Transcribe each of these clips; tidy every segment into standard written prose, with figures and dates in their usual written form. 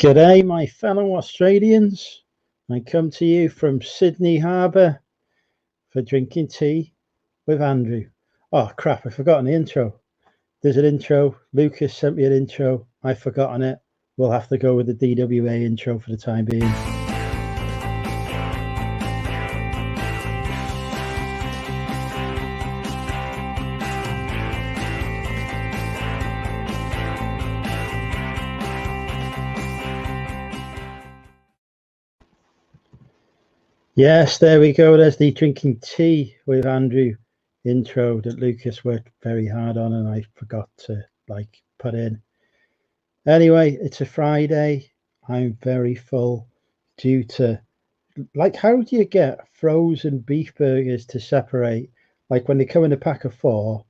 G'day, my fellow Australians. I come to you from Sydney Harbour for drinking tea with Andrew. Oh crap, I forgot the intro. There's an intro. Lucas sent me an intro. I've forgotten it. We'll have to go with the DWA intro for the time being. Yes, there we go. There's the drinking tea with Andrew intro that Lucas worked very hard on and I forgot to put in. Anyway, it's a Friday. I'm very full due to how do you get frozen beef burgers to separate? Like when they come in a pack of 4,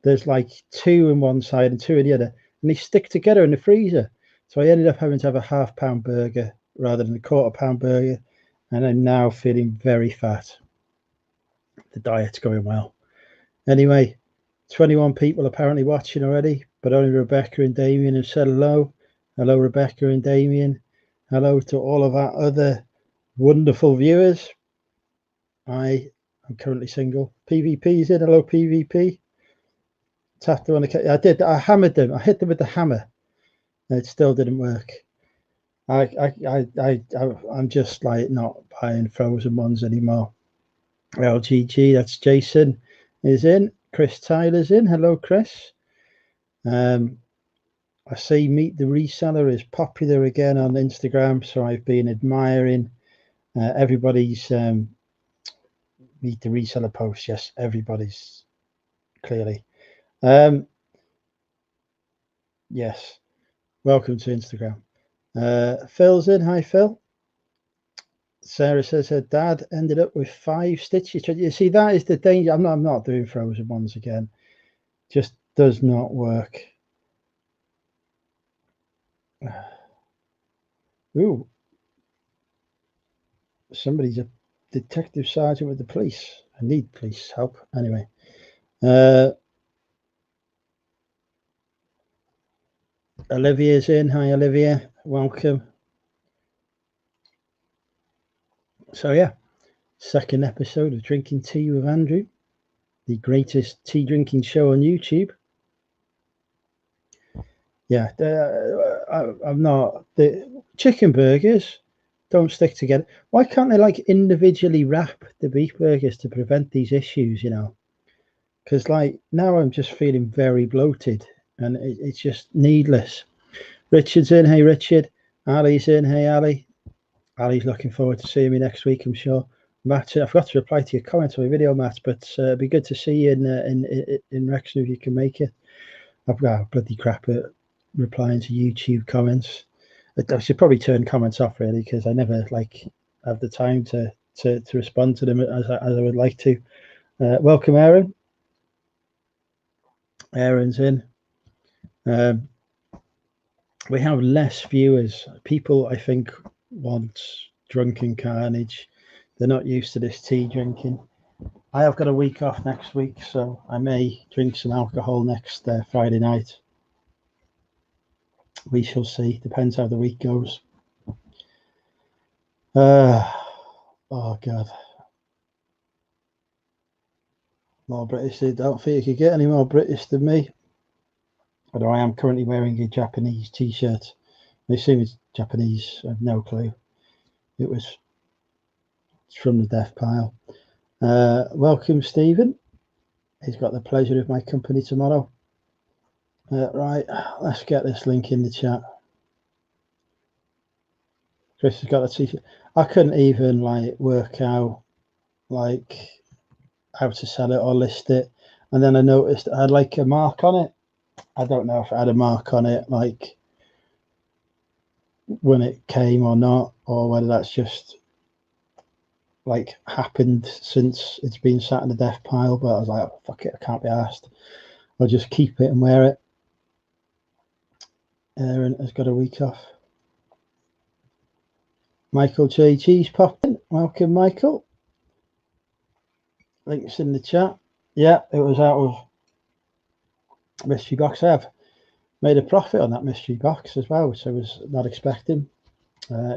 there's like 2 on one side and 2 on the other, and they stick together in the freezer. So I ended up having to have a £half-pound burger rather than a £quarter-pound burger. And I'm now feeling very fat. The diet's going well. Anyway, 21 people apparently watching already, but only Rebecca and Damien have said hello. Hello, Rebecca and Damien. Hello to all of our other wonderful viewers. I am currently single. PvP's in. Hello, PvP. Tapped them on the. I hammered them. I hit them with the hammer, and it still didn't work. I'm just not buying frozen ones anymore. LGG, that's Jason is in. Chris Tyler's in. Hello, Chris. I see Meet the Reseller is popular again on Instagram, so I've been admiring everybody's Meet the Reseller post. Yes, everybody's clearly. Yes, welcome to Instagram. Phil's in. Hi, Phil. Sarah says her dad ended up with 5 stitches. You see, that is the danger. I'm not doing frozen ones again. Just does not work. Ooh, somebody's a detective sergeant with the police. I need police help. Anyway, Olivia's in. Hi, Olivia. Welcome. So yeah, second episode of Drinking Tea with Andrew, the greatest tea drinking show on YouTube. Yeah, I'm not. The chicken burgers don't stick together. Why can't they individually wrap the beef burgers to prevent these issues? Because now I'm just feeling very bloated and it's just needless. Richard's in. Hey, Richard. Ali's in. Hey, Ali. Ali's looking forward to seeing me next week, I'm sure. Matt, I forgot to reply to your comments on my video, Matt, but it'd be good to see you in Wrexham if you can make it. I've got bloody crap at replying to YouTube comments. I should probably turn comments off really because I never have the time to respond to them as I would like to. Welcome, Aaron. Aaron's in. We have less viewers. People, I think, want drunken carnage. They're not used to this tea drinking. I have got a week off next week, so I may drink some alcohol next Friday night. We shall see. Depends how the week goes. Oh God. More British. I don't think you could get any more British than me. Although I am currently wearing a Japanese t-shirt. I assume it's Japanese. I have no clue. It's from the death pile. Welcome, Stephen. He's got the pleasure of my company tomorrow. Right, let's get this link in the chat. Chris has got a t-shirt. I couldn't even work out how to sell it or list it, and then I noticed I had a mark on it. I don't know if I had a mark on it when it came or not, or whether that's just happened since it's been sat in the death pile. But I was like, oh, fuck it, I can't be asked. I'll just keep it and wear it. Aaron has got a week off. Michael JG's popping. Welcome, Michael. Links in the chat. Yeah, it was out of mystery box. I have made a profit on that mystery box as well, which I was not expecting,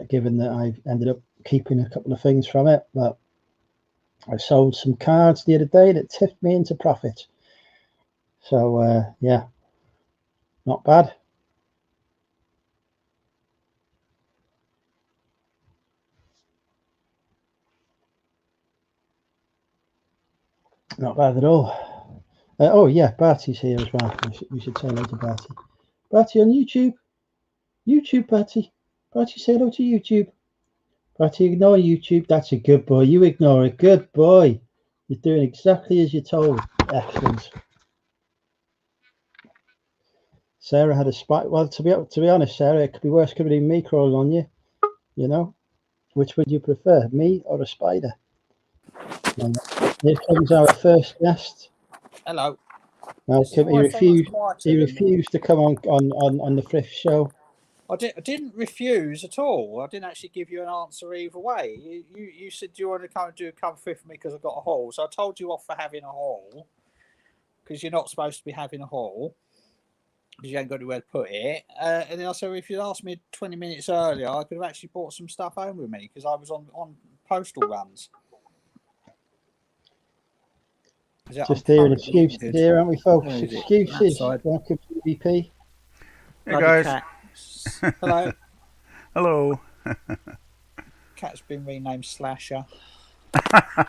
given that I ended up keeping a couple of things from it. But I sold some cards the other day that tipped me into profit. So yeah, not bad. Not bad at all. Oh yeah, Barty's here as well. We should say hello to Barty. Barty on YouTube. YouTube, Barty. Barty, say hello to YouTube. Barty, ignore YouTube. That's a good boy. You ignore it. Good boy. You're doing exactly as you're told. Excellent. Sarah had a spider. Well, to be honest, Sarah, it could be worse coming in me crawling on you. You know, which would you prefer, me or a spider? Here comes our first guest. Hello. Welcome. He refused to come on the Thrift Show. I didn't refuse at all. I didn't actually give you an answer either way. You said you wanted to come thrift for me because I got a haul. So I told you off for having a haul because you're not supposed to be having a haul because you ain't got anywhere to put it. And then I said, if you'd asked me 20 minutes earlier, I could have actually brought some stuff home with me because I was on postal runs. Just hearing excuses here, aren't we, folks? Excuses. Welcome to VP. Hey guys. Hello. Hello. Cat's been renamed Slasher. That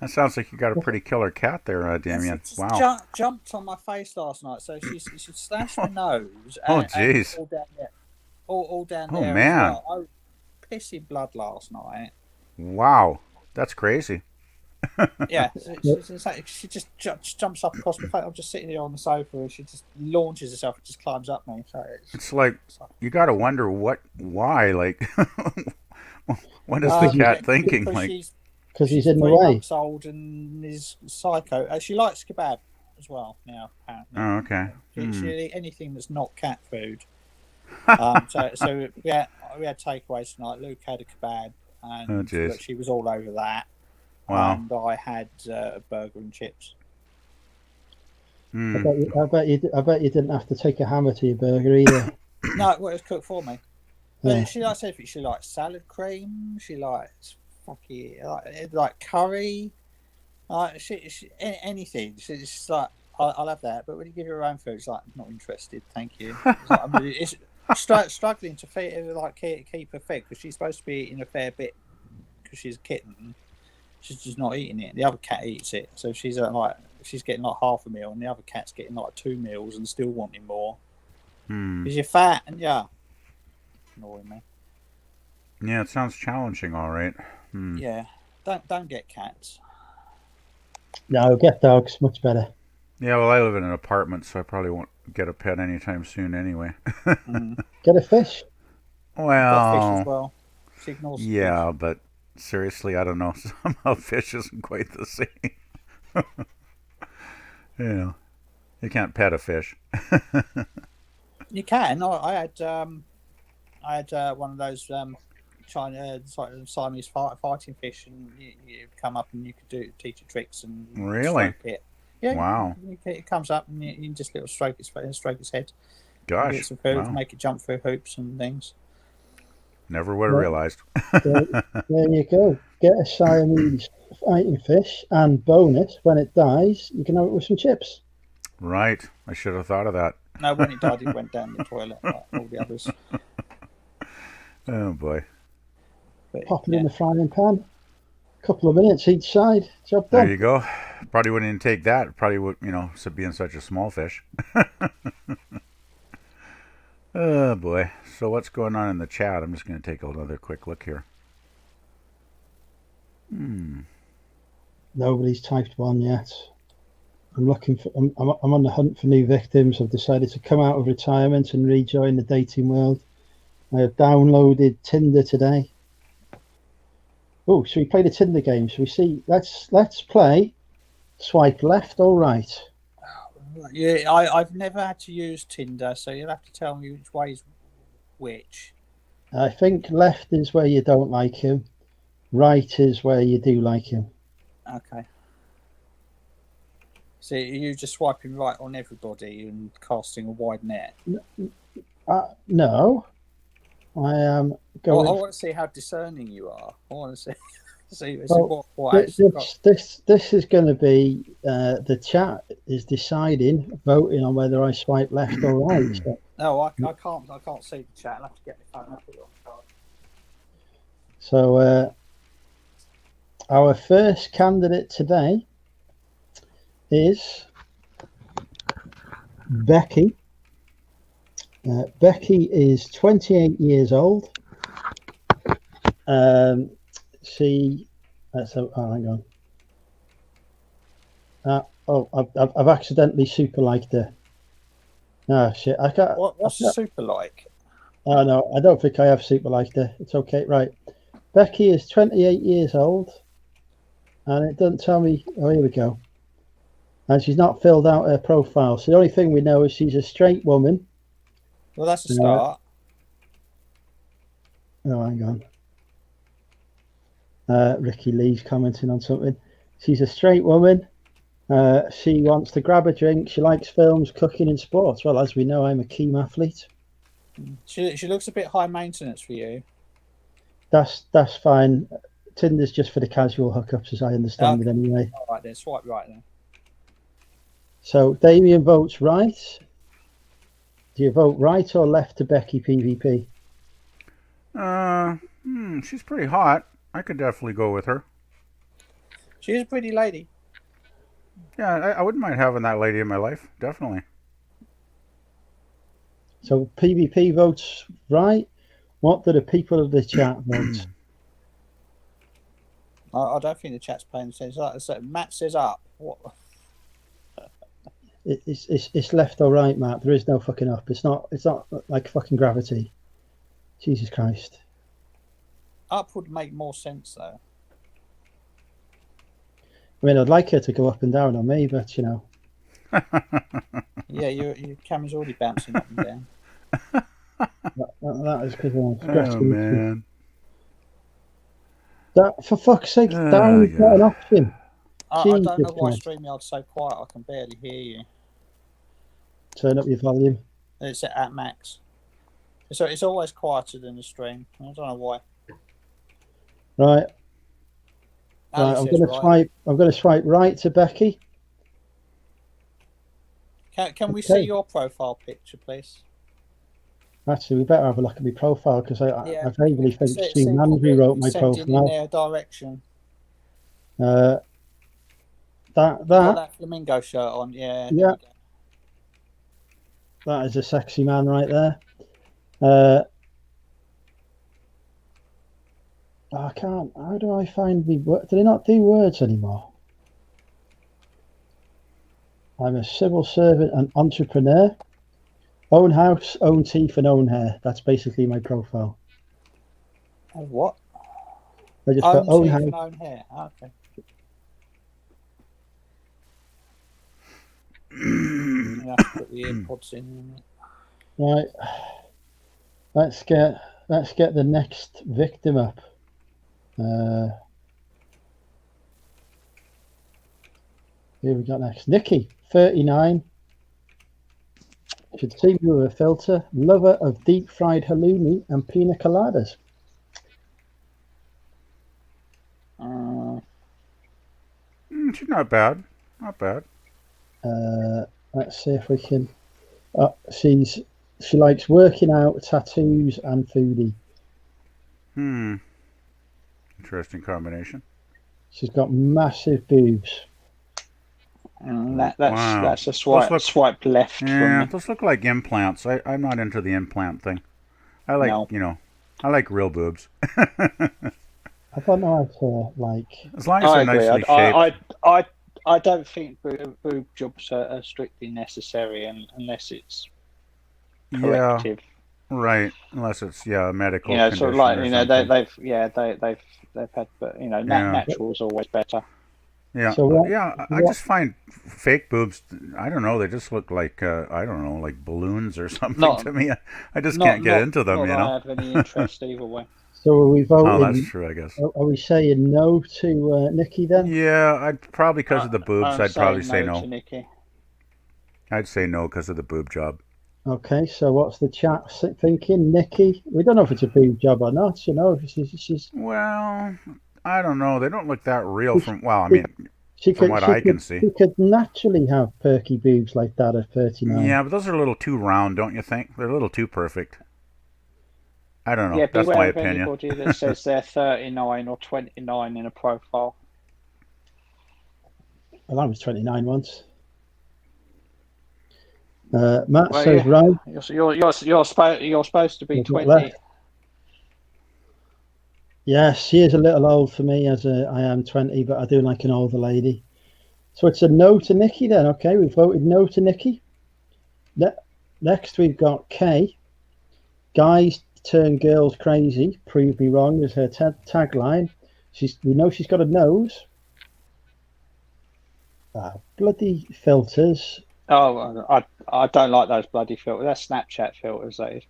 sounds like you got a pretty killer cat there, Damien. Wow. Jumped on my face last night, so she slashed my nose. Oh, jeez. All down there. Oh, man. Well. I was pissing blood last night. Wow. That's crazy. Yeah, she just jumps up across my face. I'm just sitting here on the sofa, and she just launches herself and just climbs up me. So it's like you got to wonder why. Like, what is the cat thinking? Like, because he's in the way. 3 months old and is psycho. She likes kebab as well now. Apparently. Oh, okay. She'll eat anything that's not cat food. So we had takeaways tonight. Luke had a kebab, and she was all over that. Wow. And I had a burger and chips. I bet you didn't have to take a hammer to your burger either. No, it was cooked for me. But she likes everything. She likes salad cream. She likes like curry. Anything. She's like, I'll have that. But when you give her own food, it's like, I'm not interested. Thank you. It's struggling to keep her fed because she's supposed to be eating a fair bit because she's a kitten. She's just not eating it. The other cat eats it, so she's getting like half a meal, and the other cat's getting like 2 meals and still wanting more. Because you're fat and annoying me. Yeah, it sounds challenging, all right. Yeah, don't get cats. No, get dogs. Much better. Yeah, well, I live in an apartment, so I probably won't get a pet anytime soon, anyway. Get a fish. Well, got fish as well. Signals. Yeah, but. Seriously, I don't know. Somehow fish isn't quite the same. You can't pet a fish. You can. I had one of those China Siamese fighting fish, and you come up and you could teach it tricks and really. It. Yeah. Wow. It comes up and you can just little stroke its head. Gosh. Get some food, wow. Make it jump through hoops and things. Never would have realized. There you go. Get a Siamese fighting fish, and bonus, when it dies, you can have it with some chips. Right. I should have thought of that. No, when it died, it went down the toilet like all the others. Oh, boy. But, pop it in the frying pan. A couple of minutes each side. Job done. There you go. Probably wouldn't even take that. Probably would, being such a small fish. Oh, boy. So what's going on in the chat? I'm just going to take another quick look here. Nobody's typed one yet. I'm on the hunt for new victims. I've decided to come out of retirement and rejoin the dating world. I have downloaded Tinder today. Oh, should we play the Tinder game? Should we see? Let's play swipe left or right. Yeah, I've never had to use Tinder, so you'll have to tell me which way's which. I think left is where you don't like him. Right is where you do like him. Okay. So you're just swiping right on everybody and casting a wide net. No, I am going. I want to see how discerning you are. I want to see Well, what actually got. this is going to be the chat is deciding, voting on whether I swipe left or right. So, No, I can't see the chat. I'll have to get my phone up on the card. so our first candidate today is Becky. Becky is 28 years old. Hang on. I've accidentally super liked her. Oh shit! What's super like? Oh no, I don't think I have super liked her. It's okay, right? Becky is 28 years old, and it doesn't tell me. Oh, here we go. And she's not filled out her profile. So the only thing we know is she's a straight woman. Well, that's a start. Oh, hang on. Ricky Lee's commenting on something. She's a straight woman. She wants to grab a drink. She likes films, cooking, and sports. Well, as we know, I'm a keen athlete. She looks a bit high maintenance for you. That's fine. Tinder's just for the casual hookups, as I understand it anyway. All right, then swipe right then. So Damien votes right. Do you vote right or left to Becky PvP? She's pretty hot. I could definitely go with her. She's a pretty lady. Yeah, I wouldn't mind having that lady in my life. Definitely. So PvP votes right. What do the people of the chat vote? I don't think the chat's paying attention. So Matt says up. What? It's left or right, Matt. There is no fucking up. It's not like fucking gravity. Jesus Christ. Up would make more sense though. I mean, I'd like her to go up and down on me, but you know. Yeah, your camera's already bouncing up and down. That is because I'm Oh man. That, for fuck's sake, down is not an option. I don't know why StreamYard's so quiet. I can barely hear you. Turn up your volume. It's at max. So it's always quieter than the stream. I don't know why. Right. I'm going to swipe right to Becky. Can we see your profile picture, please? Actually, we better have a look at my profile because I vaguely think Stu Andrew wrote my profile. In their direction. That Got that flamingo shirt on, yeah. Yeah. That is a sexy man right there. I can't. How do I find the word? Do they not do words anymore? I'm a civil servant and entrepreneur. Own house, own teeth, and own hair. That's basically my profile. What? I just put own teeth and own hair. Okay. You have to put the earpods in. Right. Let's get the next victim up. Here we got next. Nikki, 39. Should see me with a filter. Lover of deep fried halloumi and pina coladas. She's not bad. Not bad. Let's see if we can. She likes working out, tattoos, and foodie. Interesting combination. She's got massive boobs. That's a swipe left. Yeah, those look like implants. I'm not into the implant thing. I like I like real boobs. I don't know how to like. As long as they're nicely shaped. I don't think boob jobs are strictly necessary unless it's corrective. Yeah, right. Unless it's a medical. Sort of like they've had, but natural is always better. Yeah, so I just find fake boobs. I don't know. They just look like like balloons or something to me. I just can't get into them. I have any interest either way. So are we Oh, that's voting? true, I guess. Are we saying no to Nikki then? Yeah, I'd probably because of the boobs. I'm I'd probably saying say no no. to Nikki. I'd say no because of the boob job. Okay, so what's the chat thinking? Nikki? We don't know if it's a boob job or not. She's Well, I don't know. They don't look that real she, from. Well, I she, mean, from what I can see. she could naturally have perky boobs like that at 39. Yeah, but those are a little too round, don't you think? They're a little too perfect. I don't know. Yeah, That's my beware of opinion. anybody that says they're 39 or 29 in a profile. Well, I was 29 once. Matt Well, says, yeah, right. you're supposed to be 20. Yes, she is a little old for me as I am 20, but I do like an older lady. So it's a no to Nikki then. Okay, we've voted no to Nikki. Next, we've got Kay. Guys turn girls crazy. Prove me wrong is her tagline. We know she's got a nose. Bloody filters. Oh, I don't like those bloody filters. That's Snapchat filters, that is.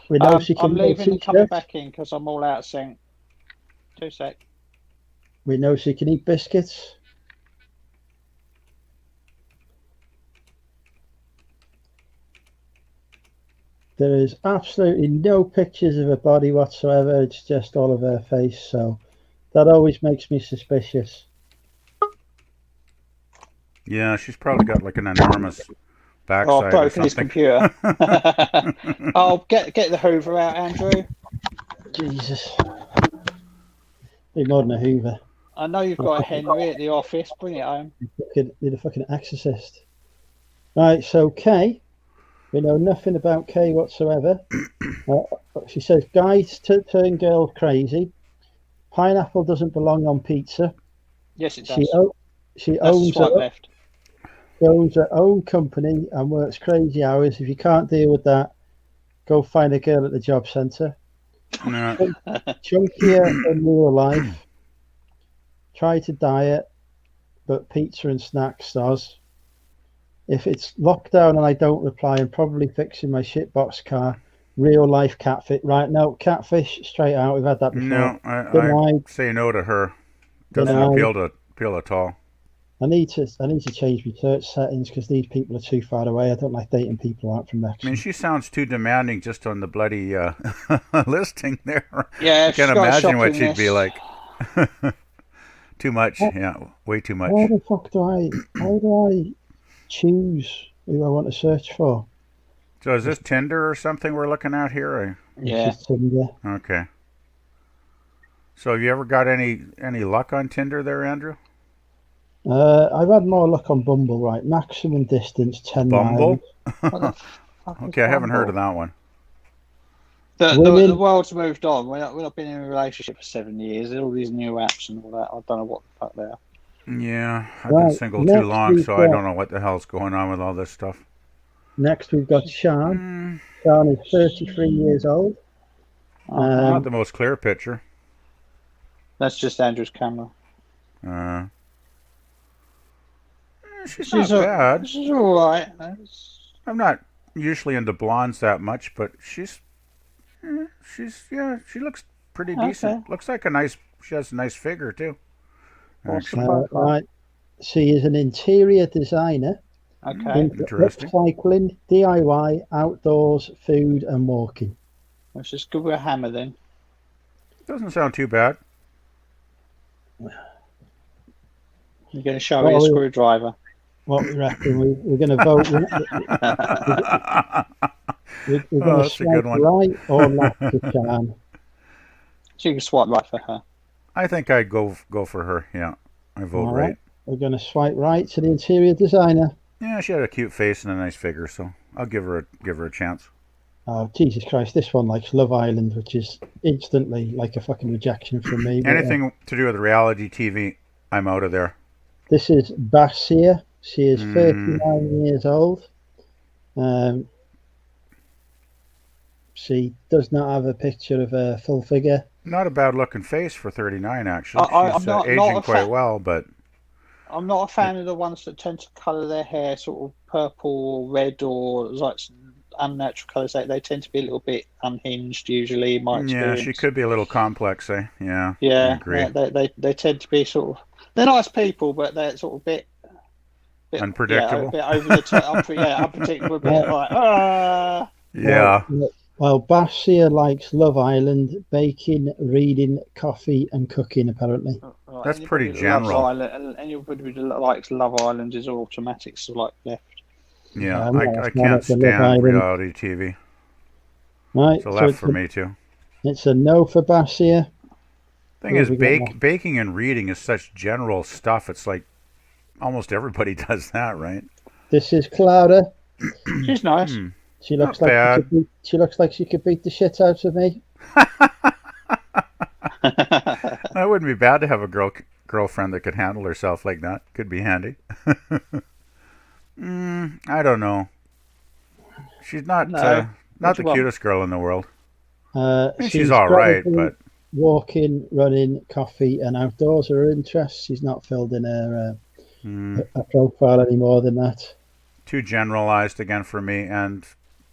We know she can I'm wear leaving and coming t-shirts. back in because I'm all out of sync. 2 sec. We know she can eat biscuits. There is absolutely no pictures of her body whatsoever. It's just all of her face. So that always makes me suspicious. Yeah, she's probably got like an enormous backside Oh, I've broken or something. his computer. Oh, get the Hoover out, Andrew. Jesus. Be more than a Hoover. I know you've got a Henry at the office. Bring it home. Need a fucking exorcist. Right, so Kay. We know nothing about Kay whatsoever. She says, guys turn girls crazy. Pineapple doesn't belong on pizza. Yes, it does. She owns her own company and works crazy hours. If you can't deal with that, go find a girl at the job centre. No. Chunkier in real life. Try to diet, but pizza and snacks does. If it's lockdown and I don't reply, I'm probably fixing my shitbox car. Real life catfish. Right, no, catfish straight out. We've had that before. No, I say no to her. Doesn't appeal at all. I need to change my search settings because these people are too far away. I don't like dating people out from Mexico. I mean, she sounds too demanding just on the bloody listing there. Yeah, I can't imagine what she'd be like. Too much, yeah, way too much. How the fuck how do I choose who I want to search for? So is this Tinder or something we're looking at here? Or? Yeah. Tinder. Okay. So have you ever got any luck on Tinder there, Andrew? I've had more luck on Bumble, right? Maximum distance 10 Bumble? miles. Okay, I haven't heard of that one. The world's moved on. We've not been in a relationship for 7 years. There's all these new apps and all that. I don't know what the fuck they are. Yeah, I've been single too long, so I don't know what the hell's going on with all this stuff. Next, we've got Sean. Sean is 33 years old. Not the most clear picture. That's just Andrew's camera. She's not bad. She's all right. I'm not usually into blondes that much, but she looks pretty decent. Looks like she has a nice figure too. Right. She is an interior designer. Okay. Interesting. Cycling, DIY, outdoors, food, and walking. Let's just give her a hammer then. Doesn't sound too bad. You're going to show me a screwdriver. What we reckon? We're going to vote. We're going to swipe right or left to Sean. So you can swipe right for her. I think I'd go for her. Yeah, I vote right. We're going to swipe right to the interior designer. Yeah, she had a cute face and a nice figure, so I'll give her a chance. Oh, Jesus Christ, this one likes Love Island, which is instantly like a fucking rejection from me. Anything to do with reality TV, I'm out of there. This is Basia. She is 39 years old. She does not have a picture of a full figure. Not a bad looking face for 39, actually. She's aging quite well, but... I'm not a fan of the ones that tend to colour their hair sort of purple or red or like unnatural colours. They tend to be a little bit unhinged usually, in my experience. Yeah, she could be a little complex, eh? Yeah, I Yeah, agree. they tend to be sort of. They're nice people, but they're sort of a bit Unpredictable. a bit over the top. Unpredictable. A bit like Yeah. Well, Basia likes Love Island, baking, reading, coffee, and cooking. Apparently, right, That's pretty anybody that loves general. Island, anybody that likes Love Island is automatic. So like left. Yeah, I'm not I a fan can't of the Love stand Island. reality TV. Right, It's a so left for me too. it's a no for Basia. Thing Who have is, we got next? baking and reading is such general stuff. It's like almost everybody does that, right? This is Clara. She's nice. She looks Not like bad. she looks like she could beat the shit out of me. That wouldn't be bad to have a girlfriend that could handle herself like that. Could be handy. I don't know. She's not No. not the Which one? cutest girl in the world. I mean, she's She's all right, probably but walking, running, coffee, and outdoors are her interests. She's not filled in her profile any more than that. too generalized again for me. And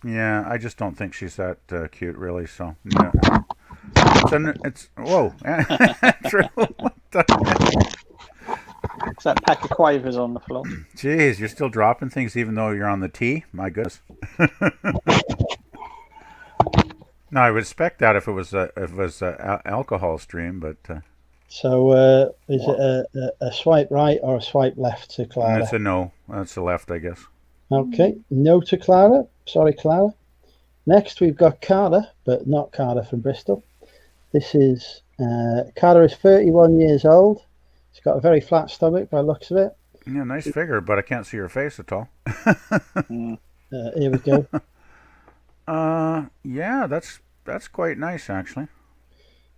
yeah, I just don't think she's that cute, really. So yeah. It's whoa, Andrew, what the It's that pack of quavers on the floor. Jeez, you're still dropping things even though you're on the tee? My goodness. No, I would expect that if it was a alcohol stream, but So, is it a swipe right or a swipe left to Clara? it's a no. That's a left, I guess. Okay, no to Clara. Sorry, Clara. Next, we've got Carla, but not Carla from Bristol. This is Carla is 31 years old. She's got a very flat stomach by the looks of it. Yeah, nice figure, but I can't see her face at all. Here we go. Yeah, that's quite nice actually.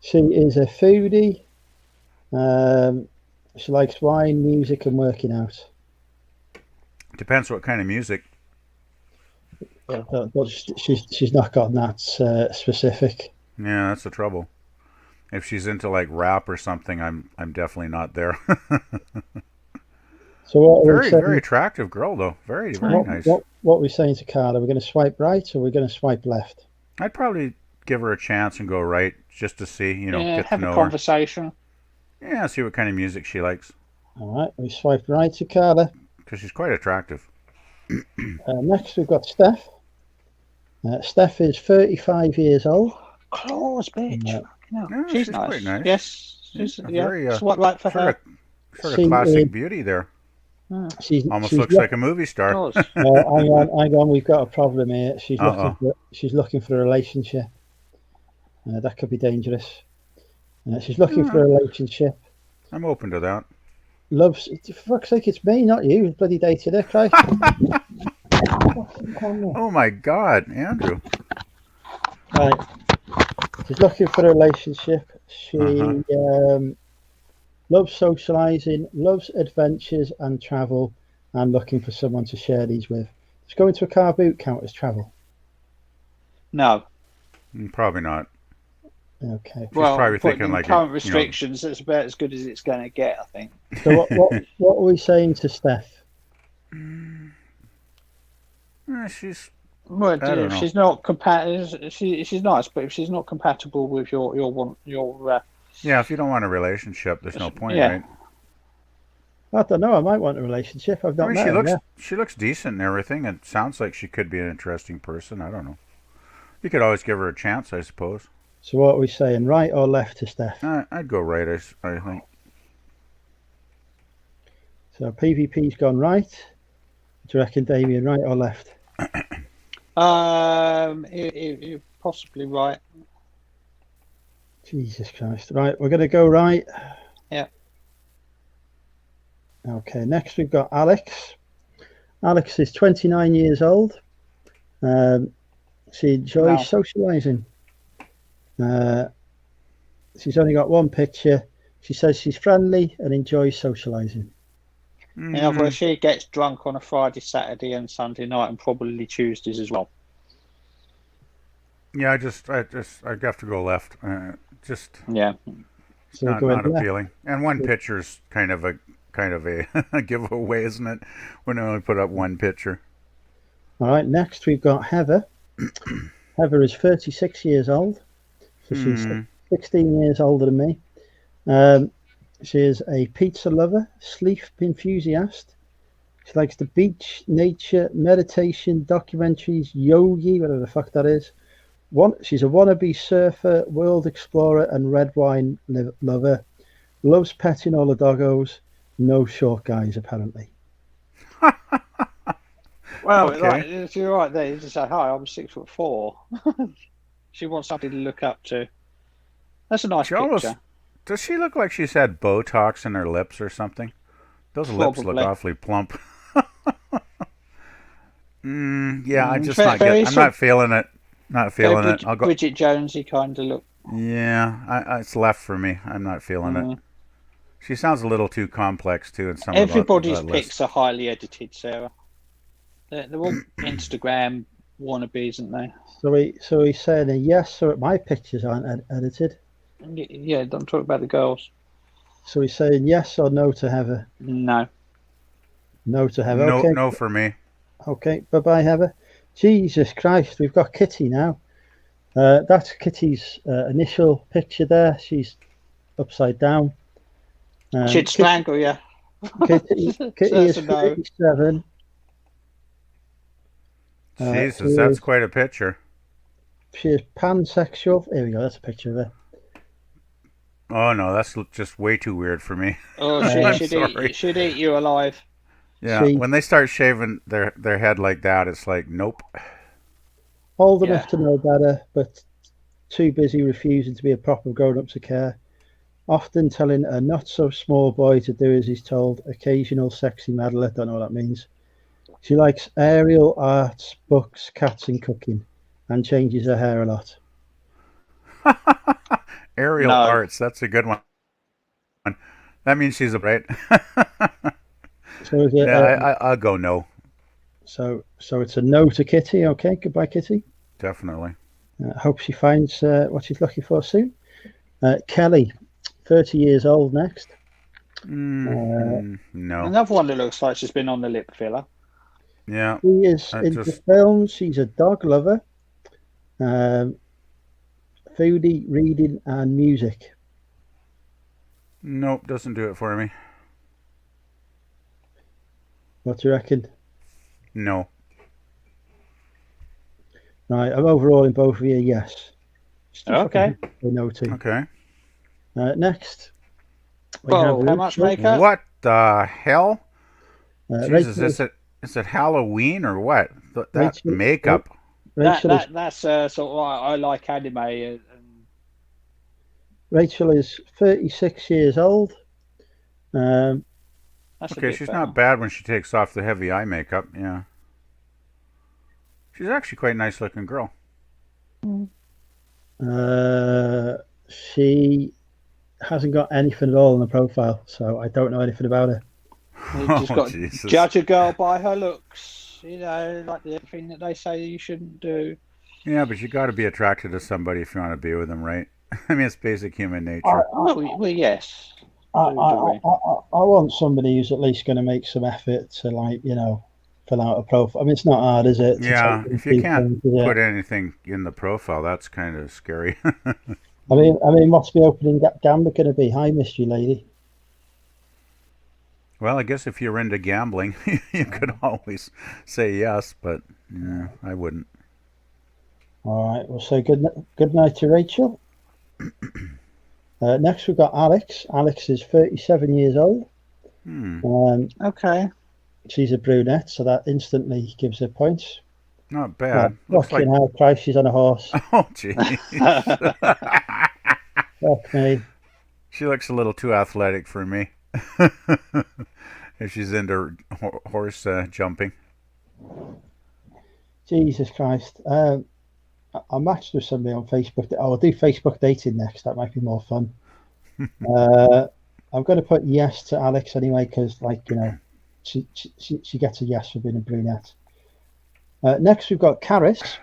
She is a foodie. She likes wine, music, and working out. Depends what kind of music. But she's not got that specific. Yeah, that's the trouble. If she's into like rap or something, I'm definitely not there. So what are we Very saying? very attractive girl though. Very nice. What are we saying to Carla? We're going to swipe right or we're going to swipe left? I'd probably give her a chance and go right just to see, get to Have know a her. conversation. Yeah, see what kind of music she likes All right, we swiped right to Carla. because she's quite attractive. Next, we've got Steph. Steph is 35 years old. Claws, bitch. Yeah. No, Yeah, she's she's quite nice. Yes, she's Very, swipe right for Sort her. of, sort She of classic is- beauty there. She's Almost looks like a movie star. Claws. hang on, we've got a problem here. She's looking for a relationship. That could be dangerous. She's looking for a relationship. I'm open to that. Loves, for fuck's sake, it's me, not you. Who's bloody dated her, Christ. Oh my God, Andrew. Right. She's looking for a relationship. She loves socialising, loves adventures and travel, and looking for someone to share these with. Does going to a car boot count as travel? No. Probably not. Okay. Well, probably putting thinking in like current restrictions, it's about as good as it's going to get, I think. So what are we saying to Steph? She's Well, I don't know. she's not compatible. She's nice, but if she's not compatible with your yeah. If you don't want a relationship, there's no point, Yeah. right? I don't know. I might want a relationship. I've not I mean, met her. she looks decent and everything. It sounds like she could be an interesting person. I don't know. You could always give her a chance, I suppose. So what are we saying? Right or left to Steph? I'd go right. I think. So PvP's gone right. Do you reckon, Damien, right or left? you're possibly right. Jesus Christ. Right, we're going to go right. Yeah. Okay, next we've got Alex. Alex is 29 years old. She enjoys Wow. socialising. She's only got one picture. She says she's friendly and enjoys socialising. In other words, she gets drunk on a Friday, Saturday, and Sunday night, and probably Tuesdays as well. Yeah, I'd have to go left. Just Yeah. So we're not going not left. appealing. And one picture's kind of a giveaway, isn't it? When I only put up one picture. All right, next we've got Heather. Heather is 36 years old, so she's Hmm. 16 years older than me. She is a pizza lover, sleep enthusiast. She likes the beach, nature, meditation, documentaries, yogi, whatever the fuck that is. She's a wannabe surfer, world explorer, and red wine lover. Loves petting all the doggos. No short guys, apparently. Well, like Okay. if you're right there, you just say, "Hi, I'm 6'4". She wants something to look up to. That's a nice She almost picture. does she look like she's had Botox in her lips or something? Those lips look Probably. awfully plump. Yeah, I just not get. Very I'm sort not of feeling it. Not very feeling it. I'll go. Bridget Jonesy kind of look. Yeah, it's left for me. I'm not feeling it. Mm. She sounds a little too complex too in some of Everybody's the list. pics are highly edited, Sarah. They're all Instagram wannabes, aren't they? So he's saying a yes, so my pictures aren't edited. Yeah, don't talk about the girls. So he's saying yes or no to Heather. No. No to Heather. No, Okay. no for me. Okay. Bye bye, Heather. Jesus Christ, we've got Kitty now. That's Kitty's initial picture there. She's upside down. She'd strangle you. Kitty is 37. Jesus, that's quite a picture. She is pansexual. Here we go. That's a picture of her. Oh no, that's just way too weird for me. Oh, I'm sorry. she'd eat you alive. Yeah, when they start shaving their head like that, it's like nope. Old enough to know better, but too busy refusing to be a proper grown-up to care. Often telling a not so small boy to do as he's told. Occasional sexy meddler. Don't know what that means. She likes aerial arts, books, cats, and cooking, and changes her hair a lot. Aerial arts, that's a good one. That means she's a right. So is it, yeah, I'll go no. So it's a no to Kitty. Okay, goodbye, Kitty. Definitely. Hope she finds what she's looking for soon. Kelly, 30 years old next. No. Another one that looks like she's been on the lip filler. Yeah. She is into films. She's a dog lover. Foodie, reading, and music. Nope, doesn't do it for me. What do you reckon? No. Right, I'm overall in both of you, yes. Okay. No to. Okay. Next. Well, how much makeup? What the hell? Jesus, Rachel, is it Halloween or what? That makeup. That's sort of I like anime. And Rachel is 36 years old. Okay, she's not bad when she takes off the heavy eye makeup. Yeah. She's actually quite a nice looking girl. She hasn't got anything at all in the profile, so I don't know anything about her. You just got to judge a girl by her looks, you know, like the thing that they say you shouldn't do. Yeah, but you got to be attracted to somebody if you want to be with them, right? I mean, it's basic human nature. Well, yes. I want somebody who's at least going to make some effort to, like, you know, fill out a profile. I mean, it's not hard, is it? Yeah, if you can't put anything in the profile, that's kind of scary. I mean, what's the opening gambit going to be? Hi, mystery lady. Well, I guess if you're into gambling, you could always say yes, but yeah, I wouldn't. All right, we'll say good night to Rachel. Next, we've got Alex. Alex is 37 years old. Okay. She's a brunette, so that instantly gives her points. Not bad. Fucking hell, Christ, she's on a horse. Oh, jeez. Fuck me. She looks a little too athletic for me. If she's into horse jumping. Jesus Christ. I matched with somebody on Facebook. I'll do Facebook dating next. That might be more fun. I'm going to put yes to Alex anyway, because, like, you know, she gets a yes for being a brunette. Next, we've got Karis.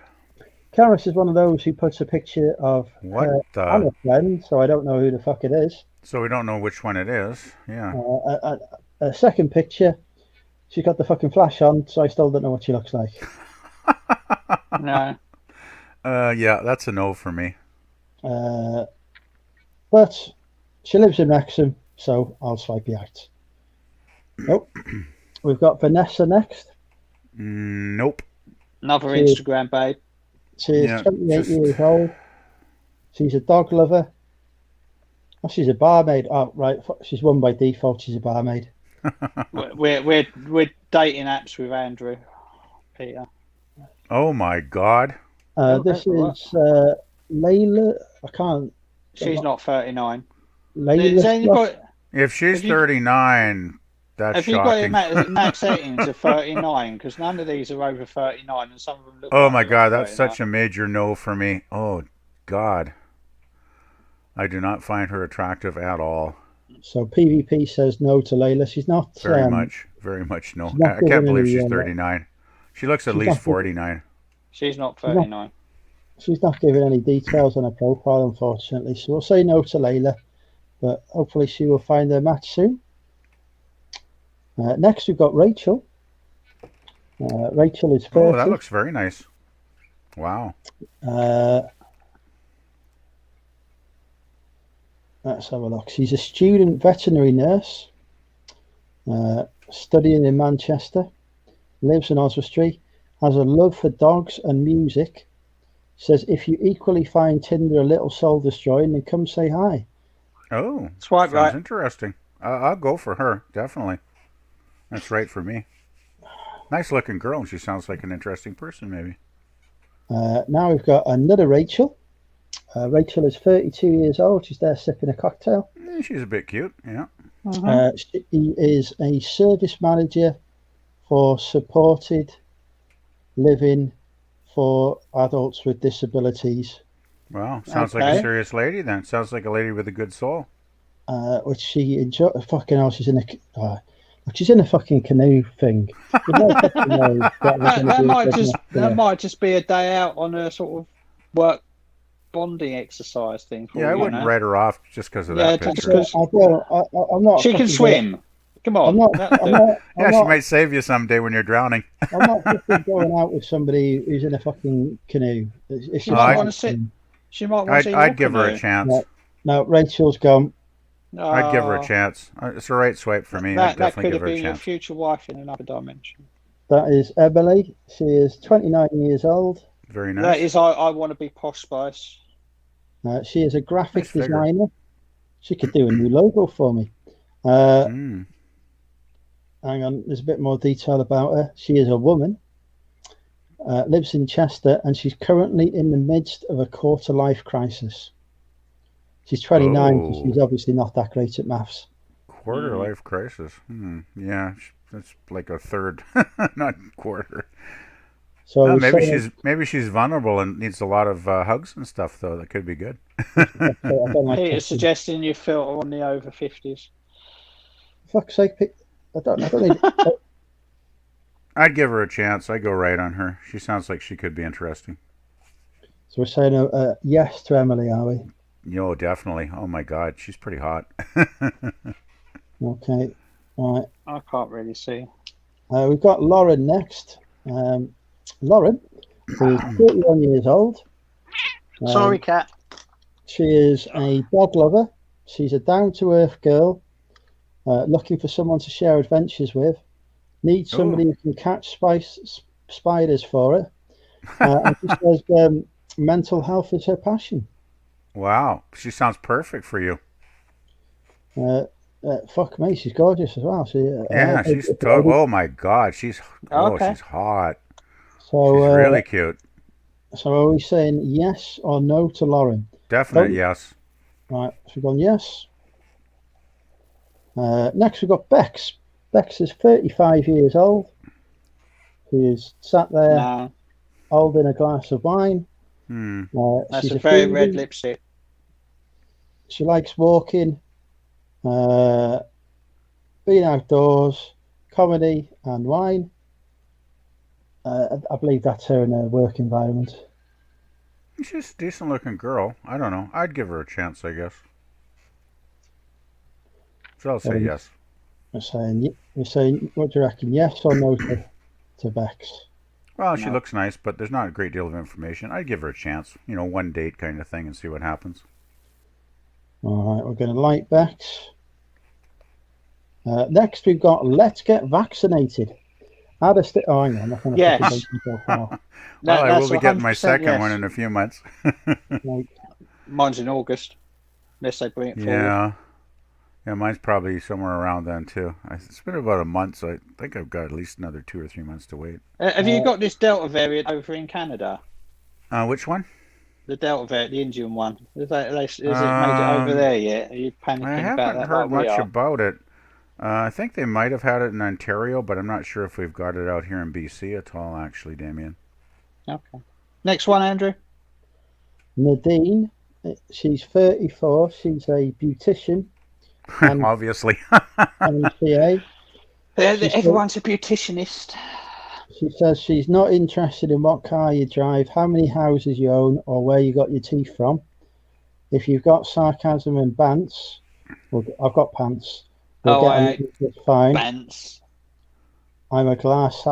Karis is one of those who puts a picture of her and a friend, so I don't know who the fuck it is. So we don't know which one it is. Yeah. A second picture, she's got the fucking flash on, so I still don't know what she looks like. No. Yeah, that's a no for me. But she lives in Wrexham, so I'll swipe you out. Nope. We've got Vanessa next. Nope. Another She, Instagram babe. she is Yeah, 28 just years old. She's a dog lover. Oh, she's a barmaid. Oh, right. She's one by default. She's a barmaid. We're dating apps with Andrew, Peter. oh my God. This What? is Layla. I can't. She's not 39. Layla. Then you've got, If she's have you 39, that's have you got it shocking. max settings of 39? Because none of these are over 39, and some of them look Oh like my they're like God, that's 39. such a major no for me. Oh God. I do not find her attractive at all. So PvP says no to Layla. She's not. Very much no. She's not I can't giving believe any. she's 39. She looks at She's least not. 49. She's not She's not. 39. She's not giving any details on her profile, unfortunately. So we'll say no to Layla, but hopefully she will find her match soon. Next, we've got Rachel. Rachel is Oh, that 30. looks very nice. Wow. Let's have a look. She's a student veterinary nurse, studying in Manchester, lives in Oswestry, has a love for dogs and music. Says if you equally find Tinder a little soul destroying, then come say hi. Oh, Swipe sounds right. interesting. I'll go for her, definitely. That's right for me. Nice looking girl, and she sounds like an interesting person, maybe. Now we've got another Rachel. Rachel is 32 years old. She's there sipping a cocktail. She's a bit cute, yeah. She is a service manager for supported living for adults with disabilities, Wow, sounds like a Okay. serious lady then. Sounds like a lady with a good soul. which she enjoys. Fucking hell, she's in a fucking canoe thing. You know, fucking know what we're gonna That do might for just next that year. might just be a day out on a sort of work bonding exercise thing for Yeah, I you, wouldn't know? write her off just because of Yeah, that just picture. because I'm not. she can fucking swim. Come I'm on, not. that'll I'm do. not. I'm Yeah, she not. might save you someday when you're drowning. I'm not fucking going out with somebody who's in a fucking canoe. It's She just might I'd, want not. to sit. She might want to see your I'd give her a canoe. chance. No, Rachel's gone. I'd give her a Oh, chance. It's a right swipe for me. I'd that definitely could give have her a been your chance. future wife in another dimension. That is Emily. She is 29 years old. Very That nice. is, I want to be Posh Spice. She is a Nice graphic figure. designer. She could do a new logo for me. Uh, Mm. Hang on, there's a bit more detail about her. She is a woman, lives in Chester, and she's currently in the midst of a quarter-life crisis. She's 29, so she's Oh, obviously not that great at maths. quarter life crisis. Yeah, that's like a third, not quarter. So I No, was saying, maybe she's vulnerable and needs a lot of hugs and stuff though. That could be good. I don't like Peter's Chester. suggesting you filter on the over 50s. Fuck's sake, I don't need. I'd give her a chance. I'd go right on her. She sounds like she could be interesting. So we're saying yes to Emily, are we? Yo, definitely. Oh my God, she's pretty hot. Okay, all right. I can't really see. We've got Lauren next. Lauren is 31 years old. Sorry, Cat. She is a dog lover. She's a down-to-earth girl looking for someone to share adventures with. Needs somebody who can catch spiders for her. And she says mental health is her passion. Wow, she sounds perfect for you. Fuck me, she's gorgeous as well. Yeah, oh my God, she's Okay. she's hot. So, She's really cute. so are we saying yes or no to Lauren? Definite yes. Right, so we've gone yes. Next we've got Bex. Bex is 35 years old. She is sat there No, holding a glass of wine. that's She's a very foodie. red lipstick. She likes walking, being outdoors, comedy and wine. I believe that's her in her work environment. She's a decent looking girl. I don't know. I'd give her a chance, I guess. So I'll say yes. We're saying, what do you reckon? Yes or no to Bex? Well, she No. looks nice, but there's not a great deal of information. I'd give her a chance. One date kind of thing and see what happens. All right, we're going to light backs. Next, we've got Let's Get Vaccinated. Hang on, I'm not going to Yes. put the dating profile. Well, I will That's be getting my 100% second yes. one in a few months. Like, Mine's in August, unless they bring it forward. Yeah. Yeah, mine's probably somewhere around then, too. It's been about a month, so I think I've got at least another 2 or 3 months to wait. Have you got this Delta variant over in Canada? Which one? The Delta variant, the Indian one. Has it made it over there yet? Are you panicking I about haven't that heard like we much are? about it. I think they might have had it in Ontario, but I'm not sure if we've got it out here in BC at all, actually, Damien. Okay. Next one, Andrew. Nadine, she's 34. She's a beautician. And Obviously. MCA. Everyone's a beauticianist. She says she's not interested in what car you drive, how many houses you own, or where you got your teeth from. If you've got sarcasm and bants, well, I've got pants. We'll get it's fine. Bants. I'm a glass.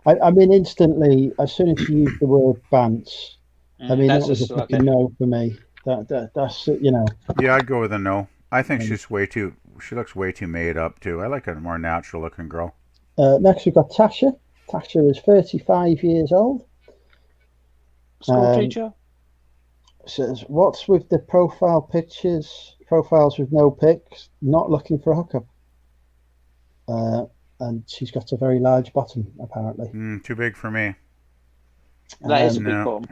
I mean, instantly, as soon as you use the word bants, I mean, that was a fucking no for me. That's Yeah, I'd go with a no. I think she looks way too made up, too. I like a more natural looking girl. Next, we've got Tasha. Tasha is 35 years old. School teacher. Says, what's with the profile pictures? Profiles with no pics, not looking for a hookup. And she's got a very large bottom, apparently. Too big for me. That is a big bottom.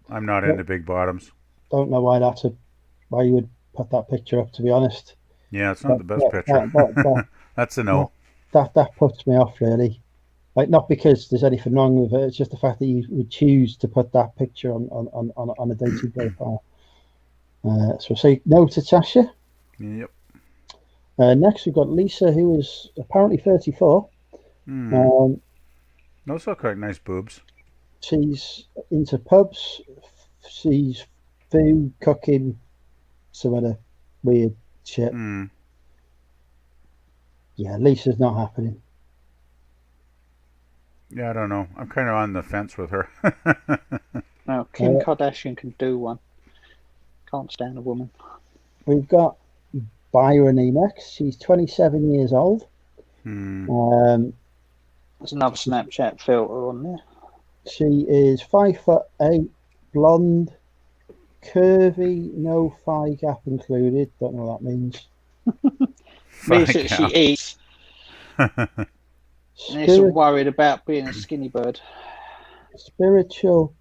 I'm not into big bottoms. Don't know why why you would put that picture up, to be honest. Yeah, it's not the best picture. That's a no. That puts me off, really. Like, not because there's anything wrong with it, it's just the fact that you would choose to put that picture on a dating profile. So say no to Tasha. Yep. Next, we've got Lisa, who is apparently 34. Those look like nice boobs. She's into pubs. She's food, cooking, some other weird shit. Yeah, Lisa's not happening. Yeah, I don't know. I'm kind of on the fence with her. No, Kim Kardashian can do one. Can't stand a woman. We've got Byrony next. She's 27 years old. There's another Snapchat filter on there. She is 5'8", blonde, curvy, no thigh gap included. Don't know what that means. Means that she eats. And is worried about being a skinny bird. Spiritual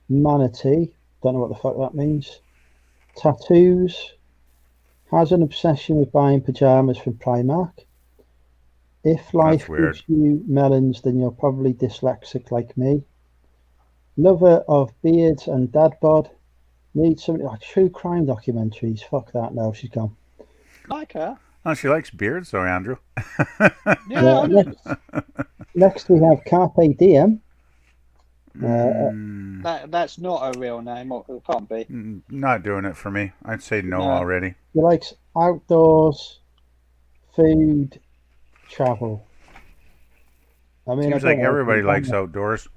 manatee. Don't know what the fuck that means. Tattoos. Has an obsession with buying pajamas from Primark. If life gives you melons, then you're probably dyslexic like me. Lover of beards and dad bod. Needs something like true crime documentaries. Fuck that, no, she's gone. Like her. Oh, she likes beards, though, Andrew. Next we have Carpe Diem. That's not a real name. It can't be. Not doing it for me. I'd say no already. She likes outdoors, food, travel. I mean, seems like everybody likes outdoors.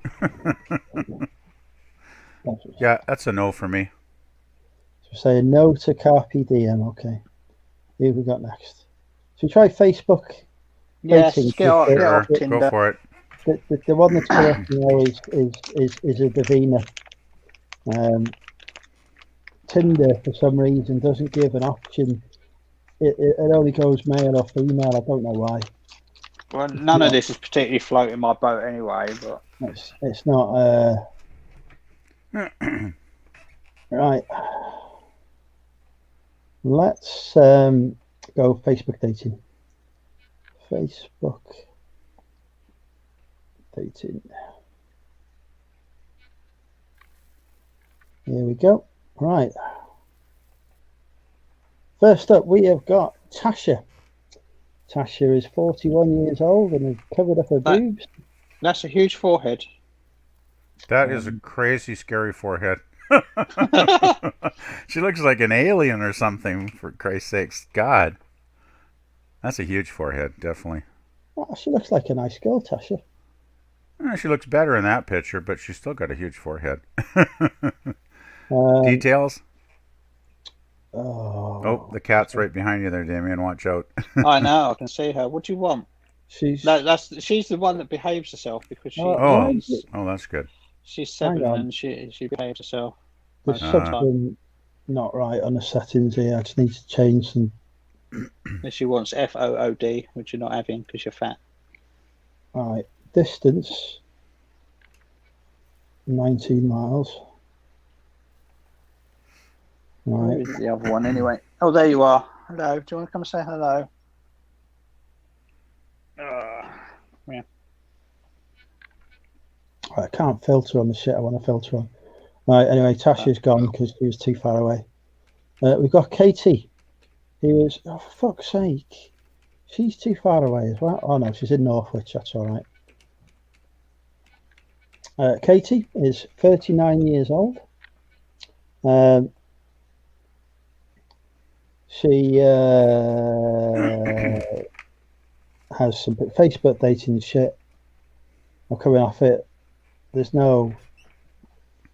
Yeah, that's a no for me. So say no to Carpe Diem. Okay. Who have we got next? So we try Facebook. Yes, get off Tinder. Go for it. The one that's correct now is a Davina. Tinder, for some reason, doesn't give an option. It only goes male or female. I don't know why. Well, none of this is particularly floating my boat anyway. But it's not. Right. Let's go Facebook dating. Facebook dating. Here we go. Right. First up, we have got Tasha. Tasha is 41 years old and has covered up her boobs. That's a huge forehead. That is a crazy, scary forehead. She looks like an alien or something, for Christ's sakes. God. That's a huge forehead, definitely. Oh, she looks like a nice girl, Tasha. She looks better in that picture, but she's still got a huge forehead. Um, Details? oh, Oh, the cat's right behind you there, Damien. Watch out. I know. I can see her. What do you want? she's. She's the one that behaves herself because Why is it? Oh, that's good. she's Hang 7 on. and she behaves herself There's most of the time. something not right on the settings here. I just need to change some. And she wants FOOD, which you're not having because you're fat. Right, distance 19 miles. Where Right, is the other one anyway? Oh, there you are. Hello. Do you want to come and say hello? Yeah. I can't filter on the shit I want to filter on. Right, anyway, Tasha's gone because she was too far away. We've got Katie, who is, oh, for fuck's sake, she's too far away as well. Oh no, she's in Northwich, that's all right. Katie is 39 years old. She has some Facebook dating shit. I'm coming off it. There's no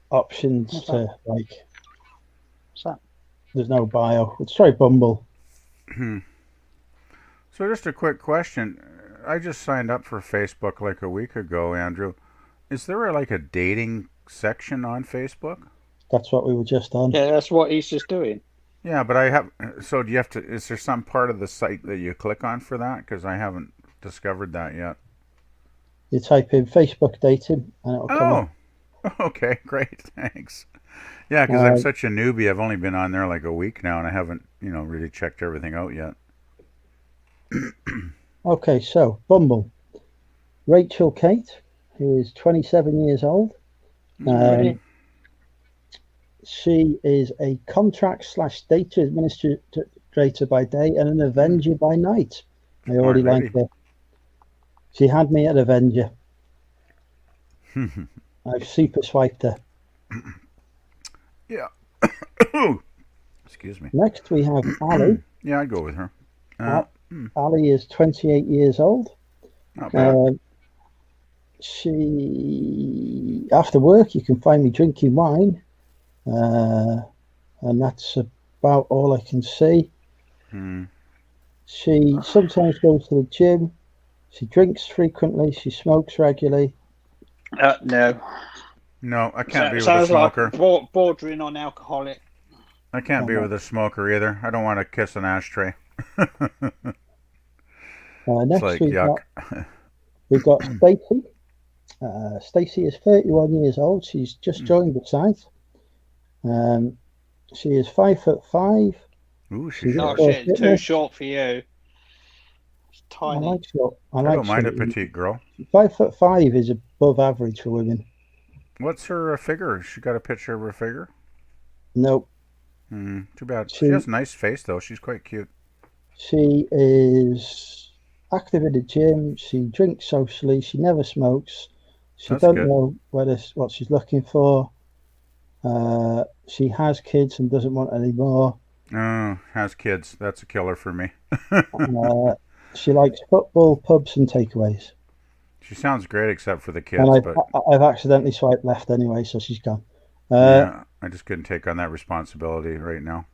options What's to like. What's that? There's no bio. Let's try Bumble. So just a quick question. I just signed up for Facebook like a week ago, Andrew. Is there like a dating section on Facebook? That's what we were just on. Yeah, that's what he's just doing. Yeah, but I have. So do you have to? Is there some part of the site that you click on for that? Because I haven't discovered that yet. You type in Facebook dating and it'll come up. Okay, great, thanks. Yeah, because I'm such a newbie. I've only been on there like a week now, and I haven't, really checked everything out yet. Okay, so Bumble. Rachel Kate, who is 27 years old. She is a contract/data administrator by day and an Avenger by night. I already like her. She had me at Avenger. I've super swiped her. Yeah. Excuse me. Next we have Ali. Yeah, I'd go with her. Ali is 28 years old. Not bad. She, after work, you can find me drinking wine. And that's about all I can see. She sometimes goes to the gym. She drinks frequently. She smokes regularly. No. No, I can't be with a Sounds smoker. like bordering on alcoholic. I can't be with a smoker either. I don't want to kiss an ashtray. Next like we've got Stacey. Stacey is 31 years old. She's just joined the site. She is 5'5". Ooh, she's shit, too short for you. It's tiny. I like short. I don't mind a petite girl. 5'5" is above average for women. What's her figure? She got a picture of her figure? Nope. Too bad. She has a nice face though. She's quite cute. She is active in the gym. She drinks socially. She never smokes. She doesn't know what she's looking for. She has kids and doesn't want any more. Oh, has kids. That's a killer for me. She likes football, pubs, and takeaways. She sounds great except for the kids. And I've accidentally swiped left anyway, so she's gone. Yeah, I just couldn't take on that responsibility right now.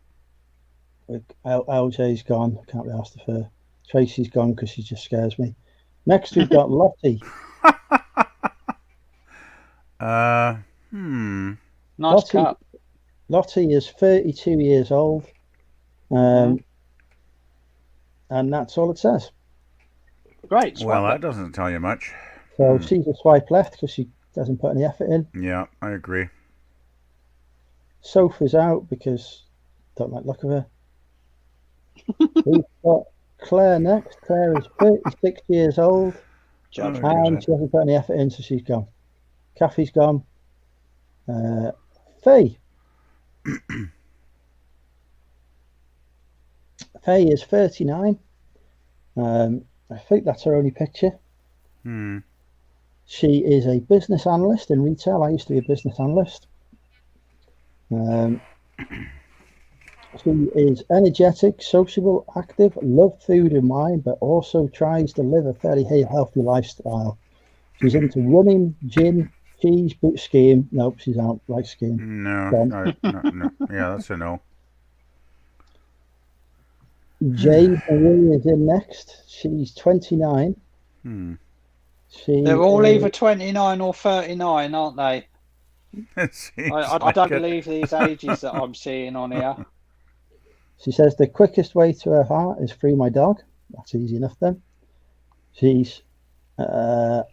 LJ's gone. Can't be asked of her. Tracy's gone because she just scares me. Next we've got Lottie. Nice cup. Lottie is 32 years old. And that's all it says. Great. Well, that doesn't tell you much. So she's a swipe left because she doesn't put any effort in. Yeah, I agree. Sophie's out because don't like the look of her. We've got Claire next. Claire is 36 years old. And she hasn't put any effort in, so she's gone. Kathy's gone. Faye. Faye is 39. I think that's her only picture. She is a business analyst in retail. I used to be a business analyst. She is energetic, sociable, active, loves food and wine, but also tries to live a fairly healthy lifestyle. She's into running, gym, cheese, but skiing. Nope, she's out. Like skiing. No, Gone. no. Yeah, that's a no. Jay Marie is in next. She's 29. Hmm. They're all either 29 or 39, aren't they? It seems I like don't it. believe these ages that I'm seeing on here. She says the quickest way to her heart is through my dog. That's easy enough then. She's active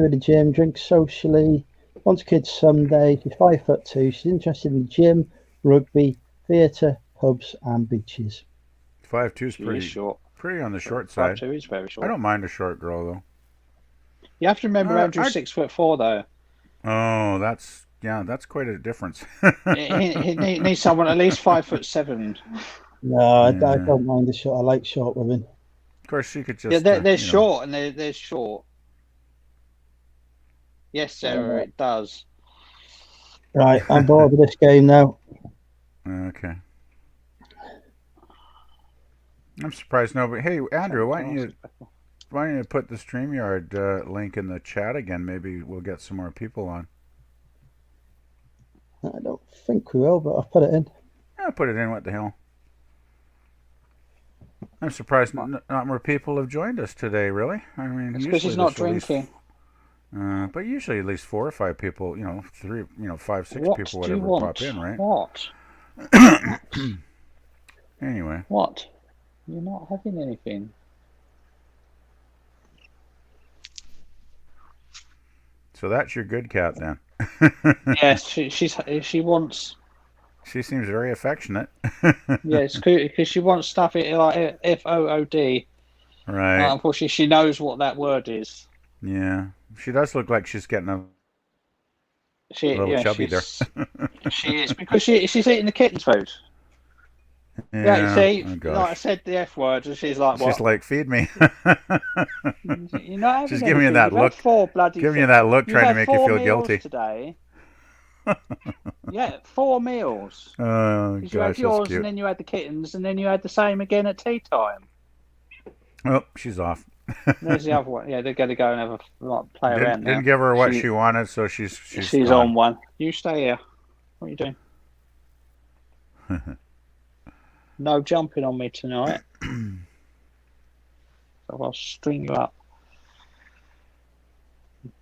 in the gym, drinks socially, wants kids someday. She's 5'2". She's interested in the gym, rugby, theatre, pubs, and beaches. 5'2" is She is short. pretty on the short side. 5'2" is very short. I don't mind a short girl though. You have to remember Andrew's 6'4" though. Oh, that's quite a difference. he needs someone at least 5'7". No, I don't mind the short. I like short women. Of course, she could just. Yeah, they're short and they're short. Yes, Sarah, it does. Right, I'm bored of this game now. Okay. I'm surprised nobody. Hey, Andrew, why don't you put the StreamYard link in the chat again? Maybe we'll get some more people on. I don't think we will, but I'll put it in. Yeah, put it in. What the hell? I'm surprised not more people have joined us today. Really? I mean, it's because he's not drinking. But usually at least 4 or 5 people, 5, 6 what people, whatever, pop in, right? What? Anyway. What? You're not having anything. So that's your good cat then. Yes, she wants. She seems very affectionate. Yes, because she wants stuff like FOOD. Right. Unfortunately, she knows what that word is. Yeah, she does look like she's getting a little chubby there. She is because she's eating the kitten's food. Yeah, see, like I said the F word, and she's like, "What?" She's like, "Feed me." You're not she's giving you that look. Giving you that look, trying to make you feel guilty. Today. Yeah, 4 meals. Oh gosh, you had yours, that's cute. and then you had the kittens, and then you had the same again at tea time. Oh, she's off. There's the other one. Yeah, they're going to go and have a play around now. Didn't give her what she wanted, so she's on one. You stay here. What are you doing? No jumping on me tonight. So I'll string you up.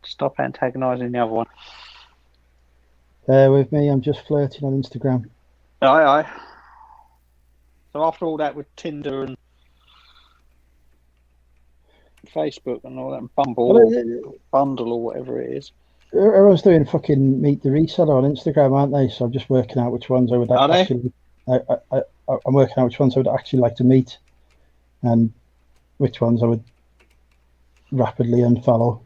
Stop antagonising the other one. Bear with me, I'm just flirting on Instagram. Aye. So after all that with Tinder and Facebook and all that, and Bundle or whatever it is. Everyone's doing fucking Meet the Reseller on Instagram, aren't they? So I'm just working out which ones I would actually. I'm working out which ones I would actually like to meet, and which ones I would rapidly unfollow.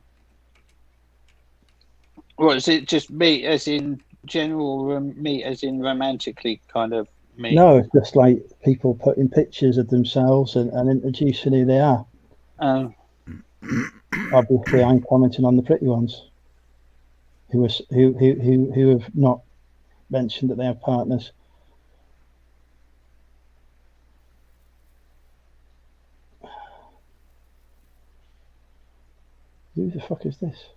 Well, is it just meet as in general, meet as in romantically kind of meet? No, it's just like people putting pictures of themselves and introducing who they are. Obviously, I'm commenting on the pretty ones who have not mentioned that they have partners. Who the fuck is this?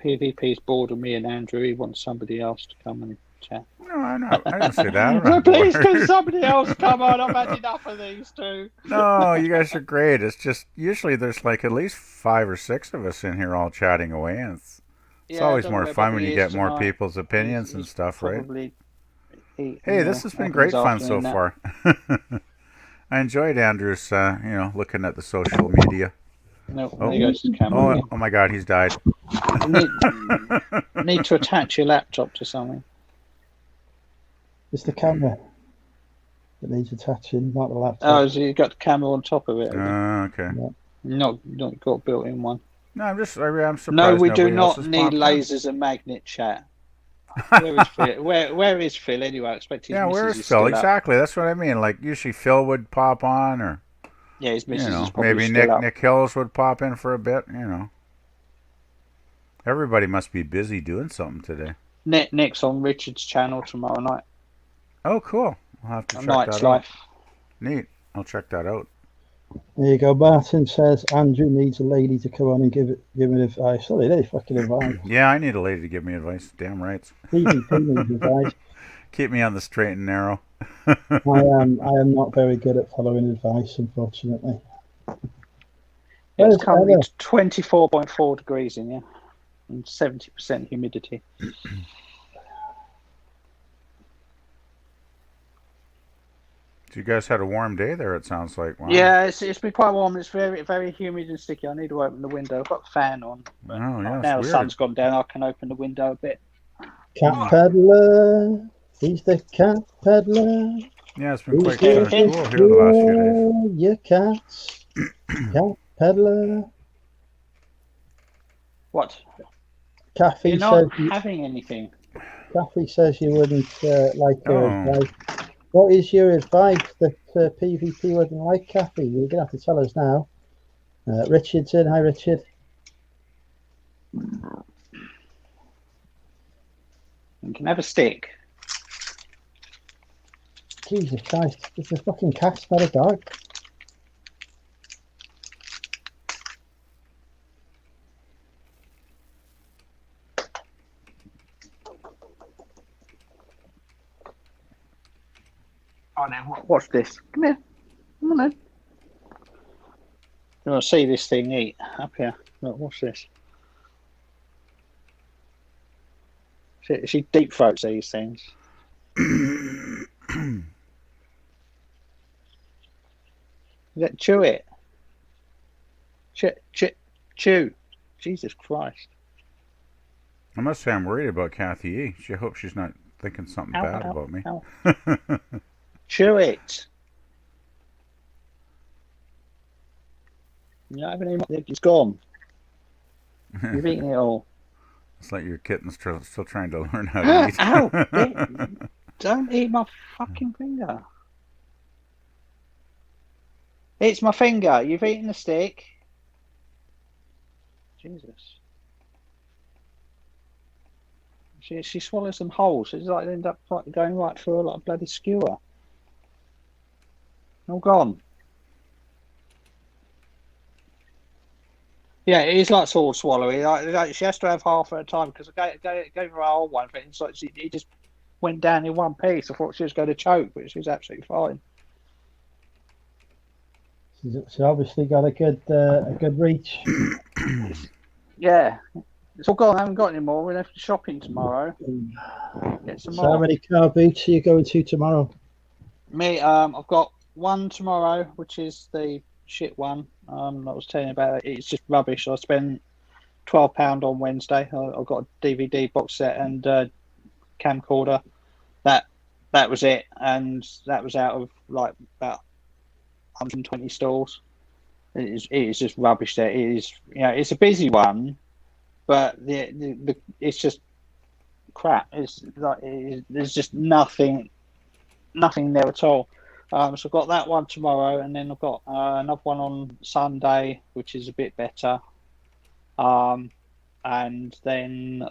PvP's bored of me and Andrew. He wants somebody else to come and chat. No, I didn't say that. Please, can somebody else come on? I've had enough of these two. No, you guys are great. It's just usually there's like at least 5 or 6 of us in here all chatting away, and it's always more fun when you get more people's opinions and stuff, right? Hey, this has been great fun so far. I enjoyed Andrew's, looking at the social media. No, there goes the camera. Oh my God, he's died. Need to attach your laptop to something. It's the camera that needs attaching, not the laptop. Oh, so you got the camera on top of it? Okay. Yeah. Not got a built-in one. No, I'm surprised. No, we do not need lasers and magnet chat. Where is Phil? Where is Phil anyway? I expect his missus where is is Phil? still Exactly, that's what I mean. Like usually Phil would pop on, or his missus is probably maybe Nick Hills would pop in for a bit. Everybody must be busy doing something today. Nick's on Richard's channel tomorrow night. Oh, cool. I'll have to check that out. Neat. I'll check that out. There you go. Martin says Andrew needs a lady to come on and give him advice. Sorry, they fucking advice. Yeah, I need a lady to give me advice. Damn right. PvP needs advice. Keep me on the straight and narrow. I am not very good at following advice, unfortunately. It's currently 24.4 degrees in here and 70% humidity. You guys had a warm day there, it sounds like. Wow. Yeah, it's been quite warm. It's very, very humid and sticky. I need to open the window. I've got the fan on. Oh, yeah, now the sun's gone down, I can open the window a bit. Cat peddler. He's the cat peddler. Yeah, it's been quite cool here the last few days. Your cats. Cat peddler. What? Kathy You're not having anything. Kathy says you wouldn't like her advice. What is your advice that PvP wouldn't like, Kathy? You're going to have to tell us now. Richard's in. Hi, Richard. You can have a stick. Jesus Christ. It's a fucking cat, not a dog. Oh, now watch this. Come here. Come on, then. You want to see this thing eat up here? Look, watch this. She deep throats these things. Chew it. Chew. Jesus Christ. I must say I'm worried about Kathy E. I hope she's not thinking something bad about me. Chew it. You don't have any more. It's gone. You've eaten it all. It's like your kitten's still trying to learn how to eat. Ow! Don't eat my fucking finger. It's my finger. You've eaten the stick. Jesus. She swallows some holes. It's like they end up like going right through a bloody skewer. All gone. Yeah, it is like sword swallowing. Like, she has to have half at a time because I gave her a whole one, but it's like it just went down in one piece. I thought she was going to choke, but she was absolutely fine. She's obviously got a good reach. Yeah, it's all gone. I haven't got any more. We'll have to shopping tomorrow. Get some more. How many car boots are you going to tomorrow? Me, I've got one tomorrow, which is the shit one. I was telling you about it. It's just rubbish. I spent £12 on Wednesday. I got a DVD box set and camcorder. That was it, and that was out of like about 120 stores. It is just rubbish. There, it is. It's a busy one, but the it's just crap. It's like there's just nothing there at all. So I've got that one tomorrow, and then I've got another one on Sunday, which is a bit better. And then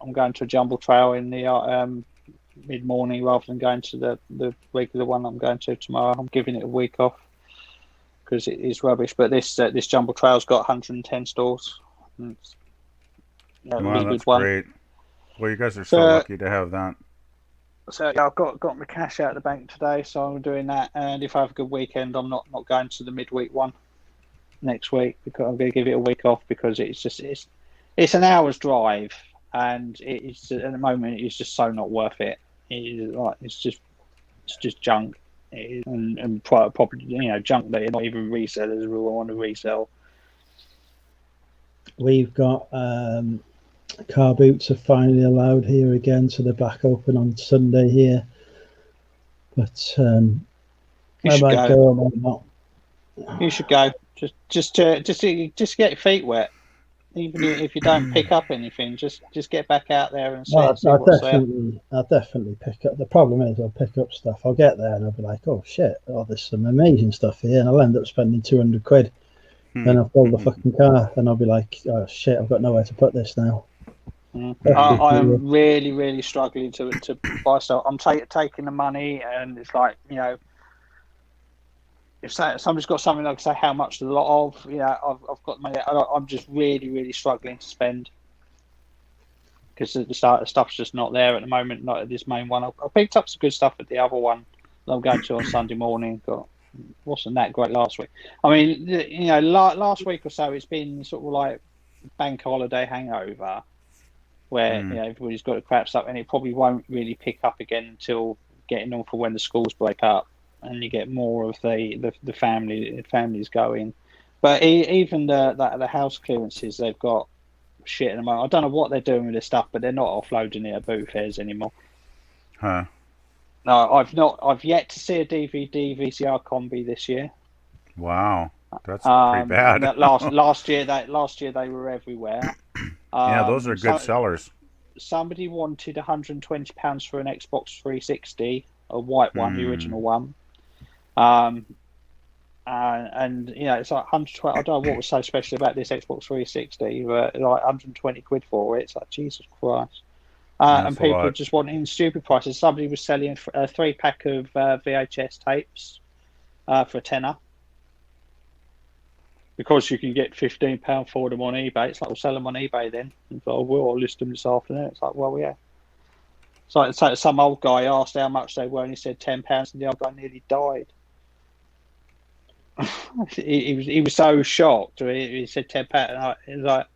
I'm going to a jumble trail in the mid-morning rather than going to the regular one I'm going to tomorrow. I'm giving it a week off because it is rubbish. But this jumble trail's got 110 stalls. It's, wow, that's great. Well, you guys are so lucky to have that. So yeah, I've got my cash out of the bank today, so I'm doing that. And if I have a good weekend, I'm not going to the midweek one next week because I'm going to give it a week off because it's an hour's drive, and it's at the moment it's just so not worth it. It's just junk, and probably junk that not even resellers will want to resell. We've got car boots are finally allowed here again, so they're back open on Sunday here. But I might go, I might not. You should go. Just get your feet wet. Even if you don't pick up anything, just get back out there and see what's there. I'll definitely pick up. The problem is I'll pick up stuff. I'll get there and I'll be like, oh shit, there's some amazing stuff here, and I'll end up spending 200 quid. Then I'll fill the fucking car and I'll be like, oh shit, I've got nowhere to put this now. I'm really, really struggling to buy stuff. I'm taking the money, and it's like, if somebody's got something, like say how much there's a lot of, I've got money. I'm just really, really struggling to spend because the stuff's just not there at the moment. Not at this main one. I picked up some good stuff at the other one that I'm going to on Sunday morning. But wasn't that great last week. I mean, last week or so, it's been sort of like bank holiday hangover, where everybody's got the crap stuff, and it probably won't really pick up again until getting on for when the schools break up and you get more of the families going. But even the house clearances, they've got shit at the moment. I don't know what they're doing with this stuff, but they're not offloading it at boot fairs anymore. Huh? No, I've yet to see a DVD VCR combi this year. Wow, that's pretty bad. last year they were everywhere. Yeah, those are good sellers. Somebody wanted £120 for an Xbox 360, a white one, the original one. And it's like 120. I don't know what was so special about this Xbox 360, but like 120 quid for it. It's like, Jesus Christ. And people just wanting stupid prices. Somebody was selling a 3-pack of VHS tapes for a tenner. Because you can get £15 for them on eBay. It's like, we'll sell them on eBay then. And so we'll list them this afternoon. It's like, well, yeah. It's like some old guy asked how much they were, and he said £10, and the old guy nearly died. he was so shocked. He said £10, and he was like,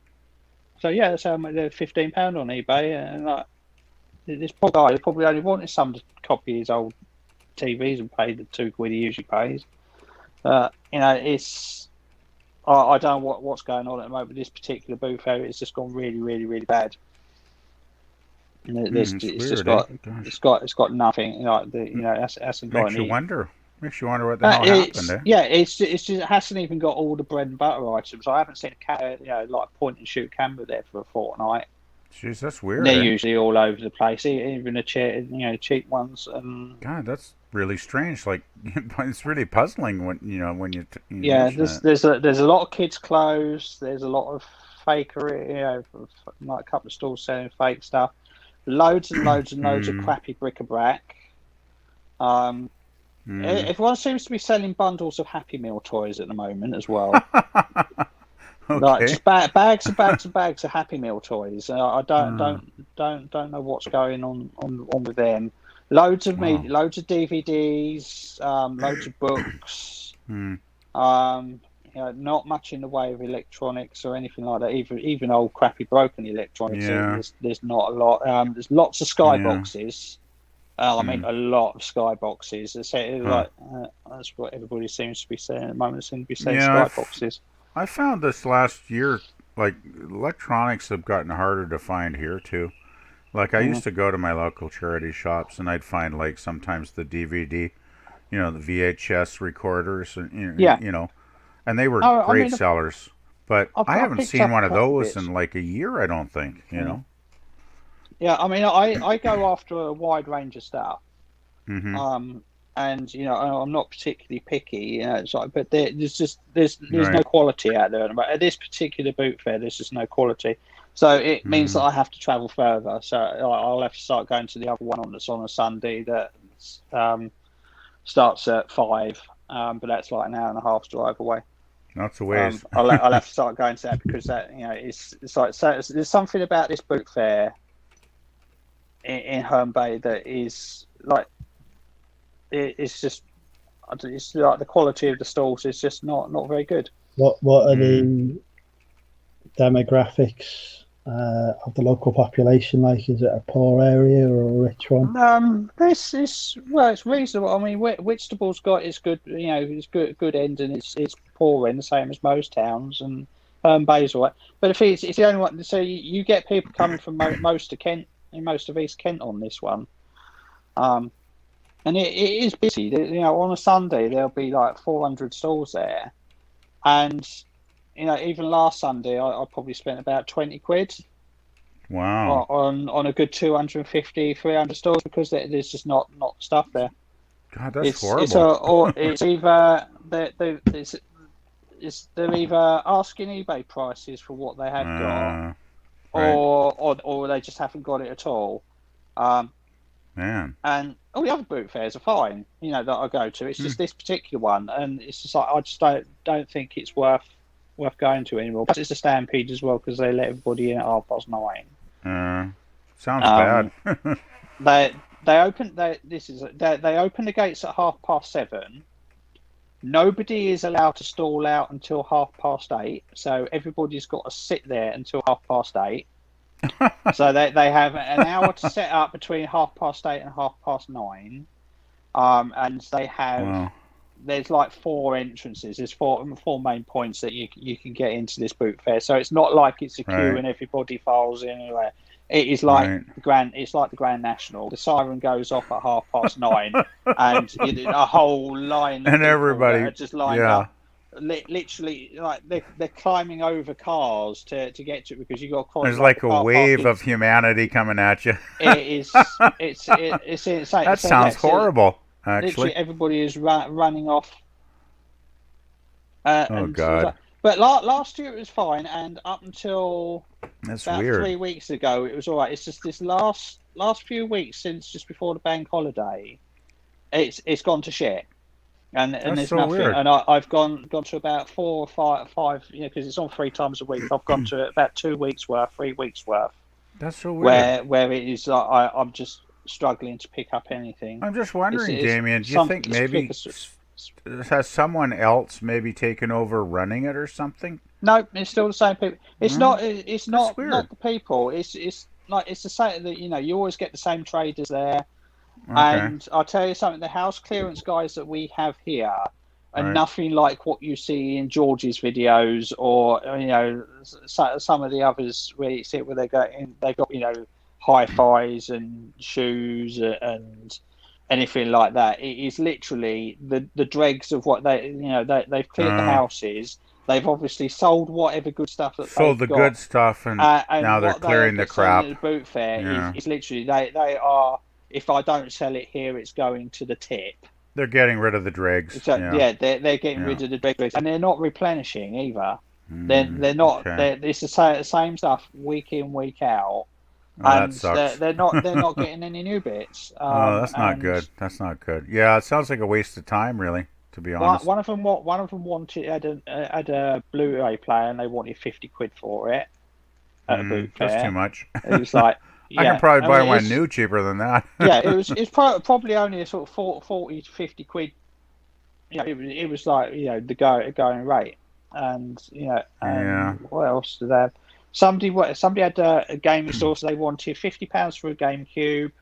so yeah, that's how much they're £15 on eBay. And like, this poor guy probably only wanted some to copy his old TVs and paid the £2 he usually pays. It's. I don't know what's going on at the moment. This particular booth area, it's just gone really, really, really bad. And it's got nothing. It hasn't got any. Makes you wonder what the hell happened there. Yeah, it hasn't even got all the bread and butter items. I haven't seen like a point and shoot camera there for a fortnight. Jeez, that's weird. They're usually all over the place, even the cheap ones. God, that's really strange. Like, it's really puzzling when you. There's a lot of kids' clothes. There's a lot of fakery. Like a couple of stores selling fake stuff. Loads and loads and loads of crappy bric-a-brac. Everyone seems to be selling bundles of Happy Meal toys at the moment as well. Okay. Like just bags and bags and bags of Happy Meal toys. I don't know what's going on with them. Loads of loads of DVDs, loads of books. Not much in the way of electronics or anything like that. Even old crappy broken electronics. Yeah. There's not a lot. There's lots of skyboxes. I mean, a lot of skyboxes. That's what everybody seems to be saying at the moment. They seem to be saying skyboxes. I found this last year, like, electronics have gotten harder to find here too. Like, I used to go to my local charity shops, and I'd find, like, sometimes the DVD, the VHS recorders, and and they were great sellers. But I haven't seen one of those in like a year, I don't think. Yeah, I mean, I go after a wide range of stuff. And I'm not particularly picky, but there's no quality out there. But at this particular boot fair, there's just no quality. So it means that I have to travel further. So I'll have to start going to the other one that's on a Sunday that starts at 5, but that's like an hour and a half drive away. That's a ways. I'll have to start going to that because that it's like there's something about this boot fair in Herne Bay that is like. It's like the quality of the stalls is just not very good. What are the demographics of the local population like? Is it a poor area or a rich one? It's reasonable. I mean, Whitstable's got its good, it's good end, and it's poor end, the same as most towns, and Herne Bay's all right. But if it's the only one, so you get people coming from most of Kent, most of East Kent on this one. And it is busy. On a Sunday there'll be like 400 stalls there, and even last Sunday I probably spent about 20 quid. Wow. On a good 250, 300 stalls because there's just not stuff there. God, that's horrible. It's either they're either asking eBay prices for what they have got, or they just haven't got it at all. Man. And all the other boot fairs are fine, that I go to. It's just this particular one, and it's just like I just don't think it's worth going to anymore. But it's a stampede as well because they let everybody in at 9:30. Sounds bad. They open the gates at 7:30. Nobody is allowed to stall out until 8:30, so everybody's got to sit there until 8:30. So they have an hour to set up between 8:30 and 9:30. And they have there's like 4 entrances. There's four main points that you can get into this boot fair. So it's not like it's a queue and everybody files in. It is like It's like the Grand National. The siren goes off at 9:30, and a whole line of and everybody are just lined up. Literally, like they're climbing over cars to get to it because you got. There's like a wave of humanity coming at you. It is. It's insane. That sounds horrible. Actually, literally everybody is running off. Oh God. But last year it was fine, and up until about weird. 3 weeks ago it was all right. It's just this last few weeks since just before the bank holiday, it's gone to shit, and there's so nothing. Weird. And I've gone to about 4 or 5, because it's on 3 times a week. I've gone to about 2 weeks worth, 3 weeks worth. That's so weird. Where it is like I'm just struggling to pick up anything. I'm just wondering, Damien, do you think maybe has someone else maybe taken over running it or something? No, it's still the same people. It's not the people. It's the same that you always get the same traders there. Okay. And I'll tell you something, the house clearance guys that we have here are nothing like what you see in George's videos or some of the others where you see it where they got hi-fis and shoes and anything like that. It is literally the dregs of what they've cleared the houses. They've obviously sold whatever good stuff that sold they've the got, good stuff, and now they're clearing the crap. The boot fair is literally they are. If I don't sell it here, it's going to the tip. They're getting rid of the dregs. So, they're getting rid of the dregs, and they're not replenishing either. They're not. Okay. It's the same stuff week in, week out. And that sucks. They're not getting any new bits. That's not good. That's not good. Yeah, it sounds like a waste of time, really. To be honest, one of them wanted had a Blu-ray player, and they wanted £50 for it at a boot fair. That's too much. It was like I can probably buy one new cheaper than that. It's probably only a sort of 40 to £50. It was like the going rate, and what else did they have? Somebody had a gaming store, so they wanted £50 for a GameCube.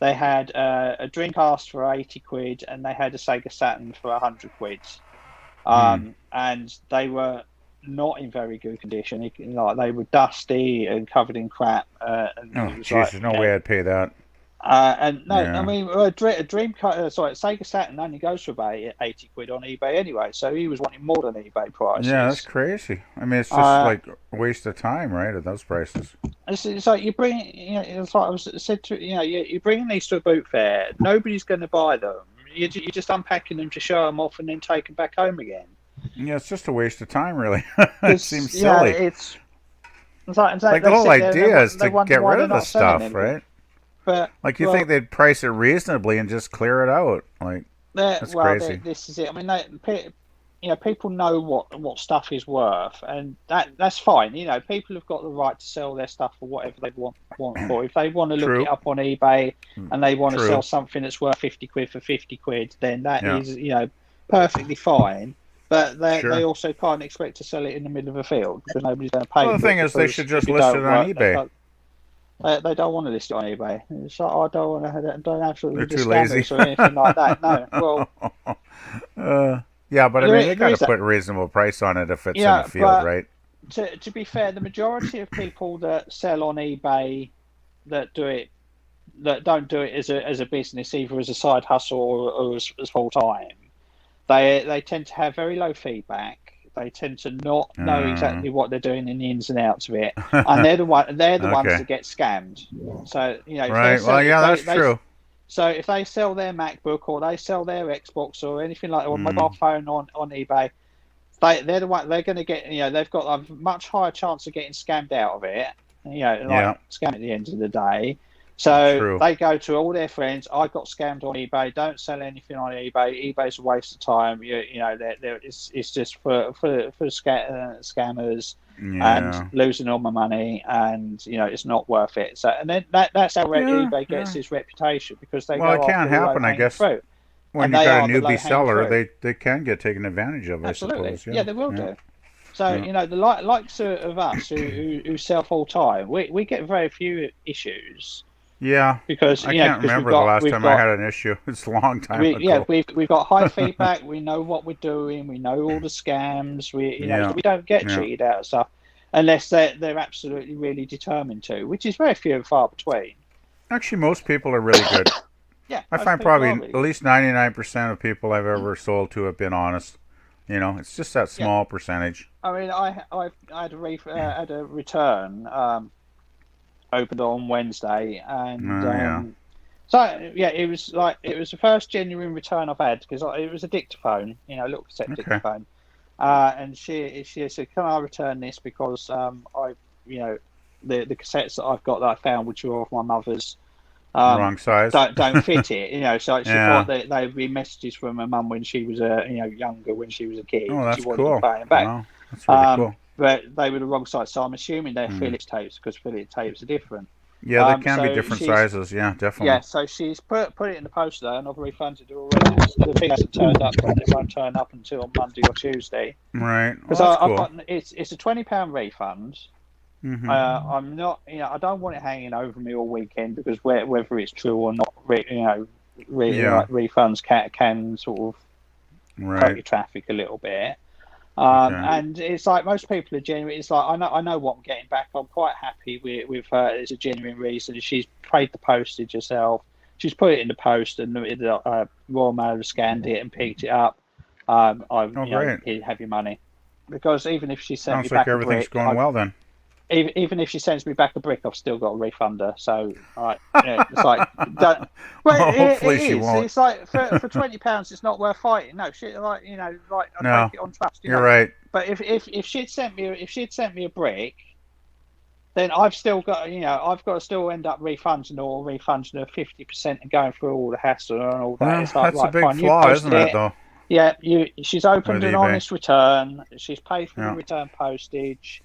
They had a Dreamcast for £80, and they had a Sega Saturn for £100. And they were not in very good condition. They were dusty and covered in crap. There's no way I'd pay that. I mean, a Sega Saturn only goes for about £80 on eBay anyway. So he was wanting more than eBay prices. Yeah, that's crazy. I mean, it's just like a waste of time, right? At those prices. It's like you bring, it's like I said to you're bringing these to a boot fair. Nobody's going to buy them. You're just unpacking them to show them off and then take them back home again. Yeah, it's just a waste of time, really. It seems silly. It's like the whole idea is to get rid of the stuff, right? But like you think they'd price it reasonably and just clear it out, like that's crazy. This is it. I mean, people know what stuff is worth, and that's fine. People have got the right to sell their stuff for whatever they want for. If they want to look it up on eBay and they want to sell something that's worth £50 for £50, then that is perfectly fine. But they also can't expect to sell it in the middle of a field because nobody's going to pay. Well, the thing is, they should just list it on eBay. They don't want to list it on eBay. It's like, I don't want to. Don't have to. They're too lazy or anything like that. No. Well. Yeah, but I mean, they got to put a reasonable price on it if it's in the field, right? To be fair, the majority of people that sell on eBay that don't do it as a business, either as a side hustle or as full time, they tend to have very low feedback. They tend to not know exactly what they're doing in the ins and outs of it, and they're the ones that get scammed. So right? That's true. So if they sell their MacBook or they sell their Xbox or anything like that, or mobile phone on eBay, they're the one they're going to get. They've got a much higher chance of getting scammed out of it. scam at the end of the day. So True. they go to all their friends. I got scammed on eBay. Don't sell anything on eBay. eBay's a waste of time. It's just for scammers and losing all my money, and it's not worth it. So and then that's how eBay gets its reputation, because they it can't happen, I guess. Fruit. When you've got a newbie seller, they can get taken advantage of. Absolutely. I suppose. Yeah, they will do. So the likes of us who sell full time, we get very few issues. Yeah, because I can't remember the last time I had an issue. It's a long time ago. Yeah, we've got high feedback. We know what we're doing. We know all the scams. We don't get cheated out of stuff unless they're absolutely really determined to, which is very few and far between. Actually, most people are really good. Yeah, I find probably at least 99% of people I've ever sold to have been honest. It's just that small percentage. I mean, I had a return. Opened on Wednesday, and so it was the first genuine return I've had, because it was a dictaphone, a little cassette dictaphone, and she said, "Can I return this because the cassettes that I've got that I found, which were of my mother's, wrong size, don't fit it." So she thought that they'd be messages from her mum when she was younger, when she was a kid. Oh, that's she wanted cool. to pay them back. Wow, that's really cool. But they were the wrong size, so I'm assuming they're Phillips tapes, because Phillips tapes are different. Yeah, they can be different sizes. Yeah, definitely. Yeah, so she's put it in the post there, and I've refunded it already. The thing hasn't turned up, and it won't turn up until on Monday or Tuesday. Right. Because I've got it's a £20 refund. Mm-hmm. I'm not, I don't want it hanging over me all weekend, because whether it's true or not, refunds can sort of cut your traffic a little bit. And it's like most people are genuine. It's like I know what I'm getting back. I'm quite happy with her. It's a genuine reason. She's paid the postage herself. She's put it in the post, and the Royal Mail have scanned it and picked it up. Here, have your money. Because even if she sends me back a brick, everything's going well then. Even if she sends me back a brick, I've still got to refund her. So it's like, don't. Well, hopefully she won't. It's like for £20, it's not worth fighting. No, shit, I take it on trust. You're right. But if she'd sent me a brick, then I've still got I've got to still end up refunding her 50% and going through all the hassle and all that. Well, it's like, that's a big flaw, isn't it? Though. Yeah, she's opened an honest return. She's paid for the return postage.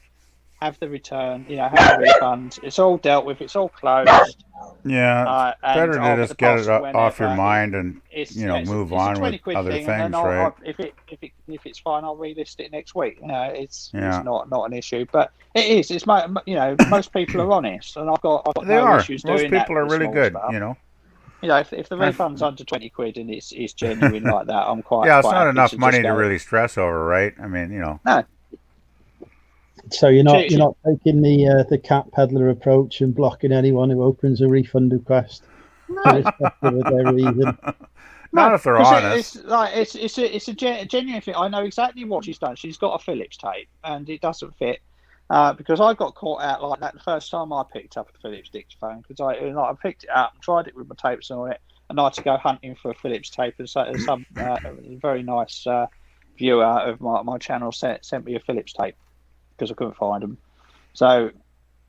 Have the return, have the refund. It's all dealt with. It's all closed. Yeah, it's better to just get it off your mind and move on with other things, right? If it's fine, I'll relist it next week. It's not an issue, but it is. It's most people are honest, and I've got no issues doing that. Most people are really good, stuff. If the refund's under £20 and it's genuine like that, I'm quite. Yeah, it's not enough money to really stress over, right? I mean, No. So you're not taking the cat peddler approach and blocking anyone who opens a refund request, irrespective of their reason. Not if they're honest. It's a genuine thing. I know exactly what she's done. She's got a Phillips tape, and it doesn't fit. Because I got caught out like that the first time I picked up a Phillips dictaphone, because I picked it up and tried it with my tapes on it, and I had to go hunting for a Phillips tape, and so some very nice viewer of my channel sent me a Phillips tape, because I couldn't find them. So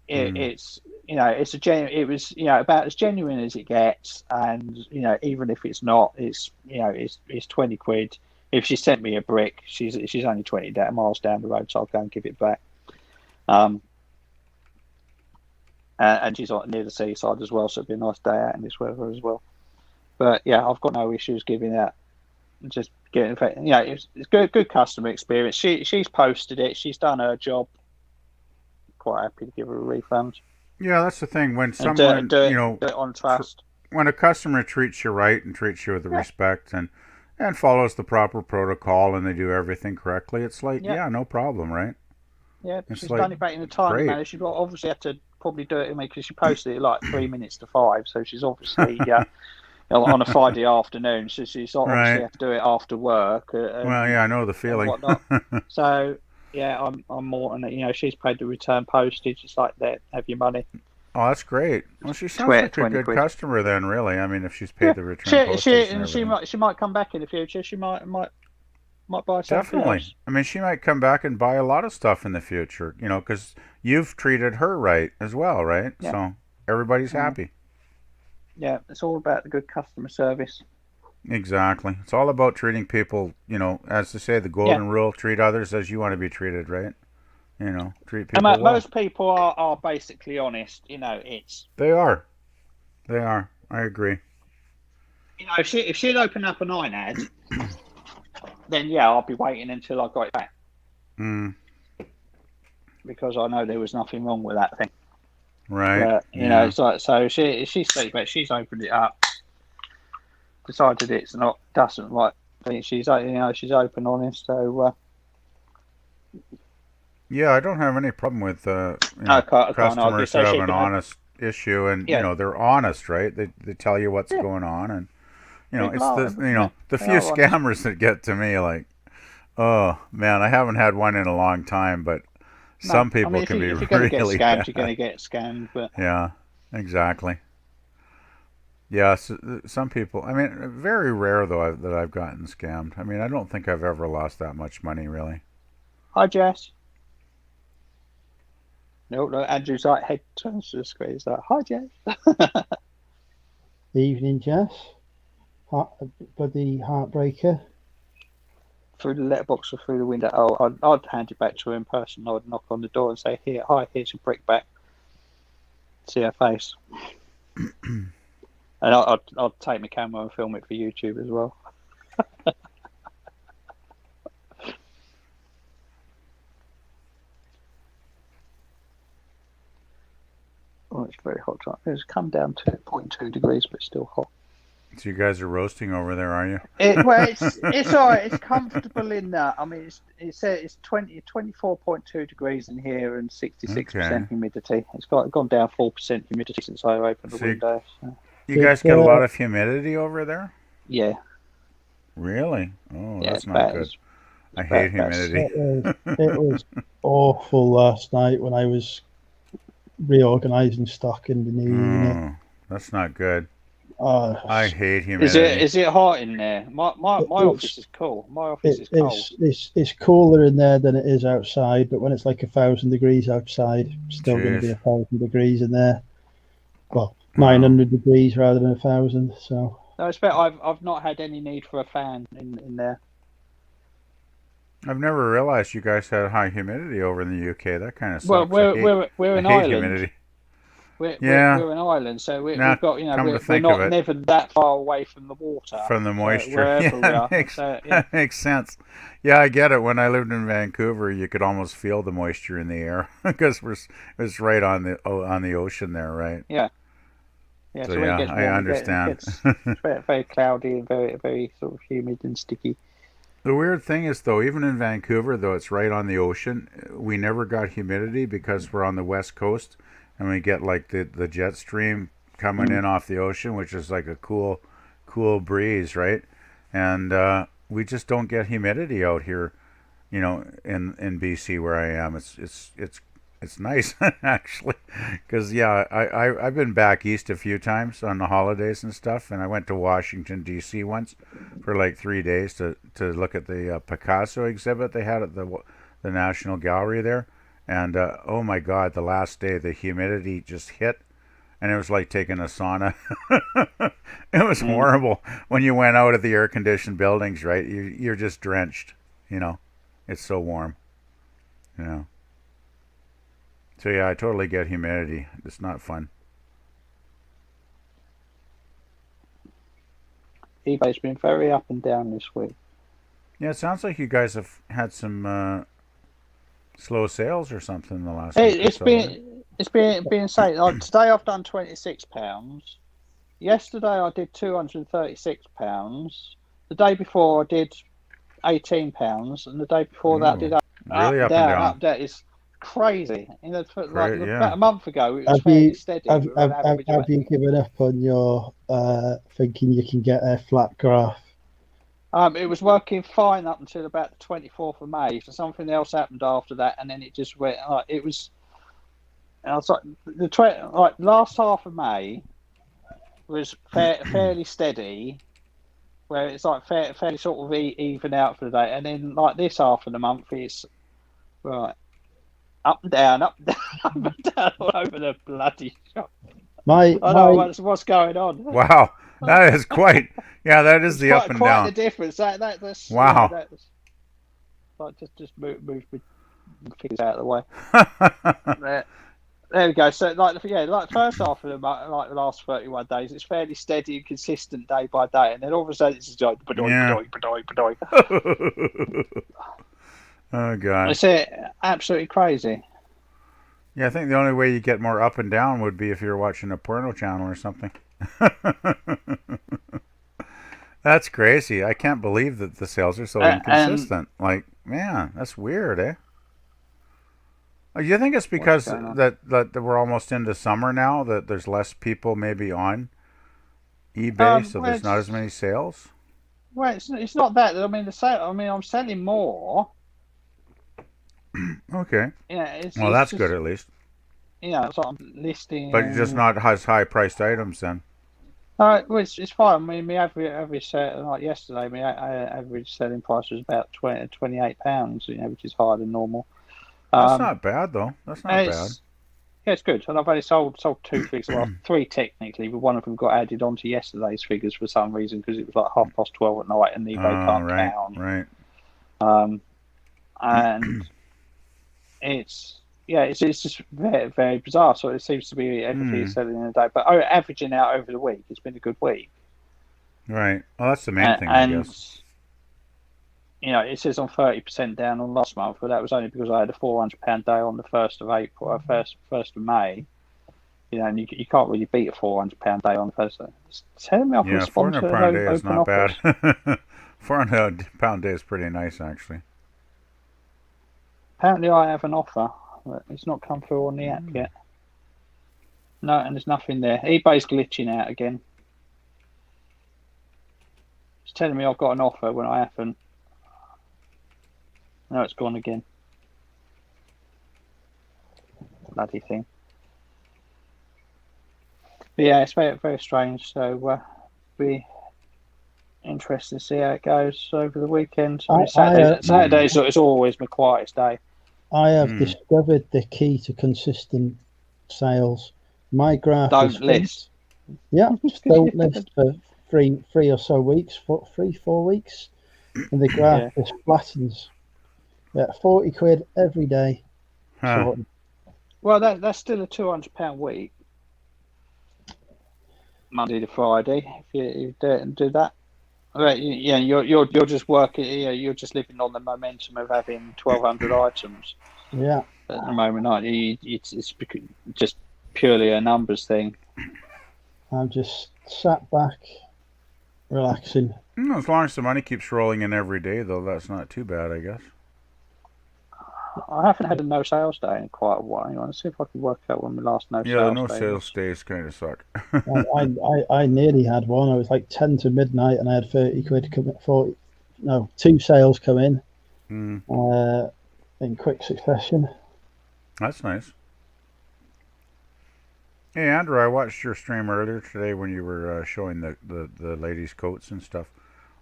it's it was about as genuine as it gets, and even if it's not, it's £20. If she sent me a brick, she's only 20 miles down the road, so I'll go and give it back. And she's near the seaside as well, so it'd be a nice day out in this weather as well. But yeah, I've got no issues giving out. Just getting, it's good customer experience. She's posted it. She's done her job. Quite happy to give her a refund. Yeah, that's the thing. When someone do it on trust. When a customer treats you right and treats you with respect and follows the proper protocol and they do everything correctly, it's like no problem, right? Yeah, she's done it back in the time manner. She obviously had to probably do it to me, because she posted it like 3 minutes to 5. So she's obviously on a Friday afternoon. So she's obviously had to do it after work. I know the feeling. So I'm more than she's paid the return postage. It's like, there, have your money. Oh, that's great. Well, she sounds like a good customer then, really. I mean, if she's paid the return postage. She might come back in the future. She might buy something. Definitely. Else. I mean, she might come back and buy a lot of stuff in the future, because you've treated her right as well, right? Yeah. So everybody's happy. Yeah, it's all about the good customer service. Exactly. It's all about treating people, as they say, the golden rule, treat others as you want to be treated, right? Treat people well. Most people are basically honest. They are. They are. I agree. If she'd open up an iNad, then yeah, I'll be waiting until I got it back. Because I know there was nothing wrong with that thing. Right. But, it's like, so she's opened it up, decided it's not, doesn't like, she's open, honest, so. Yeah, I don't have any problem with customers who have an honest issue, and they're honest, right? They tell you what's going on, and it's the few scammers that get to me, like, oh man, I haven't had one in a long time, but some people can be really bad. You're going to get scammed, but yeah, exactly. Yeah, some people. I mean, very rare though that I've gotten scammed. I mean, I don't think I've ever lost that much money, really. Hi, Jess. No, Andrew's like head turns to the screen. He's like, hi, Jess. Evening, Jess. Bloody heartbreaker. Through the letterbox or through the window. Oh, I'd hand it back to her in person. I'd knock on the door and say, here's your brickbat. See her face. And I'd take my camera and film it for YouTube as well. Oh, it's very hot. It's come down to 0.2 degrees, but still hot. So you guys are roasting over there, are you? It's all right. It's comfortable in that. I mean, it's 24.2 degrees in here and 66% humidity. It's gone down 4% humidity since I opened the window. So. You guys get a lot of humidity over there? Yeah. Really? Oh, yeah, that's not good. I hate humidity. It was awful last night when I was reorganizing stock in the new unit. That's not good. I hate humidity. Is it hot in there? My office is cool. My office is cold. It's cooler in there than it is outside, but when it's like 1,000 degrees outside, it's still going to be 1,000 degrees in there. Well, 900 degrees rather than 1,000. So. No, it's better. I've not had any need for a fan in there. I've never realized you guys had high humidity over in the UK. That kind of sucks. Well, we're an island. Humidity. We're an island, so we've got we're not never that far away from the water. From the moisture. That makes sense. Yeah, I get it. When I lived in Vancouver, you could almost feel the moisture in the air because it's right on the ocean there, right? Yeah. Yeah, so yeah, I understand. It's very, very cloudy and very, very sort of humid and sticky. The weird thing is, though, even in Vancouver, though it's right on the ocean, we never got humidity because we're on the west coast, and we get like the jet stream coming in off the ocean, which is like a cool breeze, right? And we just don't get humidity out here, in BC where I am. It's nice actually, because I've been back east a few times on the holidays and stuff, and I went to Washington D.C. once for like 3 days to look at the Picasso exhibit they had at the National Gallery there, and oh my God, the last day the humidity just hit, and it was like taking a sauna. It was horrible when you went out of the air-conditioned buildings, right? You're just drenched, it's so warm, So yeah, I totally get humidity. It's not fun. eBay's been very up and down this week. Yeah, it sounds like you guys have had some slow sales or something in the last week. It's been saying like today I've done £26. Yesterday I did £236. The day before I did £18, and the day before that I did really up and down. Up down. It's crazy. About a month ago, it was fairly steady. Have you given up on your thinking you can get a flat graph? It was working fine up until about the 24th of May. So something else happened after that, and then it just went. It was. I was like last half of May was fairly steady, where it's like fairly sort of even out for the day, and then like this half of the month is right. up and down, up and down, up and down, all over the bloody shop. I don't know what's going on. Wow, that is quite. Yeah, that is the up and quite down. The difference. That's wow. Yeah, that's like just move my fingers out of the way. There we go. So like first half of the like the last 31 days, it's fairly steady and consistent day by day, and then all of a sudden it's just like badoy. Oh god. It's absolutely crazy. Yeah, I think the only way you get more up and down would be if you're watching a porno channel or something. That's crazy. I can't believe that the sales are so inconsistent. Like, man, that's weird, eh? You think it's because that we're almost into summer now, that there's less people maybe on eBay, so there's not as many sales? Well, it's not that. I mean, I'm selling more. Okay. Yeah, well, that's good at least. Yeah, so I'm listing. But you're just not as high priced items then. Well, it's fine. I mean, my average like yesterday, my average selling price was about £28, which is higher than normal. That's not bad though. That's not bad. Yeah, it's good. And I've only sold 2 figures. Well, 3 technically, but one of them got added onto yesterday's figures for some reason because it was like 12:30 at night, and eBay can't count. Right. And it's just very, very bizarre. So it seems to be everything selling in a day, but averaging out over the week, it's been a good week. Right. Well, that's the main thing, I guess. It says I'm 30% down on last month, but that was only because I had a £400 day on the 1st of April, first of May. And you can't really beat a £400 day on the first. Tell me, yeah, £400 day is not bad. £400 day is pretty nice, actually. Apparently, I have an offer, but it's not come through on the app yet. No, and there's nothing there. eBay's glitching out again. It's telling me I've got an offer when I haven't. No, it's gone again. Bloody thing. But yeah, it's very, very strange. So be interested to see how it goes over the weekend. Saturdays is always my quietest day. I have discovered the key to consistent sales. My graph is list. Yeah, just don't list for three or so weeks, 4 weeks, and the graph just flattens. Yeah, 40 quid every day. Huh. Well, that's still a £200 week, Monday to Friday. If you do that, right? Yeah, you're just working. Yeah, you're just living on the momentum of having 1,200 items. Yeah. At the moment, aren't you? It's just purely a numbers thing. I'm just sat back, relaxing. As long as the money keeps rolling in every day, though, that's not too bad, I guess. I haven't had a no sales day in quite a while. I want to see if I can work out when my last no sales day. Yeah, no sales days kind of suck. I nearly had one. I was like 10 to midnight, and I had 30 quid come in. 2 sales come in quick succession. That's nice. Hey, Andrew, I watched your stream earlier today when you were showing the ladies' coats and stuff.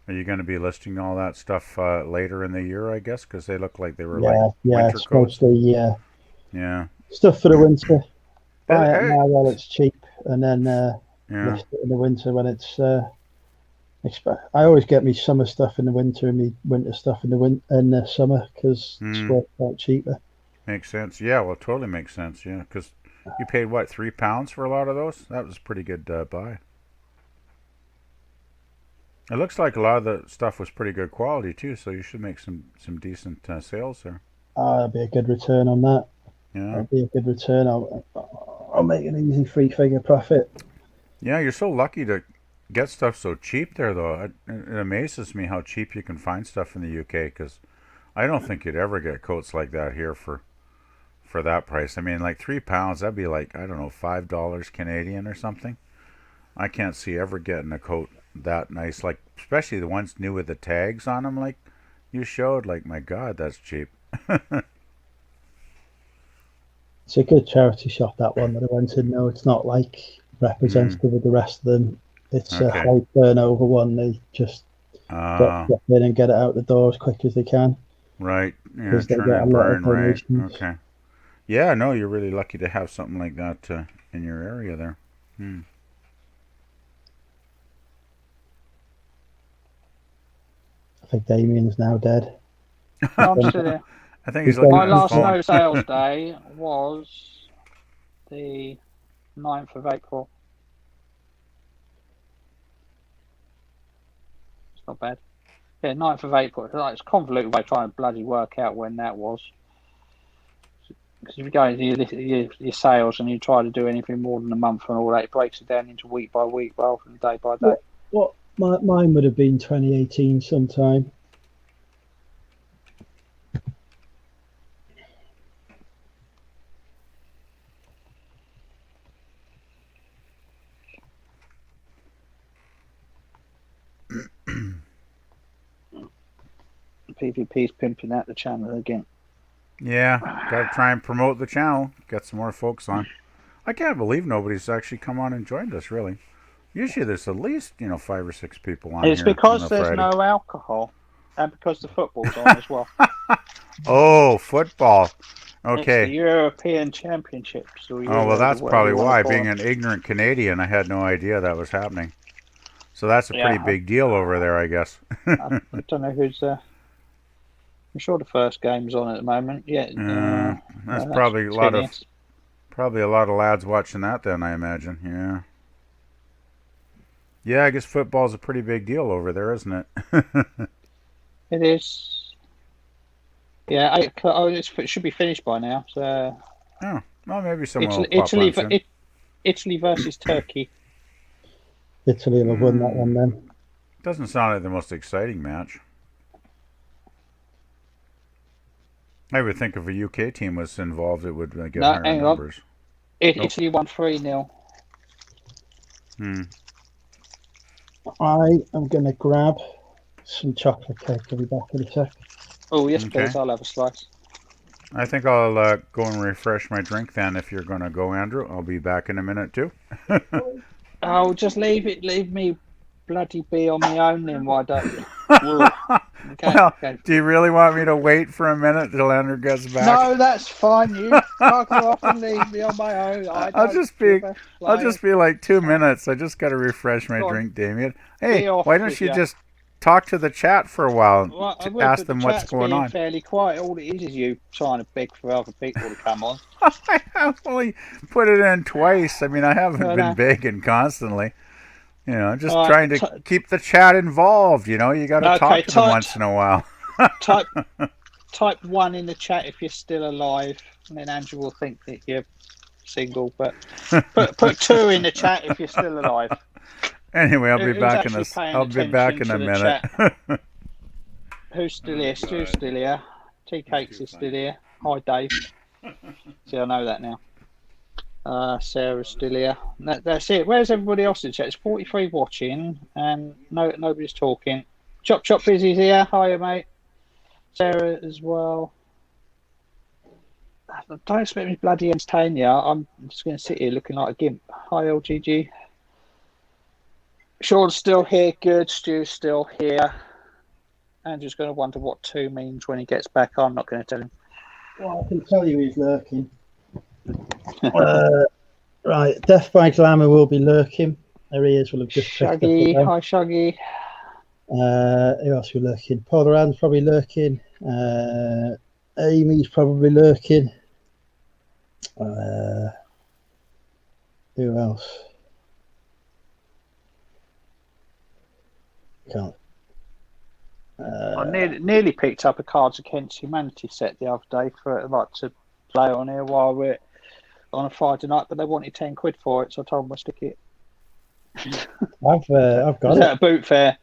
Are you going to be listing all that stuff later in the year, I guess? Because they look like they were winter coats. Mostly, stuff for the winter. Buy it now while it's cheap, and then list it in the winter when it's. I always get me summer stuff in the winter and me winter stuff in the summer because it's worth out cheaper. Makes sense. Yeah, well, totally makes sense. Yeah, because you paid what, £3 for a lot of those? That was a pretty good buy. It looks like a lot of the stuff was pretty good quality too, so you should make some decent sales there. That'll be a good return on that. Yeah, that'll be a good return. I'll make an easy 3-figure profit. Yeah, you're so lucky to get stuff so cheap there, though. It amazes me how cheap you can find stuff in the UK, because I don't think you'd ever get coats like that here for that price. I mean, like £3, that'd be like, I don't know, $5 Canadian or something. I can't see ever getting a coat that nice, like especially the ones new with the tags on them, like you showed. Like, my God, that's cheap. It's a good charity shop, that one that I went in. No, it's not like representative of the rest of them. It's a high turnover one. They just get in and get it out the door as quick as they can. Right. Yeah, turn and burn, right. Okay. Yeah, no, you're really lucky to have something like that in your area there. I think Damien's now dead. No, I'm still there. I think he's looking My at his last phone. no sales day was the 9th of April. It's not bad. Yeah, 9th of April. It's a convoluted way trying to bloody work out when that was. Because if you go into your sales and you try to do anything more than a month and all that, it breaks it down into week by week rather than day by day. What mine would have been 2018 sometime. PvP's pimping out the channel again. Yeah, got to try and promote the channel, get some more folks on. I can't believe nobody's actually come on and joined us, really. Usually there's at least, 5 or 6 people on here. It's because on there's Friday. no alcohol and because the football's on as well. Oh, football. Okay. It's the European Championships. Oh, well, that's probably why. Being an ignorant Canadian, I had no idea that was happening. So that's a pretty big deal over there, I guess. I don't know who's I'm sure the first game's on at the moment. Yeah. That's probably a lot of lads watching that then, I imagine. Yeah. Yeah, I guess football's a pretty big deal over there, isn't it? It is. Yeah, it should be finished by now. So. Oh, well, maybe someone will pop on soon. Italy versus Turkey. Italy will have won that one then. Doesn't sound like the most exciting match. I would think if a UK team was involved, it would get higher numbers. Italy won 3-0. I am going to grab some chocolate cake. I'll be back in a sec. Oh, yes, please. I'll have a slice. I think I'll go and refresh my drink then. If you're going to go, Andrew, I'll be back in a minute too. Oh, just leave me bloody be on my own then, why don't you? Okay. Do you really want me to wait for a minute till Andrew gets back? No, that's fine. You can't go off and leave me on my own. I'll just be like 2 minutes. I just got to refresh my drink, Damien. Hey, why don't you just talk to the chat for a while to ask them what's going on? Fairly quiet. All it is you trying to beg for other people to come on. I've only put it in twice. I mean, I haven't been begging constantly. Just trying to keep the chat involved. You got to talk to them once in a while. type 1 in the chat if you're still alive, and then Andrew will think that you're single. But put 2 in the chat if you're still alive. Anyway, I'll be back in a minute. Who's still here? Stu's still here. Tea Cakes is still here. Hi, Dave. See, I know that now. Sarah's still here. That's it. Where's everybody else in the chat? It's 43 watching, and nobody's talking. Chop Busy's here. Hiya, mate. Sarah as well. Don't expect me to bloody entertain you. I'm just going to sit here looking like a gimp. Hi, LGG. Sean's still here. Good. Stu's still here. Andrew's going to wonder what 2 means when he gets back. I'm not going to tell him. Well, I can tell you he's lurking. Right, Death by Glamour will be lurking. Her ears will have just Shaggy. Hi, Shaggy. Who else will be lurking? Paul Rand's probably lurking. Amy's probably lurking. Who else? Can't. I nearly picked up a Cards Against Humanity set the other day for to play on here while we're on a Friday night, but they wanted 10 quid for it, so I told them I'll stick it. I've got it. At a boot fair.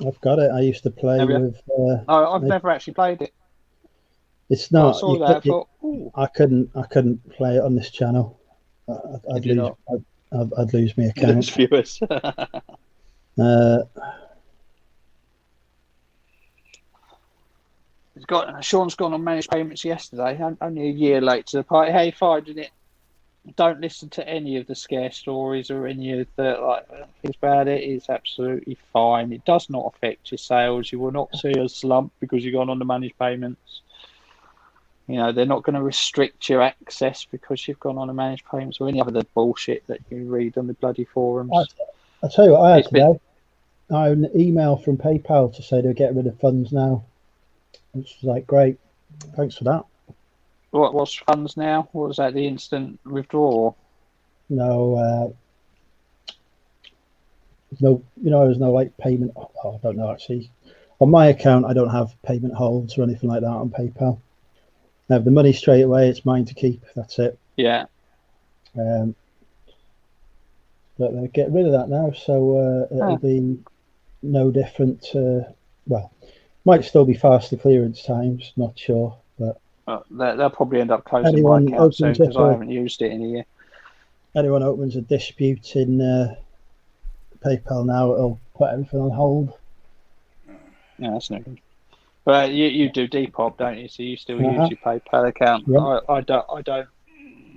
I've got it. I used to play with. I've never actually played it. It's not. I saw that. I thought, ooh. I couldn't play it on this channel. I'd lose my account. Lose viewers. Sean's gone on managed payments yesterday, only a year late to the party. Hey, finding it. Don't listen to any of the scare stories or any of the things about it. It's absolutely fine. It does not affect your sales. You will not see a slump because you've gone on the managed payments. they're not going to restrict your access because you've gone on a managed payments or any other bullshit that you read on the bloody forums. I'll tell you what I had today. I had an email from PayPal to say they're getting rid of funds now. Which was like, great, thanks for that. What's funds now? What was that, the instant withdrawal? No, there's no like payment. I don't know actually. On my account, I don't have payment holds or anything like that on PayPal. I have the money straight away. It's mine to keep. That's it. Yeah. But they're getting rid of that now, so it'll be no different. Might still be faster clearance times. Not sure, but they'll probably end up closing my account soon because I haven't used it in a year. Anyone opens a dispute in PayPal now, it'll put everything on hold. Yeah, that's no good. But you do Depop, don't you? So you still use your PayPal account. Yeah. I don't.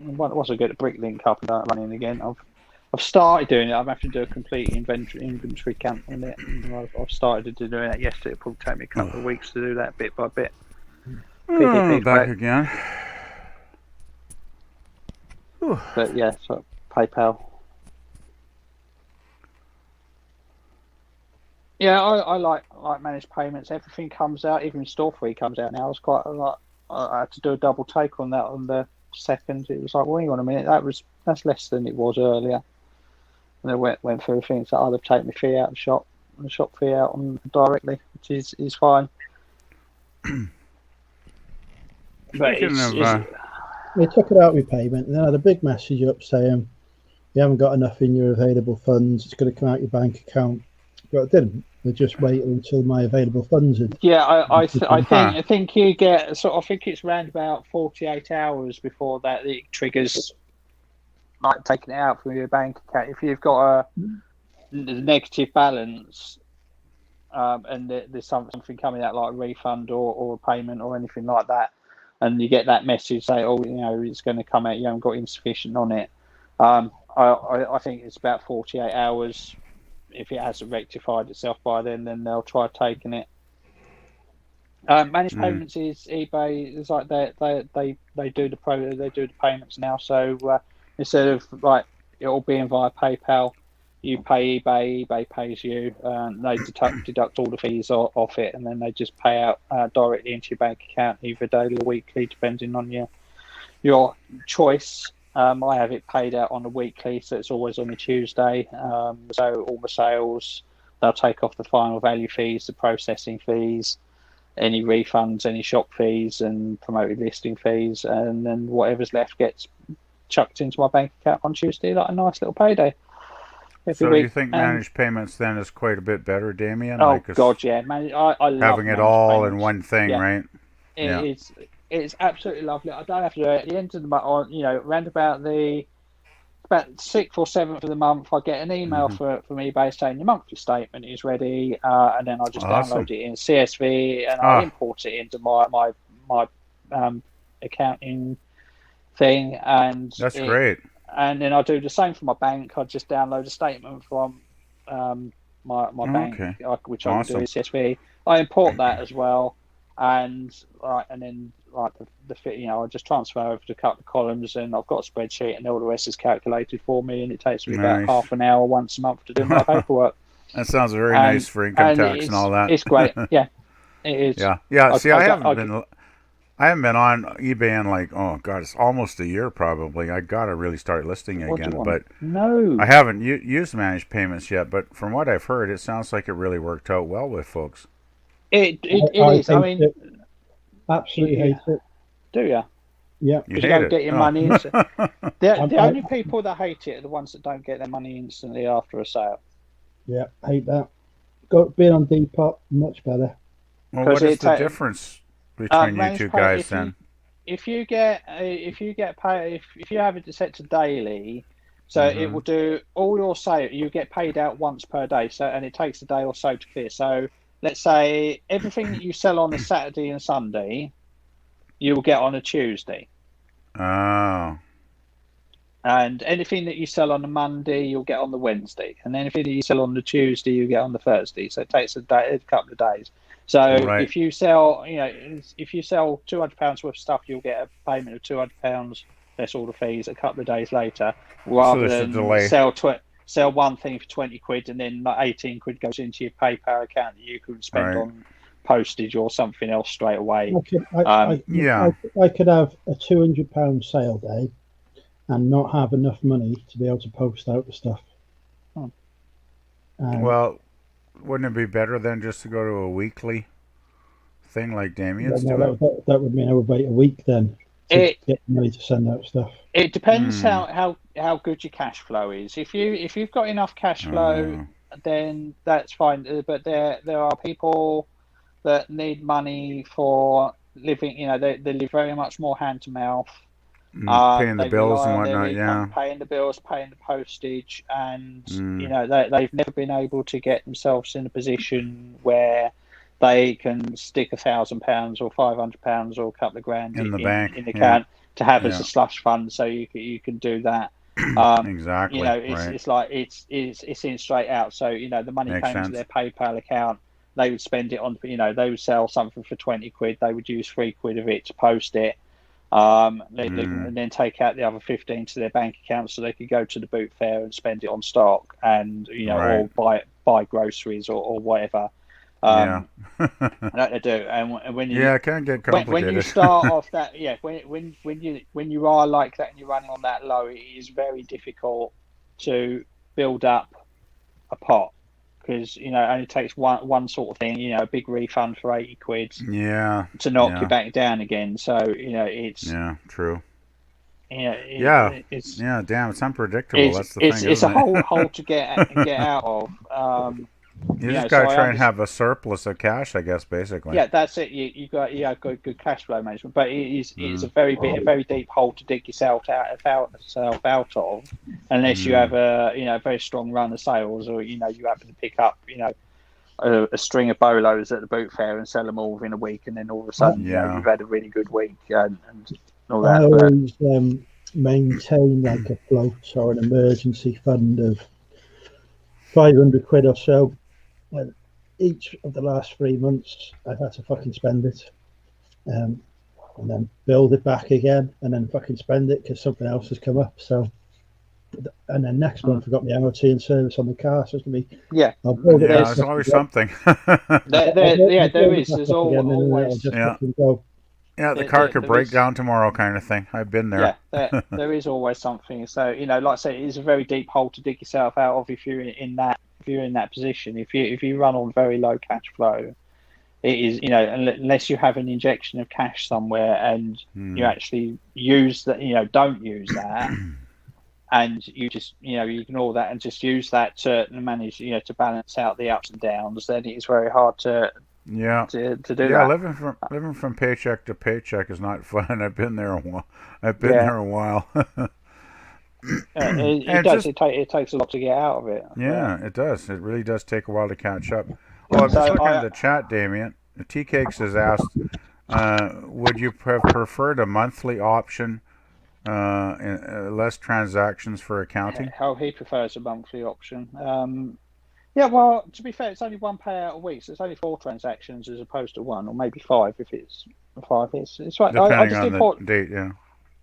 Once I get a Bricklink up and running again, I've started doing it. I'm having to do a complete inventory count on it. I've started to do that yesterday. It'll probably take me a couple of weeks to do that bit by bit. Back again. But yeah, so PayPal. Yeah, I like managed payments. Everything comes out, even store free comes out now. I was quite I had to do a double take on that on the second. It was like, well, hang on a minute, that's less than it was earlier. And I went through things that I'd have taken the fee out of the shop and the shop fee out on directly, which is fine. But they took it out with payment and then had a big message up saying you haven't got enough in your available funds. It's going to come out your bank account. But it didn't. They just waited until my available funds had. Yeah, I think you get I think it's around about 48 hours before that it triggers like taking it out from your bank account. If you've got a negative balance and there's something coming out like a refund or a payment or anything like that, and you get that message say, it's going to come out, you haven't got insufficient on it. I think it's about 48 hours. If it hasn't rectified itself by then they'll try taking it. Managed payments is eBay. It's like they do the payments now. So instead of like it all being via PayPal, you pay eBay. eBay pays you. They deduct all the fees off it, and then they just pay out directly into your bank account, either daily or weekly, depending on your choice. I have it paid out on a weekly, so it's always on a Tuesday. So all the sales, they'll take off the final value fees, the processing fees, any refunds, any shop fees, and promoted listing fees, and then whatever's left gets chucked into my bank account on Tuesday, like a nice little payday. So you think managed payments then is quite a bit better, Damien? Oh, God, yeah. I love having it all in one thing, right? It's absolutely lovely. I don't have to do it at the end of the month, around about the 6th or 7th of the month, I get an email from eBay saying your monthly statement is ready, and then I just download it in CSV and I import it into my accounting thing, and that's great. And then I do the same for my bank. I just download a statement from my bank, which I can do in CSV. I import that as well, and then I just transfer over to a couple of columns, and I've got a spreadsheet, and all the rest is calculated for me, and it takes me about half an hour once a month to do my paperwork. That sounds very nice for income tax and all that. It's great. Yeah, it is. Yeah. See, I haven't been on eBay in it's almost a year probably. I gotta really start listing again, but no, I haven't used managed payments yet. But from what I've heard, it sounds like it really worked out well with folks. It is. I mean, absolutely hate it. Do you? Yeah. You don't get your money instantly. The only people that hate it are the ones that don't get their money instantly after a sale. Yeah, hate that. Being on Depop, much better. Well, what is the difference between you two guys then? If you have it set to daily, so it will do all your sale. You get paid out once per day, and it takes a day or so to clear. So let's say everything that you sell on a Saturday and Sunday, you will get on a Tuesday. Oh. And anything that you sell on the Monday, you'll get on the Wednesday, and anything that you sell on the Tuesday, you get on the Thursday. So it takes a couple of days. So if you sell, if you sell £200 worth of stuff, you'll get a payment of £200 less all the fees a couple of days later, rather than sell one thing for 20 quid and then like 18 quid goes into your PayPal account that you could spend on postage or something else straight away. I could have a £200 sale day and not have enough money to be able to post out the stuff. Well, wouldn't it be better then just to go to a weekly thing like Damien's doing? That would mean I would wait a week then to get money to send out stuff. It depends how good your cash flow is. If you've got enough cash flow, then that's fine. But there are people that need money for living. They live very much more hand to mouth. Paying the bills and whatnot, paying the bills, paying the postage, and they've never been able to get themselves in a position where they can stick £1,000 or £500 or a couple of grand in the bank, in the account to have as a slush fund, so you can do that. Exactly. It's like it's in straight out. So the money came into their PayPal account. They would spend it on. They would sell something for 20 quid. They would use 3 quid of it to post it. And then take out the other 15 to their bank account so they could go to the boot fair and spend it on stock and or buy groceries or whatever. That they do. And when you it can get complicated. When you start off that when you are like that and you're running on that low, it is very difficult to build up a pot. Because it only takes one sort of thing, a big refund for 80 quid, to knock you back down again. So it's true. It's damn, it's unpredictable. That's the thing. It's a hole to get out of. You just got to try and have a surplus of cash, I guess, basically. Yeah, that's it. You got good cash flow management, but it's a very deep hole to dig yourself out of, unless you have a very strong run of sales, or you happen to pick up a string of bolos at the boot fair and sell them all within a week, and then all of a sudden you've had a really good week and all that. I always maintain like a float or an emergency fund of 500 quid or so. And each of the last 3 months, I've had to fucking spend it, and then build it back again, and then fucking spend it because something else has come up. So, and then next month I got the MOT and service on the car, so it's gonna be there's always something. There is. There's always the car could break down tomorrow, kind of thing. I've been there. Yeah, there is always something. So like I say, it is a very deep hole to dig yourself out of if you're in that position. If you run on very low cash flow, it is unless you have an injection of cash somewhere and you actually use that, don't use that, and you just you ignore that and just use that to manage to balance out the ups and downs, then it is very hard to do that. Living from paycheck to paycheck is not fun. I've been there a while. It takes a lot to get out of it. It does. It really does take a while to catch up. I'm just looking at the chat, Damien. T Cakes has asked, would you have preferred a monthly option, less transactions for accounting? How he prefers a monthly option. Well, to be fair, it's only one payout a week, so it's only 4 transactions as opposed to 1, or maybe 5 if it's 5. It's right. Depending on the date,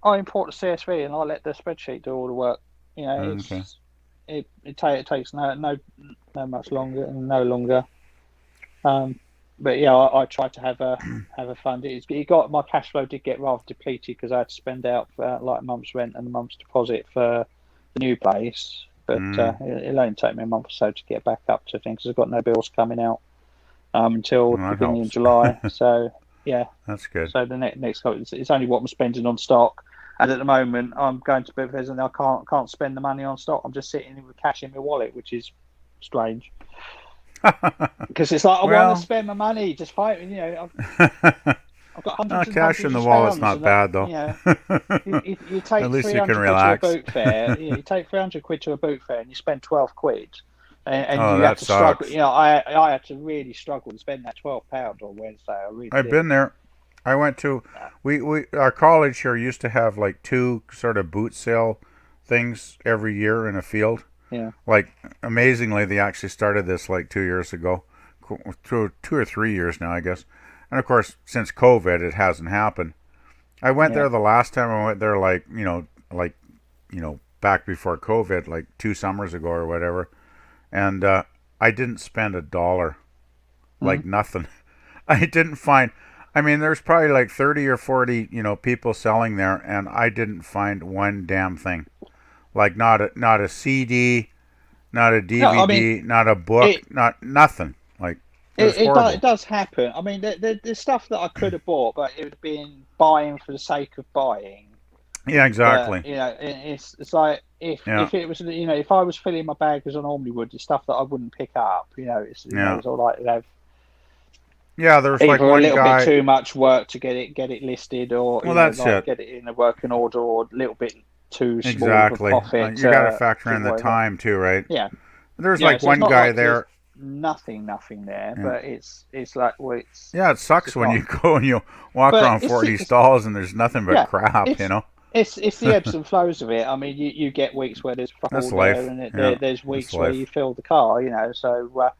I import the CSV and I let the spreadsheet do all the work. It takes no much longer and no longer. But I tried to have a fund. My cash flow did get rather depleted because I had to spend out like a month's rent and a month's deposit for the new place. But it'll only take me a month or so to get back up to things. I've got no bills coming out until the beginning of July. So that's good. So the next it's only what I'm spending on stock. And at the moment, I'm going to Boothers and I can't spend the money on stock. I'm just sitting with cash in my wallet, which is strange. Because it's like I want to spend my money. Just fight, I've got hundreds of cash in the wallet's not bad though. You take at least you can 300 relax. quid to a boot fair. You take 300 quid to a boot fair and you spend 12 quid. And you have to sucks. struggle. I had to really struggle to spend that £12 on Wednesday. I've been there. I went to our college here used to have like 2 sort of boot sale things every year in a field. Yeah. Like, amazingly, they actually started this like 2 years ago, 2 or 3 years now, I guess. And of course, since COVID, it hasn't happened. I went there the last time I went there, back before COVID, like 2 summers ago or whatever. And I didn't spend $1, like nothing. I didn't find. I mean, there's probably like 30 or 40, people selling there, and I didn't find one damn thing. Like not a CD, not a DVD, No, I mean, not a book, not nothing. Like it does happen. I mean, there's stuff that I could have bought, but it would have been buying for the sake of buying. Yeah, exactly. But, it's like if it was, if I was filling my bag as I normally would, it's stuff that I wouldn't pick up. It's all like yeah, there was like one a little guy. bit too much work to get it listed, or that's it. Get it in a working order, or a little bit too small exactly. of a profit. You got to factor in the time too, right? Yeah. There's like one guy there. Nothing there, but it's like, well, it's it sucks when you go and you walk around 40 stalls and there's nothing but crap, It's the ebbs and flows of it. I mean, you get weeks where there's fuck all there, and there's weeks where you fill the car, So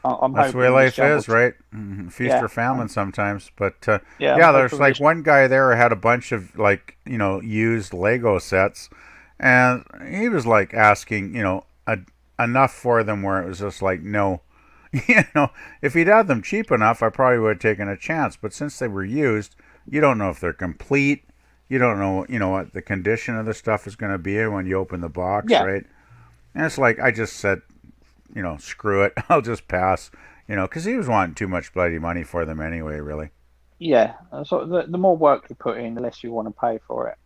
I'm that's the way life is, right? Feast or famine sometimes. But there's like one guy there who had a bunch of like used Lego sets, and he was like asking enough for them where it was just like no. If he'd had them cheap enough, I probably would have taken a chance. But since they were used, you don't know if they're complete. You don't know, what the condition of the stuff is going to be when you open the box, right? And it's like, I just said, screw it. I'll just pass, because he was wanting too much bloody money for them anyway, really. Yeah. So the more work you put in, the less you want to pay for it.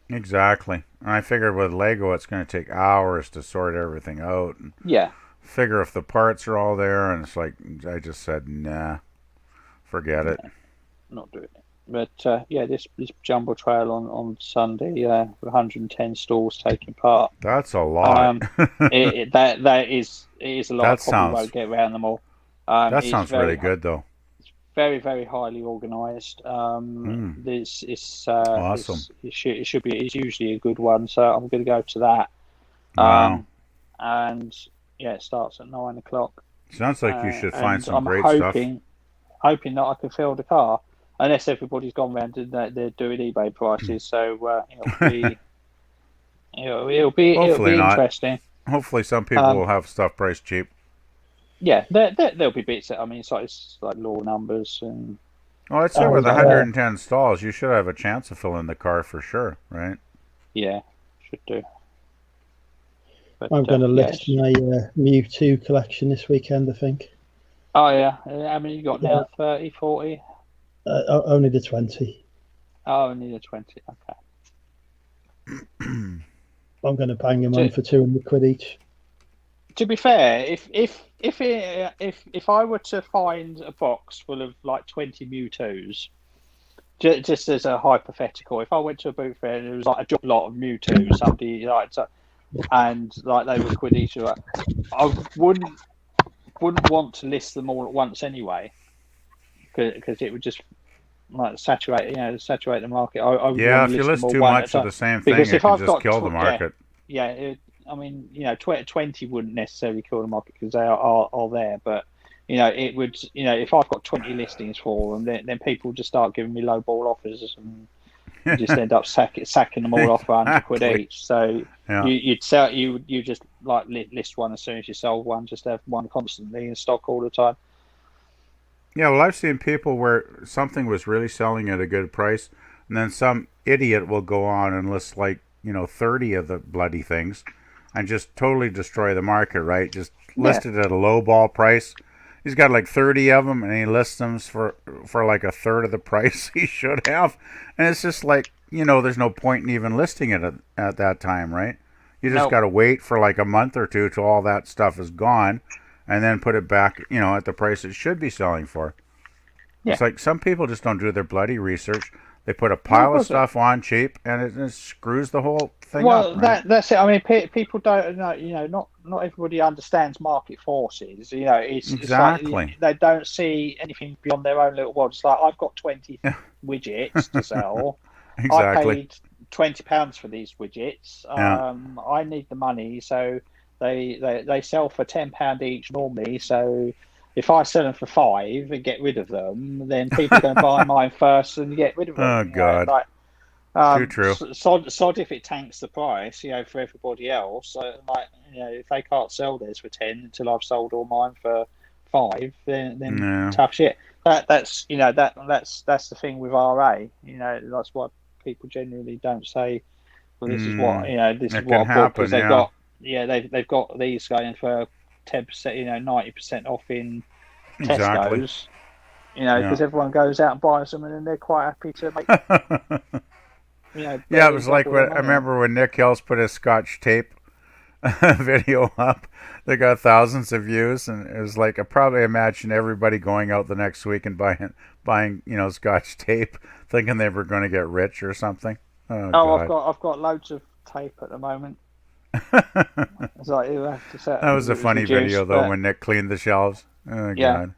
Exactly. And I figured with Lego, it's going to take hours to sort everything out. And figure if the parts are all there. And it's like, I just said, nah, forget it. Not doing it. But this jumbo trail on Sunday, 110 stalls taking part. That's a lot. That is a lot. That I probably won't get around them all. That sounds really good, though. It's very, very highly organised. It's awesome. It's usually a good one, so I'm going to go to that. Wow. And it starts at 9 o'clock. Sounds like you should find some great stuff. Hoping that I can fill the car. Unless everybody's gone round and they're doing eBay prices, so it'll be interesting. Hopefully, some people will have stuff priced cheap. Yeah, there'll be bits. It's like low numbers and. Well, I'd say with 110 stalls, you should have a chance of filling the car for sure, right? Yeah, should do. But, I'm going to list my Mewtwo collection this weekend, I think. Oh yeah, how many you got now? 30, 40? Only the 20. Oh, only the 20. Okay. I'm going to bang them on for £200 each. To be fair, if I were to find a box full of like 20 Mewtwo's, just as a hypothetical, if I went to a boot fair and there was like a job lot of Mewtwo's, somebody and like they were quid each, I wouldn't want to list them all at once anyway. Because it would just like saturate the market. If you list too much of the same thing, it can just kill the market. 20 wouldn't necessarily kill the market because they are there, but it would. If I've got 20 listings for them, then people just start giving me low ball offers and you just end up sacking them all off for £100 each. So you just like list one as soon as you sold one, just have one constantly in stock all the time. Yeah, well, I've seen people where something was really selling at a good price, and then some idiot will go on and list like 30 of the bloody things, and just totally destroy the market. Right? Just list it at a low ball price. He's got like 30 of them, and he lists them for like a third of the price he should have, and it's just like there's no point in even listing it at that time, right? You just got to wait for like a month or two till all that stuff is gone. And then put it back, at the price it should be selling for. Yeah. It's like some people just don't do their bloody research. They put a pile of stuff on cheap, and it screws the whole thing up. Well, that's it. I mean, people don't know. Not everybody understands market forces. It's exactly. It's like, they don't see anything beyond their own little world. It's like I've got 20 widgets to sell. Exactly. I paid £20 for these widgets. I need the money, so they sell for £10 each normally. So if I sell them for £5 and get rid of them, then people are going to buy mine first and get rid of them. Oh God. Too true. Sod if it tanks the price, for everybody else. If they can't sell theirs for 10 until I've sold all mine for 5, then tough shit. That's the thing with RA. That's what people generally don't say. Well, this is what this is what I bought, because they've got these going for 10%, 90% off in Tesco's. Because everyone goes out and buys them, and then they're quite happy to make. It was like I remember when Nick Hills put his Scotch tape video up that got thousands of views, and it was like I probably imagine everybody going out the next week and buying Scotch tape, thinking they were going to get rich or something. God. I've got loads of tape at the moment. It's like you have to set. That was a funny video though when Nick cleaned the shelves. Oh God.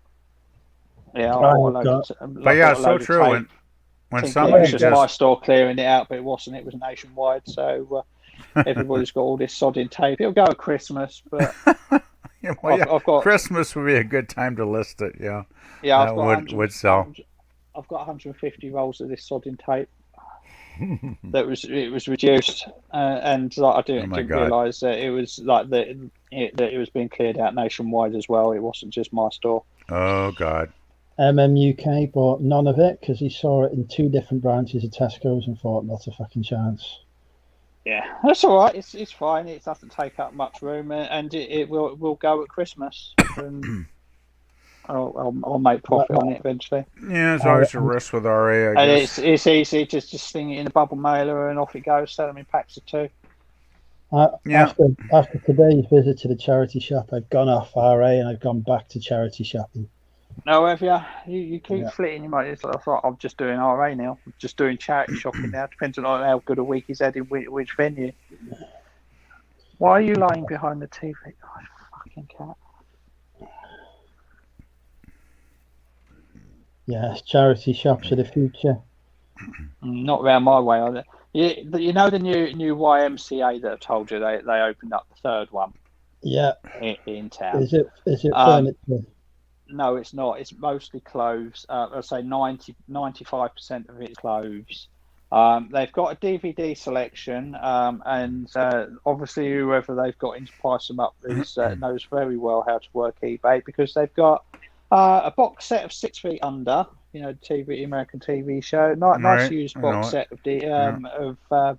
But so true. When somebody just my store clearing it out, but it wasn't. It was nationwide, so everybody's got all this sodding tape. It'll go at Christmas, but I've got Christmas would be a good time to list it. Yeah, that would sell. I've got 150 rolls of this sodding tape. It was reduced, and I didn't realise that it was like that it was being cleared out nationwide as well. It wasn't just my store. Oh God. UK bought none of it because he saw it in 2 different branches of Tesco's and thought, not a fucking chance. Yeah, that's all right. It's fine. It doesn't take up much room, and it will go at Christmas. And I'll make profit on it eventually. Yeah, there's always a risk with RA. I guess. And it's easy. Just sling it in a bubble mailer and off it goes. Sell them in packs of 2. After today's visit to the charity shop, I've gone off RA and I've gone back to charity shopping. No, have you? You keep flitting your money. It's like, I'm just doing RA now. I'm just doing charity shopping now. Depends on how good a week he's had in which venue. Why are you lying behind the TV? Oh, fucking cat. Yes, charity shops are the future. Not round my way, are they? You know the new YMCA that I told you they opened up the 3rd one. Yeah. In town. Is it furniture? No, it's not. It's mostly clothes. I'd say 95% of it's clothes. They've got a DVD selection, and obviously whoever they've got in to price them up knows very well how to work eBay, because they've got a box set of 6 Feet Under, American TV show. Nice used box set of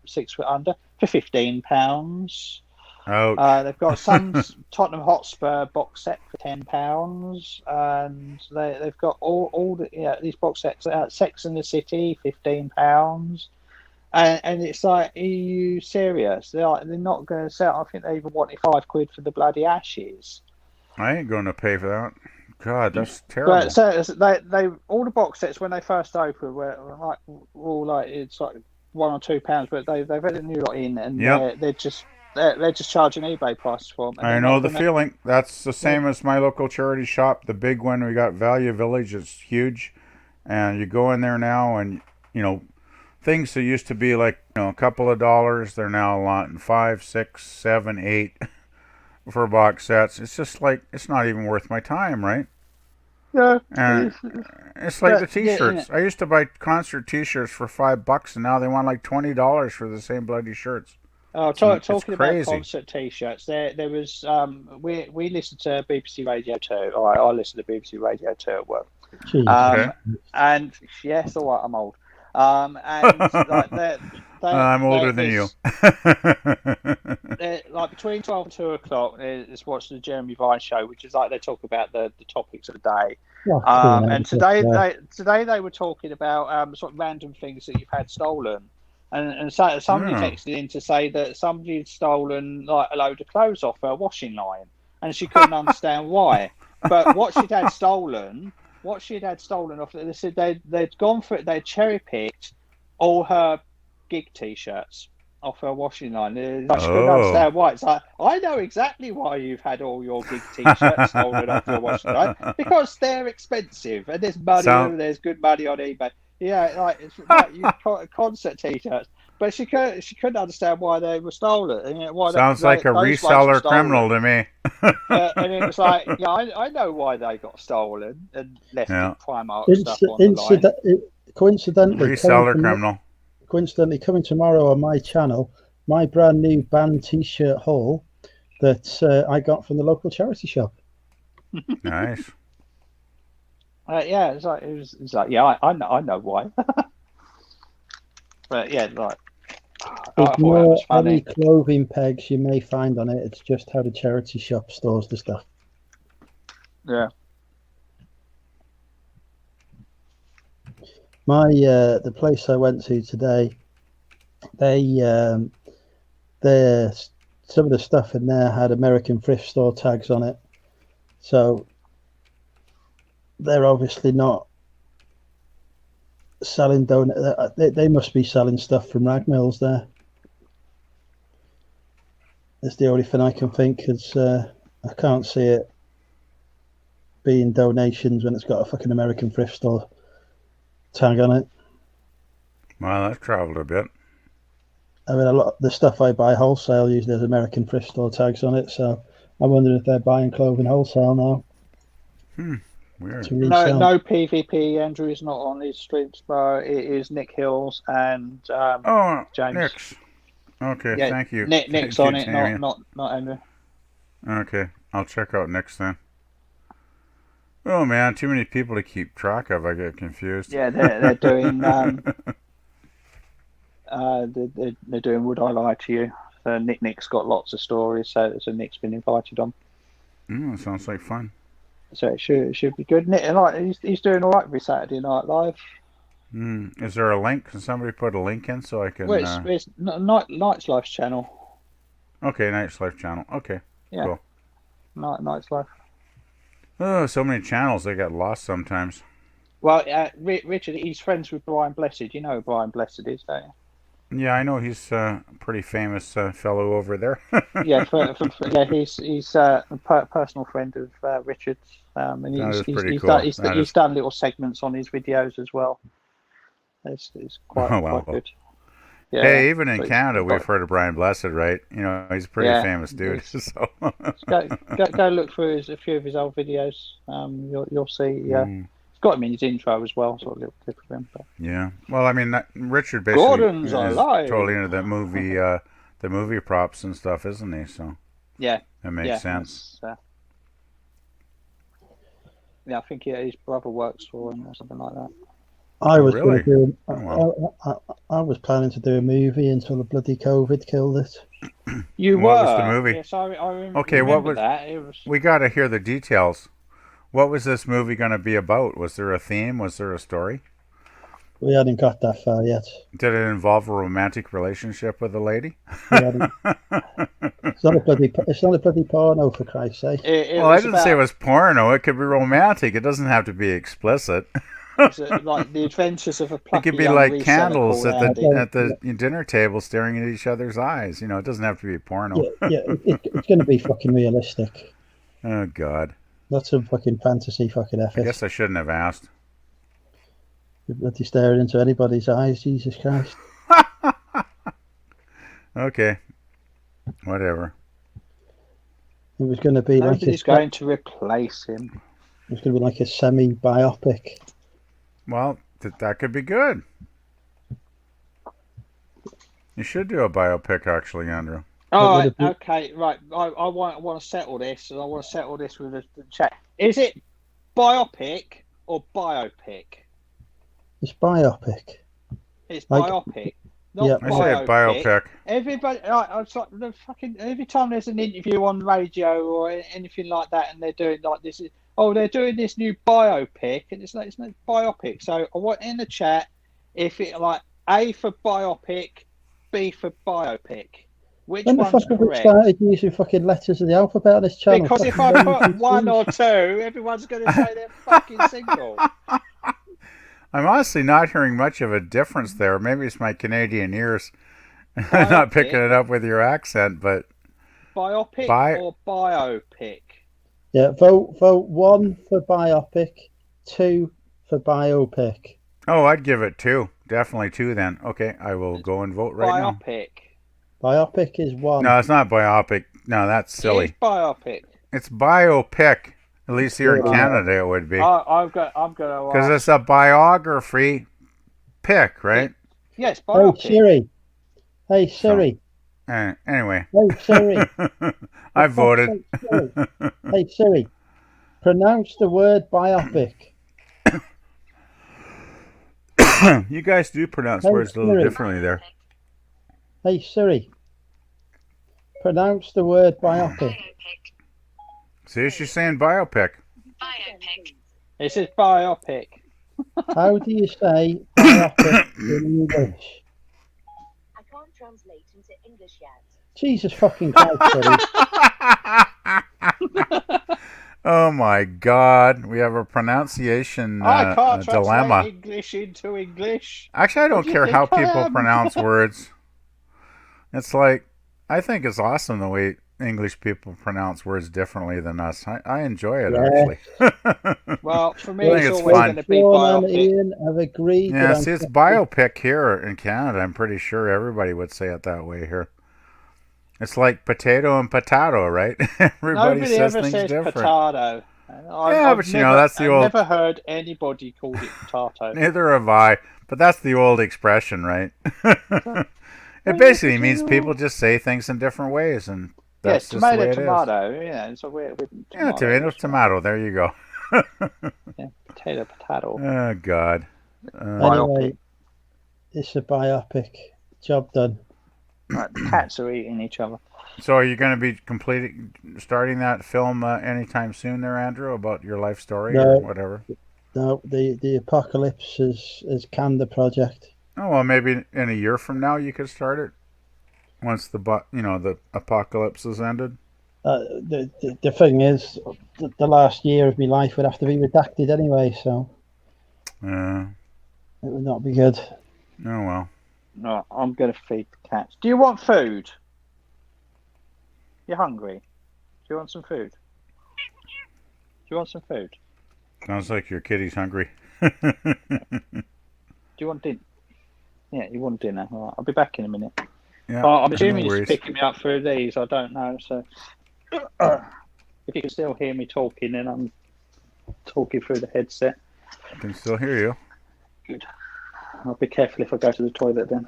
6 Foot Under for £15. They've got some Tottenham Hotspur box set for £10, and they've got all these box sets. Sex and the City, £15, and it's like, are you serious? They're not going to sell. I think they even wanted £5 for the bloody Ashes. I ain't going to pay for that. God, that's terrible. But so they all the box sets when they first opened were it's like £1 or £2, but they've had a new lot in, and they're just charging eBay prices for them. I know the feeling. That's the same as my local charity shop, the big one. We got Value Village. It's huge, and you go in there now, and things that used to be like a couple of dollars, they're now a lot, and 5, 6, 7, 8 for box sets. It's just like, it's not even worth my time, right? Yeah. And it's like the T-shirts. I used to buy concert T-shirts for $5, and now they want like $20 for the same bloody shirts. Oh, talking about concert T-shirts, there was we listened to BBC Radio 2. I listened to BBC Radio 2 at work. And yes, all right, I'm old. And like I'm older than you. Like between 12 and 2 o'clock, is watch the Jeremy Vine show, which is like they talk about the topics of the day. And today they were talking about sort of random things that you've had stolen. And so somebody texted in to say that somebody had stolen like a load of clothes off her washing line, and she couldn't understand why. But what she'd had stolen off, they said they'd gone for it. They'd cherry picked all her gig T-shirts off her washing line. She couldn't understand why. It's like, I know exactly why you've had all your gig T-shirts stolen off your washing line, because they're expensive, and there's good money on eBay. Yeah, like it's like you concert T-shirts. But she couldn't understand why they were stolen. And why sounds like a reseller criminal to me. And it was like, yeah, I know why they got stolen and left in Primark stuff on the line. Coincidentally, reseller criminal. Coincidentally, coming tomorrow on my channel, my brand new band T-shirt haul that I got from the local charity shop. Nice. Yeah, it was like yeah, I know why. But yeah, like ignore any clothing pegs you may find on it. It's just how the charity shop stores the stuff. Yeah. My the place I went to today, some of the stuff in there had American thrift store tags on it, so they're obviously not selling they must be selling stuff from rag mills there. It's the only thing I can think, because I can't see it being donations when it's got a fucking American thrift store tag on it. Well, that's traveled a bit. I mean, a lot of the stuff I buy wholesale usually has American thrift store tags on it, so I'm wondering if they're buying clothing wholesale now. Weird. No PvP. Andrew is not on these streams, but it is Nick Hills and James. Nick's. Okay, yeah, thank you. Nick's on it, not Andrew. Okay, I'll check out Nick's then. Oh man, too many people to keep track of. I get confused. Yeah, they're doing they're doing Would I Lie to You? So Nick's got lots of stories, so Nick's been invited on. That sounds like fun. So it should be good. Nick, he's doing all right every Saturday Night Live. Is there a link? Can somebody put a link in so I can? Well, it's Night's Life channel. Okay, Night's Life channel. Okay, yeah. Cool. Night's Life. Oh, so many channels. They get lost sometimes. Well, Richard, he's friends with Brian Blessed. You know who Brian Blessed is, don't you? Yeah, I know he's a pretty famous fellow over there. Yeah, he's a personal friend of Richard's, and he's done little segments on his videos as well. It's quite good. Yeah, hey, even in Canada, we've heard of Brian Blessed, right? You know, he's a pretty famous dude. So go look through a few of his old videos. You'll see. It's got him in his intro as well, sort of little clip of him. But. Yeah. Well, I mean, Richard basically is alive. Totally into the movie props and stuff, isn't he? So yeah, that makes sense. Yeah, I think his brother works for him or something like that. I was really? I was planning to do a movie until the bloody COVID killed it. What was the movie? Yes, I okay, what was that? We got to hear the details. What was this movie going to be about? Was there a theme? Was there a story? We hadn't got that far yet. Did it involve a romantic relationship with a lady? It's not a bloody porno, for Christ's sake. I didn't say it was porno. It could be romantic. It doesn't have to be explicit. Like the adventures of a plucky. It could be like candles at the dinner table, staring at each other's eyes. You know, it doesn't have to be porno. It's going to be fucking realistic. Oh God. Not some fucking fantasy fucking effort. I guess I shouldn't have asked. You're bloody staring into anybody's eyes, Jesus Christ. Okay. Whatever. It was going to be Nobody's going to replace him. It was going to be like a semi-biopic. Well, that could be good. You should do a biopic, actually, Andrew. Oh, right, okay, right. I want to settle this, and I want to settle this with the chat. Is it biopic or biopic? It's biopic. It's biopic. Not I say biopic. Everybody, every time there's an interview on radio or anything like that, and they're doing like this, they're doing this new biopic, and it's not biopic. So I want in the chat if it like A for biopic, B for biopic. Which when the fuck have we started using fucking letters of the alphabet on this channel? Because if I put one or two, everyone's going to say they're fucking single. I'm honestly not hearing much of a difference there. Maybe it's my Canadian ears not picking it up with your accent, but... Biopic or biopic? Yeah, vote 1 for biopic, 2 for biopic. Oh, I'd give it 2. definitely 2 then. Okay, I will go and vote right now. Biopic is 1. No, it's not biopic. No, that's silly. It is biopic. It's biopic. At least here in Canada it would be. I'm going to because it's a biography pick, right? Yes, biopic. Hey Siri. Anyway. Hey Siri. I voted. Hey Siri. Pronounce the word biopic. You guys do pronounce words a little differently there. Hey Siri. Pronounce the word biopic. See, she's saying biopic. Biopic. It says biopic. How do you say biopic in English? I can't translate into English yet. Jesus fucking Christ, Siri. Oh my God, we have a pronunciation I can't dilemma. translate English into English. Actually, I don't care how people pronounce words. It's like, I think it's awesome the way English people pronounce words differently than us. I enjoy it, actually. Well, for me, I think it's it's always fun. going to be biopic. Ian have agreed. Yeah, see, it's biopic here in Canada. I'm pretty sure everybody would say it that way here. It's like potato and potato, right? Everybody Nobody says ever things says different. potato. Yeah, but you know, that's the old... I've never heard anybody call it potato. Neither have I, but that's the old expression, right? It basically means people just say things in different ways, and that's just the way it is. Tomato. Yeah, it's a weird Yeah, tomato. There you go. Yeah, potato. Oh, God. Anyway, it's a biopic. Job done. Right, the cats are eating each other. So are you going to be starting that film anytime soon there, Andrew, about your life story or whatever? No, the apocalypse has canned the project. Oh, well, maybe in a year from now you could start it once the apocalypse has ended. The thing is, the last year of my life would have to be redacted anyway, so it would not be good. Oh, well. No, I'm going to feed the cats. Do you want food? You're hungry? Do you want some food? Sounds like your kitty's hungry. Do you want dinner? Yeah, you want dinner. All right, I'll be back in a minute. Yeah, I'm assuming he's picking me up through these. I don't know. So if you can still hear me talking, then I'm talking through the headset. I can still hear you. Good. I'll be careful if I go to the toilet then.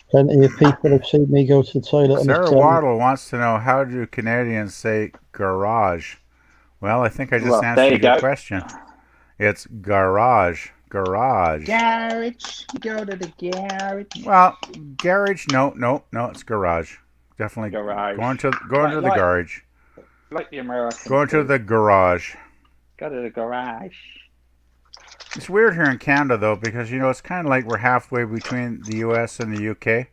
Plenty of people have seen me go to the toilet. Sarah Waddle wants to know, how do Canadians say garage? Well, I think I just answered your question. It's garage. Garage. Garage. Go to the garage. Well, garage. No. It's garage. Definitely garage. Going to the garage. Like the American. Going to the garage. Go to the garage. It's weird here in Canada, though, because, you know, it's kind of like we're halfway between the U.S. and the U.K.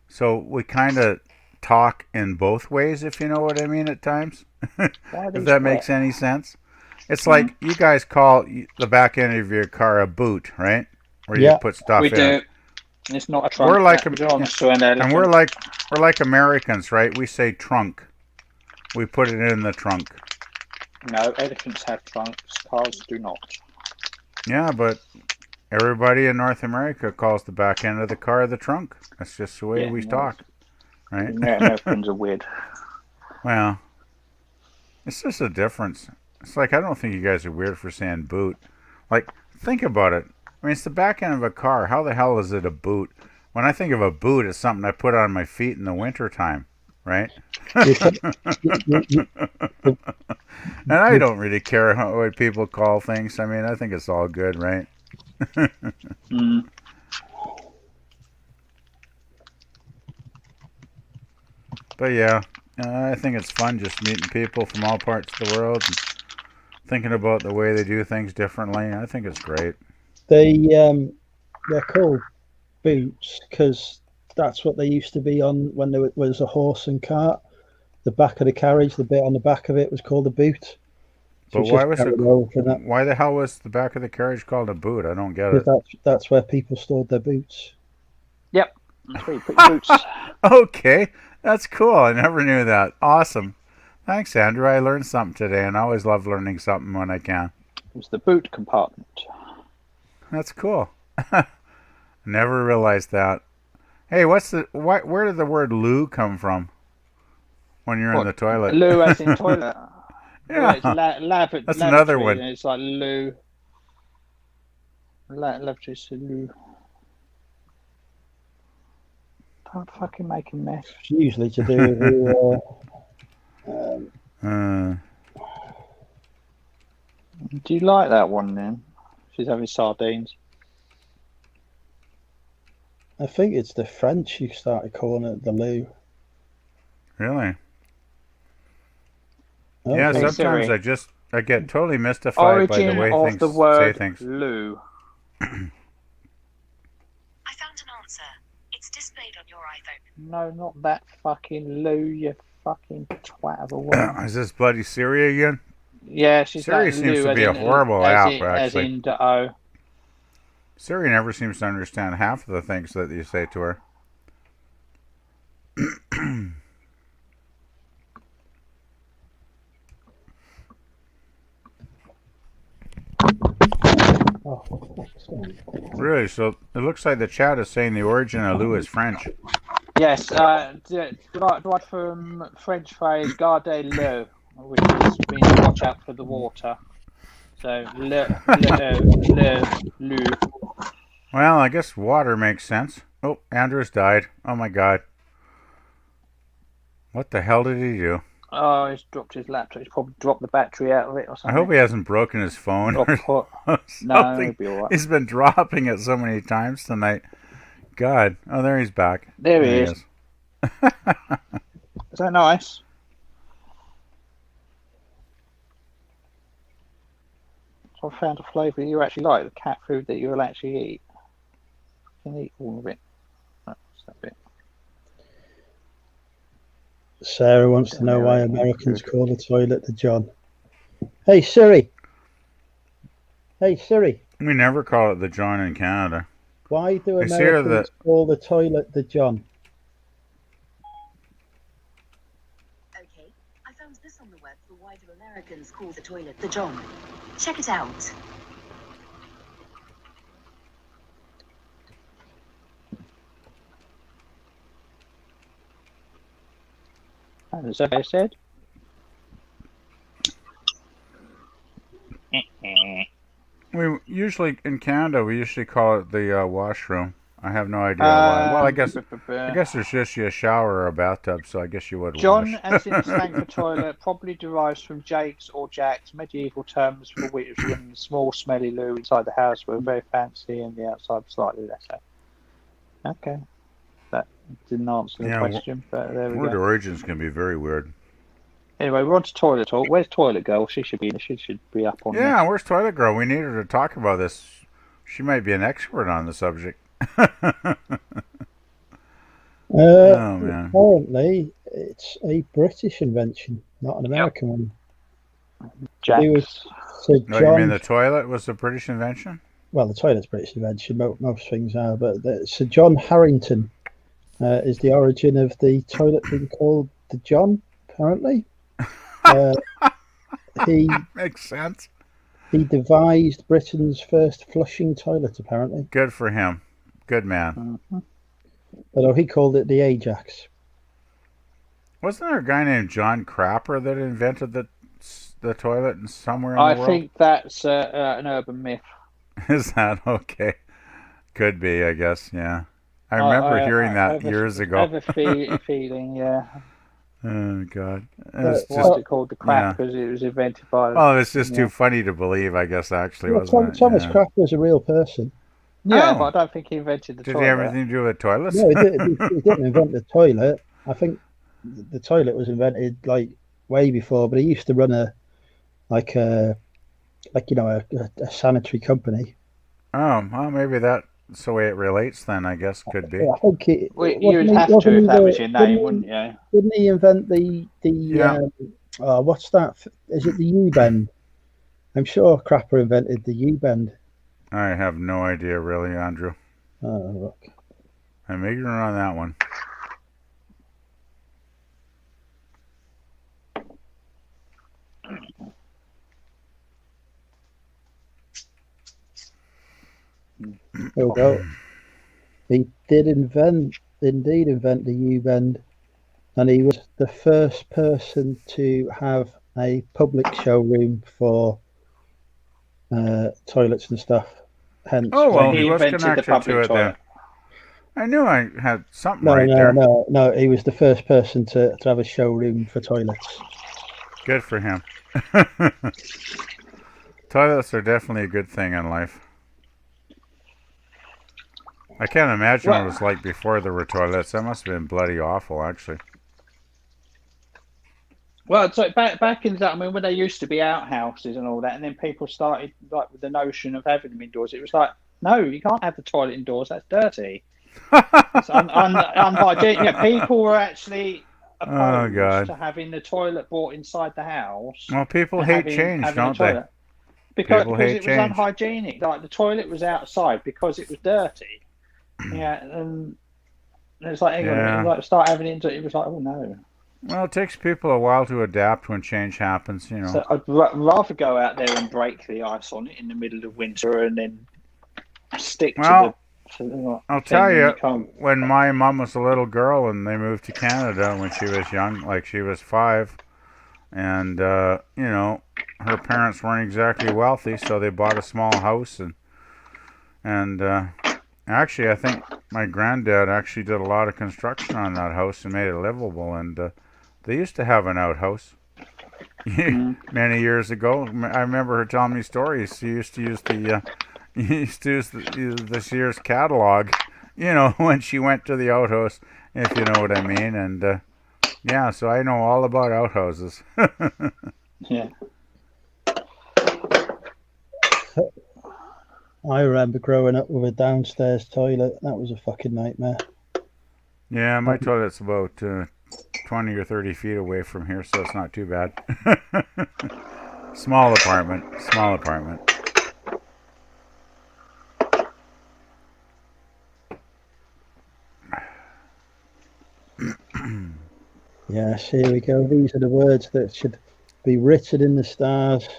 So we kind of talk in both ways, if you know what I mean, at times. If that makes any sense. It's like you guys call the back end of your car a boot, right? Where you put stuff in. We do. It's not a trunk. We're like Americans, right? We say trunk. We put it in the trunk. No, elephants have trunks. Cars do not. Yeah, but everybody in North America calls the back end of the car the trunk. That's just the way we talk, right? Americans are weird. Well, it's just a difference. It's like, I don't think you guys are weird for saying boot. Like, think about it. I mean, it's the back end of a car. How the hell is it a boot? When I think of a boot, it's something I put on my feet in the wintertime, right? And I don't really care what people call things. I mean, I think it's all good, right? But yeah, I think it's fun just meeting people from all parts of the world and thinking about the way they do things differently. I think it's great. They're called boots because that's what they used to be on when there was a horse and cart. The back of the carriage, the bit on the back of it was called a boot. But why the hell was the back of the carriage called a boot? I don't get it. That's where people stored their boots. Yep. That's where you put your boots. Okay. That's cool. I never knew that. Awesome. Thanks, Andrew. I learned something today, and I always love learning something when I can. It was the boot compartment. That's cool. Never realized that. Hey, where did the word loo come from? When you're in the toilet. Loo as in toilet. Yeah. It's lavatory. That's another one. And it's like loo. Lavatory, so loo. Don't fucking make a mess. It's usually to do with Do you like that one then? She's having sardines. I think it's the French who started calling it the loo. Really? Okay. Yeah, sometimes Siri. I get totally mystified by the way Origin of the things word say things. loo. I found an answer. It's displayed on your iPhone. No, not that fucking loo, you fucking twat of a woman. Is this bloody Siri again? Yeah, she's Siri like seems loo to be a horrible app, actually. As in the O. Siri never seems to understand half of the things that you say to her. Really? So it looks like the chat is saying the origin of loo is French. Yes, derived from French phrase "garder l'eau," which means watch out for the water. So loo. Well, I guess water makes sense. Oh, Andrew's died. Oh my god. What the hell did he do? Oh, he's dropped his laptop. He's probably dropped the battery out of it or something. I hope he hasn't broken his phone or No, he'll be alright. He's been dropping it so many times tonight. God. Oh, there he's back. There he is. Is that nice? So I found a flavour you actually like, the cat food that you'll actually eat. You can eat all of it. That's that bit. Sarah wants to know why Americans call the toilet the John. Hey Siri. Hey Siri. We never call it the John in Canada. Why do Americans call the toilet the John? Okay, I found this on the web for why do Americans call the toilet the John. Check it out. Is that what I said? We usually, in Canada, we usually call it the washroom. I have no idea why. Well, I guess there's just a shower or a bathtub, so I guess you would John, wash. as in slang for toilet, probably derives from Jake's or Jack's, medieval terms for which when the small smelly loo inside the house were very fancy and the outside slightly lesser. Okay. That didn't answer the question, but there we go. Word origins can be very weird. Anyway, we're on to toilet talk. Where's Toilet Girl? She should be up on Yeah, this. where's Toilet Girl? We need her to talk about this. She might be an expert on the subject. Oh, man. Apparently, it's a British invention, not an American one. Jack's. So John, you mean the toilet was a British invention? Well, the toilet's a British invention. Most things are, but Sir John Harrington is the origin of the toilet being called the John. Apparently, he makes sense. He devised Britain's first flushing toilet. Apparently, good for him. Good man. Mm-hmm. Although he called it the Ajax. Wasn't there a guy named John Crapper that invented the toilet somewhere in the world? I think that's an urban myth. Is that okay? Could be, I guess. Yeah, I remember hearing that years ago. I have a feeling, yeah. Oh God! What's it called? The crap, because it was invented by. Oh, it's just too funny to believe. I guess actually, wasn't it? Thomas Crapper was a real person. Yeah, but I don't think he invented the toilet. Did he have anything to do with toilets? No, he didn't invent the toilet. I think the toilet was invented like way before, but he used to run a sanitary company. Oh, well, maybe that's the way it relates then, I guess, could be. I think you would have to if that was your name, wouldn't you? Didn't he invent the what's that? Is it the U-bend? I'm sure Crapper invented the U-bend. I have no idea, really, Andrew. Oh, look. I'm ignorant on that one. There we go. He did indeed invent the U-bend, and he was the first person to have a public showroom for toilets and stuff. Hence, Oh, well, he he was invented the connected to public it then. toilet. I knew I had something no, right no, there. no. He was the first person to have a showroom for toilets. Good for him. Toilets are definitely a good thing in life. I can't imagine what it was like before there were toilets. That must have been bloody awful, actually. Well, so back in that, I mean, when they used to be outhouses and all that, and then people started like with the notion of having them indoors. It was like, no, you can't have the toilet indoors. That's dirty. It's unhygienic. Yeah, people were actually opposed to having the toilet brought inside the house. Well, people hate change, don't they? Because it was unhygienic. Like the toilet was outside because it was dirty. Yeah, and it's like, start having it. It was like, oh no. Well, it takes people a while to adapt when change happens, you know. So I'd rather go out there and break the ice on it in the middle of winter and then stick to the. I'll tell you, when my mum was a little girl and they moved to Canada when she was young, like she was 5, and you know, her parents weren't exactly wealthy, so they bought a small house and actually, I think my granddad actually did a lot of construction on that house and made it livable, and they used to have an outhouse many years ago. I remember her telling me stories. She used to use the Sears catalog, you know, when she went to the outhouse, if you know what I mean. And yeah, so I know all about outhouses. Yeah. I remember growing up with a downstairs toilet. That was a fucking nightmare. Yeah, my toilet's about 20 or 30 feet away from here, so it's not too bad. Small apartment. Yes, here we go. These are the words that should be written in the stars.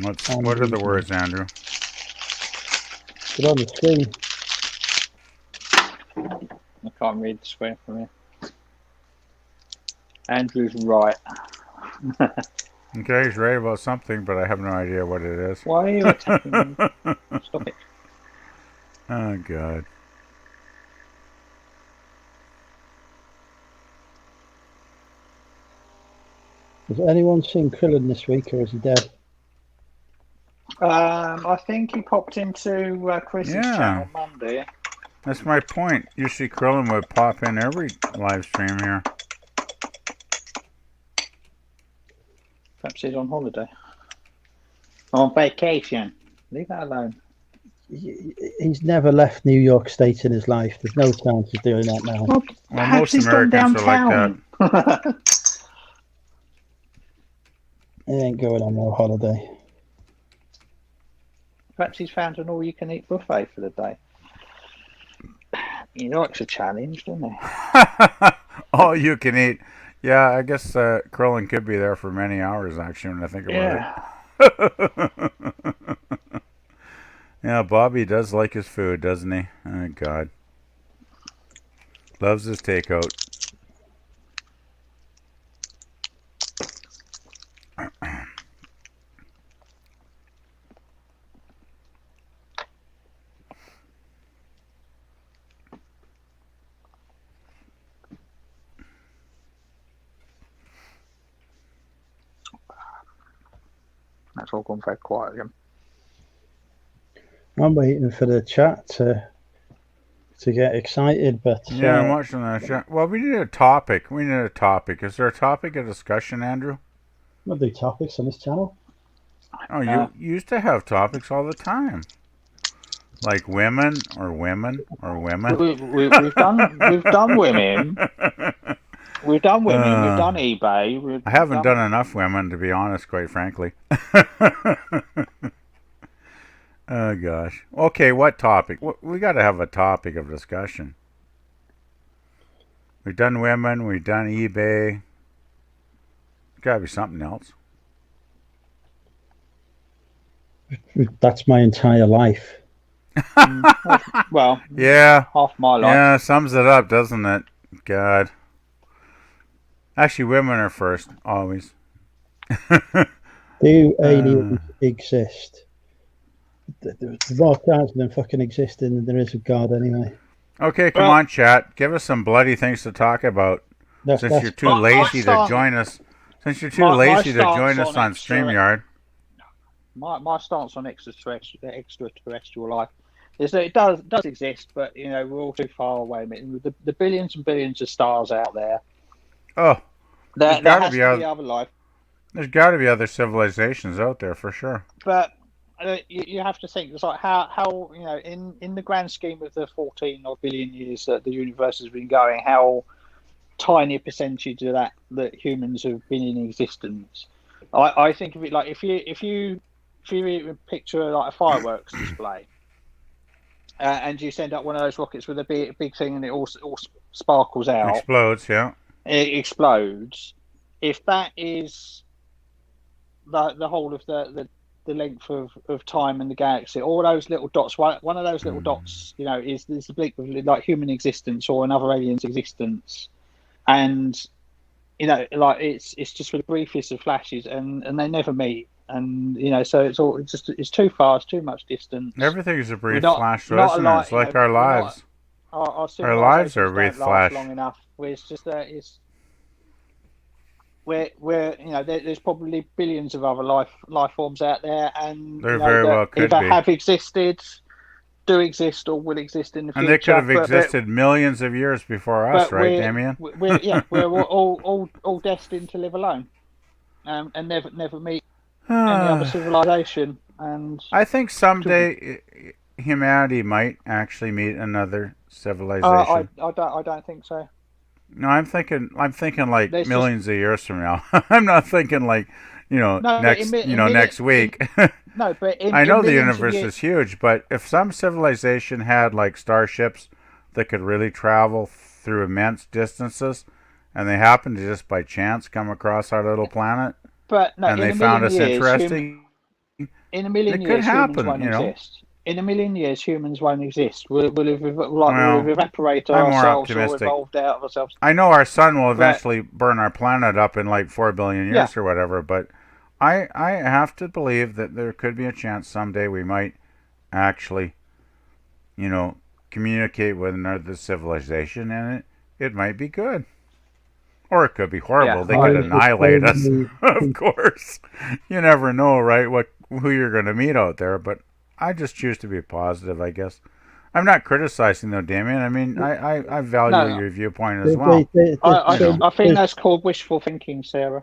What are the words, Andrew? Put on the screen. I can't read the screen from here. Andrew's right. Okay, he's right about something, but I have no idea what it is. Why are you attacking me? Stop it. Oh, God. Has anyone seen Krillin this week, or is he dead? I think he popped into Chris's channel Monday. That's my point. Usually Krillin would pop in every live stream here. Perhaps he's on holiday. On vacation. Leave that alone. He's never left New York State in his life. There's no chance of doing that now. Well, most Americans are like that. He ain't going on no holiday. Perhaps he's found an all-you-can-eat buffet for the day. He likes a challenge, doesn't he? All you can eat. Yeah, I guess Krillin could be there for many hours, actually, when I think about it. Yeah, Bobby does like his food, doesn't he? Oh, God. Loves his takeout. That's all gone very quiet again. I'm waiting for the chat to get excited, but yeah, I'm watching that chat. Well, we need a topic. Is there a topic of discussion, Andrew? We'll do topics on this channel. Oh, you used to have topics all the time, like women or women or women. We've done women. We've done women. We've done eBay. I haven't done enough women, to be honest, quite frankly. Oh, gosh. Okay, what topic? We got to have a topic of discussion. We've done women. We've done eBay. Got to be something else. That's my entire life. Well, yeah, half my life. Yeah, sums it up, doesn't it? God. Actually, women are first, always. Do aliens exist? There's more chance of them fucking existing than there is of God, anyway. Okay, come on, chat. Give us some bloody things to talk about. Since you're too lazy to join us. Since you're too lazy to join us on StreamYard. My stance on extraterrestrial life is that it does exist, but we're all too far away. I mean, the billions and billions of stars out there. Oh, there has to be other life. There's got to be other civilizations out there for sure. But you have to think, it's like how in the grand scheme of the 14 or billion years that the universe has been going, how tiny a percentage of that humans have been in existence. I think of it like if you picture like a fireworks display, and you send up one of those rockets with a big thing, and it all sparkles out. Explodes, yeah. It explodes. If that is the whole of the length of time in the galaxy, all those little dots. One of those little dots, is the blink of like human existence or another alien's existence, and like it's just for the briefest of flashes, and they never meet. And so it's too far, it's too much distance. Everything is a brief flash to us, isn't it? It's like our lives. Our lives are a brief flash. Long enough. Where it's just that there's probably billions of other life forms out there, and there very well could either be. Have existed, do exist, or will exist in the future. And they could have existed millions of years before us, right, Damien? We're all destined to live alone, and never meet any other civilization. And I think someday humanity might actually meet another civilization. I don't think so. No, I'm thinking like millions of years from now. I'm not thinking like next week. No, but I know the universe is huge, but if some civilization had like starships that could really travel through immense distances, and they happened to just by chance come across our little planet, and they found us interesting, in a million years, could happen, humans won't exist. In a million years, humans won't exist. We'll have evaporated ourselves or evolved out of ourselves. I know our sun will eventually burn our planet up in like 4 billion years or whatever, but I have to believe that there could be a chance someday we might actually, communicate with another civilization, and it might be good. Or it could be horrible. They could annihilate us, of course. You never know, right, who you're going to meet out there, but I just choose to be positive, I guess. I'm not criticizing, though, Damien. I mean, I value your viewpoint as well. I think that's called wishful thinking, Sarah.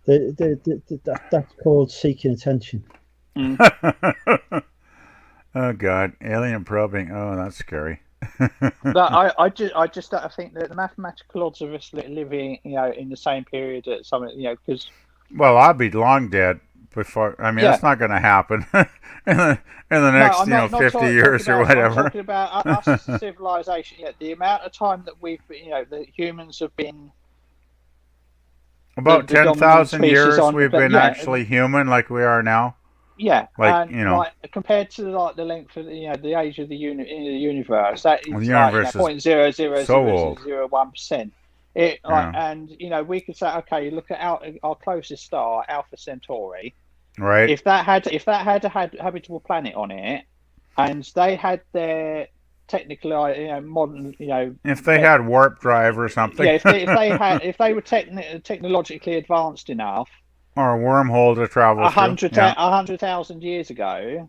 That's called seeking attention. Oh, God. Alien probing. Oh, that's scary. I think that the mathematical odds of us living, in the same period at something, because. Well, I'd be long dead before. I mean, that's not going to happen in the next, 50 years or whatever. I'm talking about us as a civilization. The amount of time that we've been, that humans have been. About 10,000 years we've been actually human, like we are now. Yeah, like compared to like the length of the age of the universe, that is the universe like 0.00001%. And we could say, okay, look at our closest star, Alpha Centauri. Right. If that had a habitable planet on it, and they had their technically, modern, if they had warp drive or something. Yeah, if they were technologically advanced enough. Or a wormhole to travel 100,000 years ago,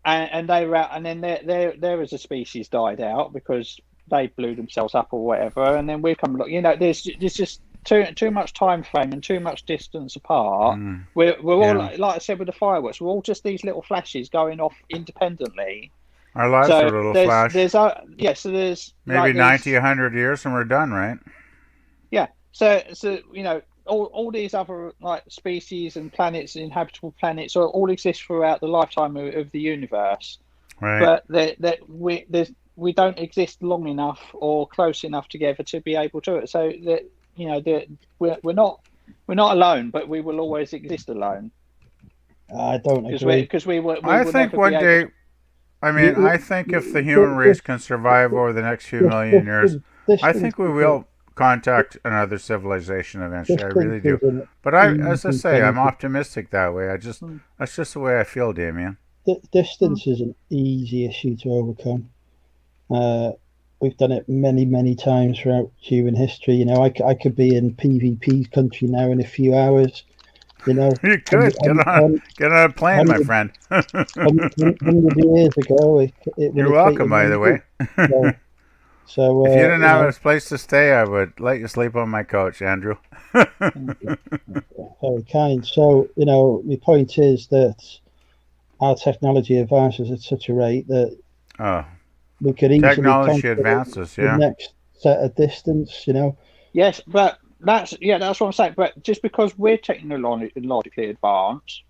and they were out, and then there as a species died out because they blew themselves up or whatever, and then we come along. There's just too much time frame and too much distance apart. We're all like I said with the fireworks. We're all just these little flashes going off independently. Our lives are a little flash. So there's maybe 90, 100 years and we're done, right? Yeah. So all these other like species and planets, inhabitable planets, all exist throughout the lifetime of the universe. Right. But we don't exist long enough or close enough together to be able to it. So we're not alone, but we will always exist alone. I don't agree. Because we I will think never one be day. able. I mean, I think if the human race can survive over the next few million years, I think we will contact another civilization eventually. I really do. But as I say, I'm optimistic that way. That's just the way I feel, Damien. Distance is an easy issue to overcome. We've done it many, many times throughout human history. You know, I could be in PvP country now in a few hours. You know, you could get on a plane, my friend. 100 years ago, it would You're have welcome, by the way. So, if you didn't have a place to stay, I would let you sleep on my couch, Andrew. Very kind. So, you know, my point is that our technology advances at such a rate that we could easily technology advances, the next set of distance. You know. Yes, but that's what I'm saying. But just because we're technologically advanced,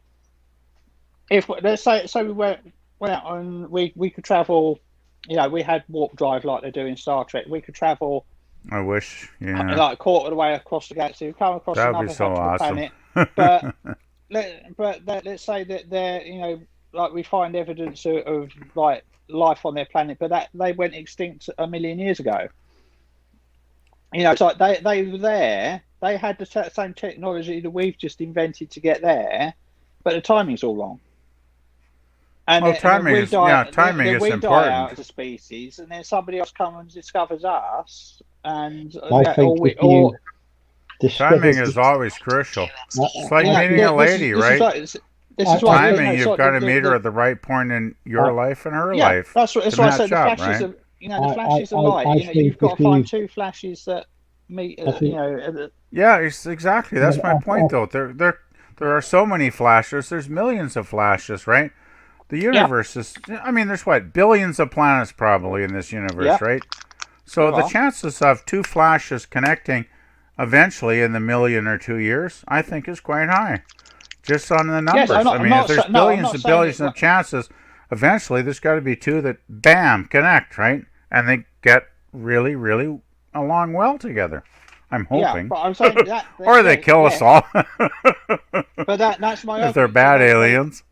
if let's say we went out and we could travel, you know, we had warp drive like they do in Star Trek. We could travel. I wish, like a quarter of the way across the galaxy. We come across another planet, but let's say that they're, you know, like we find evidence of like life on their planet, but that they went extinct 1 million years ago. You know, it's like they were there. They had the same technology that we've just invented to get there, but the timing's all wrong. And timing is important. We die out as a species, and then somebody else comes and discovers us. And timing is always crucial. It's like meeting a lady, right? Timing, you've got to meet her at the right point in your life and her life. That's why I said the flashes of, you know, the flashes of light. You know, you've got to find two flashes that meet. You know. Yeah, exactly. That's my point, though. There are so many flashes. There's millions of flashes, right? The universe is. I mean, there's billions of planets probably in this universe, right? So the chances of two flashes connecting eventually in the 1,000,000 or 2 years, I think, is quite high. Just on the numbers. If there's billions and billions of chances, eventually there's got to be two that, bam, connect, right? And they get really, really along well together. I'm hoping. Yeah, but I'm saying that or they kill us all. But that's my if they're bad aliens.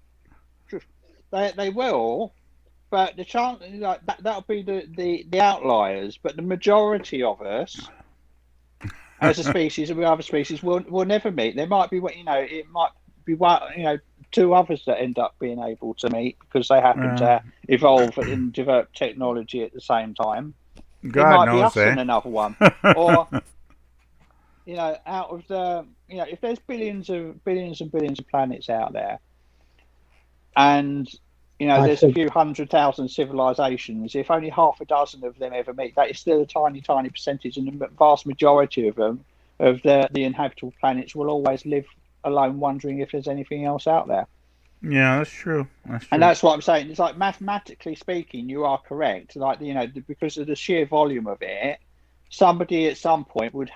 They will. But the chance, like that'll be the outliers. But the majority of us, as a species and with other species, will never meet. There might be, you know, it might be one, you know, two others that end up being able to meet because they happen to evolve and develop technology at the same time. God it might knows, be us and another one, or you know, out of the, you know, if there's billions and billions of planets out there, and you know, there's a few 100,000 civilizations. If only half a dozen of them ever meet, that is still a tiny, tiny percentage, and the vast majority of them, of the inhabitable planets, will always live alone, wondering if there's anything else out there. Yeah, that's true. And that's what I'm saying. It's like, mathematically speaking, you are correct. Like, you know, because of the sheer volume of it, somebody at some point would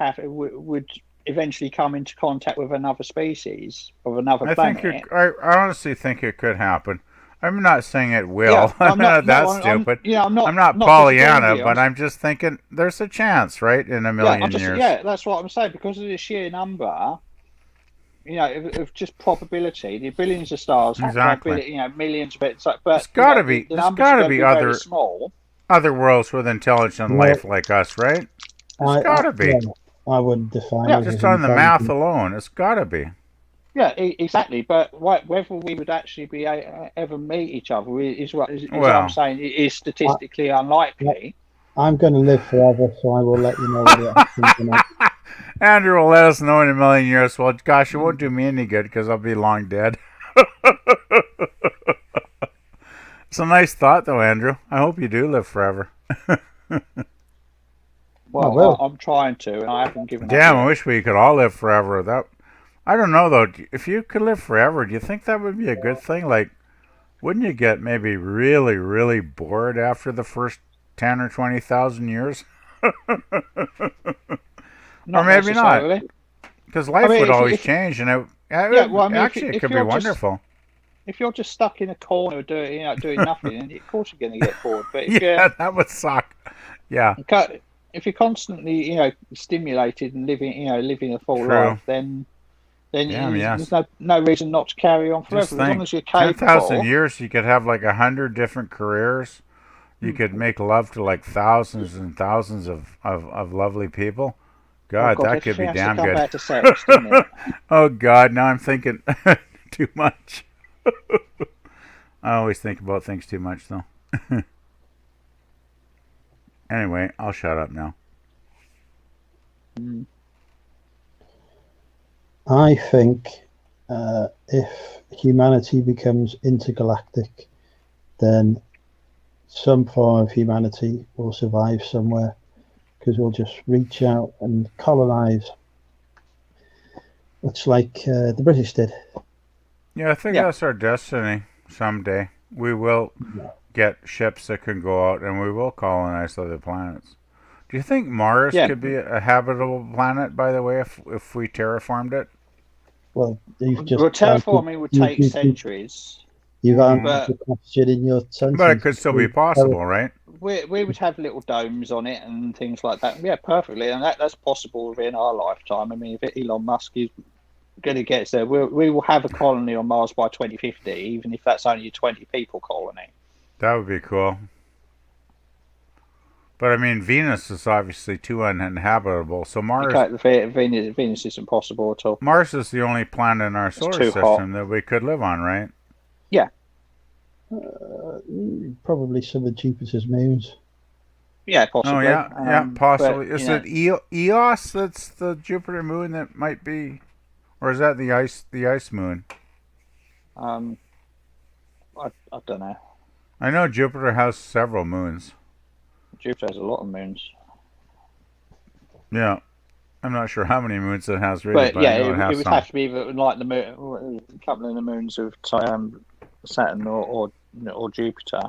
eventually come into contact with another species of another planet. I honestly think it could happen. I'm not saying it will. Yeah, I'm not that stupid. I'm not Pollyanna, but I'm just thinking there's a chance, right, in 1 million years. Yeah, that's what I'm saying. Because of the sheer number, you know, of just probability, the billions of stars, exactly. You know, millions of it. But there's got to be other worlds with intelligent life like us, right? There's got to be. Yeah, I wouldn't define it. Just on the math alone, it's got to be. Yeah, exactly. But whether we would actually be ever meet each other is what I'm saying. It is statistically unlikely. I'm going to live forever, so I will let you know what happens. Andrew will let us know in 1 million years. Well, gosh, it won't do me any good because I'll be long dead. It's a nice thought, though, Andrew. I hope you do live forever. Well, I'm trying to, and I haven't given up. Damn, I wish we could all live forever. I don't know, though. If you could live forever, do you think that would be a good thing? Like, wouldn't you get maybe really, really bored after the first 10 or 20,000 years? Or maybe not. Because life would always change, and it could be wonderful. If you're just stuck in a corner doing nothing, of course you're going to get bored. But that would suck. Yeah. If you're constantly, stimulated and living a full life, then then Damn, yes. there's no reason not to carry on forever. Just As long think, as you're capable. 10,000 years, you could have like 100 different careers. You could make love to like thousands and thousands of lovely people. God, that could be damn good. Back to sex, doesn't it? Oh God, now I'm thinking too much. I always think about things too much, though. Anyway, I'll shut up now. I think if humanity becomes intergalactic, then some form of humanity will survive somewhere, because we'll just reach out and colonize. It's like the British did. Yeah, I think that's our destiny. Someday we will get ships that can go out and we will colonize other planets. Do you think Mars could be a habitable planet, by the way, if we terraformed it? Well, terraforming would take centuries. You've answered the question in your sentence. But it could still be possible, right? We would have little domes on it and things like that. Yeah, perfectly, and that's possible within our lifetime. I mean, if Elon Musk is going to get us there, we will have a colony on Mars by 2050, even if that's only a 20 people colony. That would be cool. But I mean, Venus is obviously too uninhabitable. So Mars, Venus isn't possible at all. Mars is the only planet in our solar system that we could live on, right? Yeah. Probably some of Jupiter's moons. Yeah, possibly. Oh yeah, possibly. Is it Eos that's the Jupiter moon that might be, or is that the ice moon? I don't know. I know Jupiter has several moons. Jupiter has a lot of moons. Yeah, I'm not sure how many moons it has really, but yeah, it would have to be either like the moon, a couple of the moons of Saturn or Jupiter.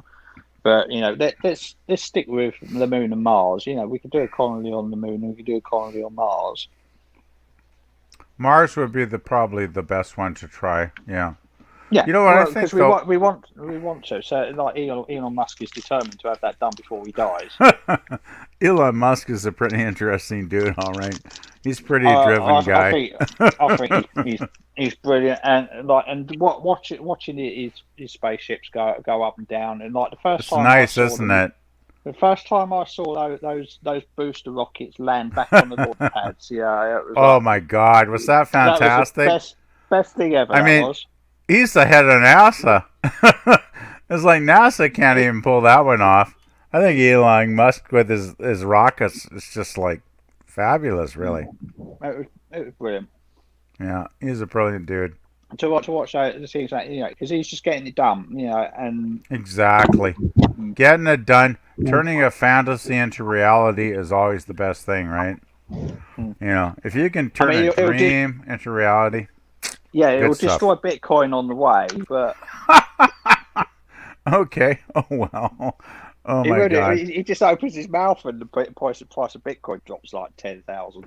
But let's stick with the moon and Mars. We could do a colony on the moon, and we could do a colony on Mars. Mars would be probably the best one to try. Yeah. Yeah, you know what I think? We want to. So, like Elon Musk is determined to have that done before he dies. Elon Musk is a pretty interesting dude. All right, he's a pretty driven guy. I think he's brilliant, and watching his spaceships go up and down, and like the first time. It's nice, isn't it? The first time I saw those booster rockets land back on the launch pads, yeah. It was my God, was that fantastic? That was the best thing ever. I mean, he's the head of NASA. It's like NASA can't even pull that one off. I think Elon Musk with his rockets is just like fabulous, really. It was brilliant. Yeah, he's a brilliant dude. To watch the things like because he's just getting it done, and exactly getting it done. Turning a fantasy into reality is always the best thing, right? If you can turn a dream into reality. Yeah, it will destroy Bitcoin on the way, but okay. Oh well. Oh my God. He just opens his mouth and the price of Bitcoin drops like 10,000.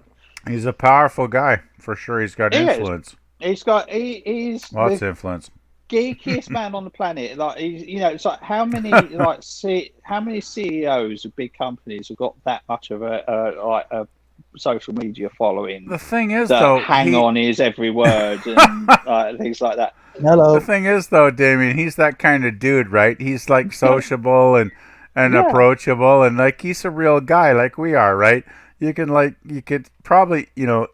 He's a powerful guy for sure. He's got influence. He's lots of influence. Geekiest man on the planet. Like it's like how many how many CEOs of big companies have got that much of a social media following? The thing is, though, hang on his every word and things like that. Hello. The thing is, though, Damien, he's that kind of dude, right? He's like sociable and approachable, and like he's a real guy, like we are, right? You could probably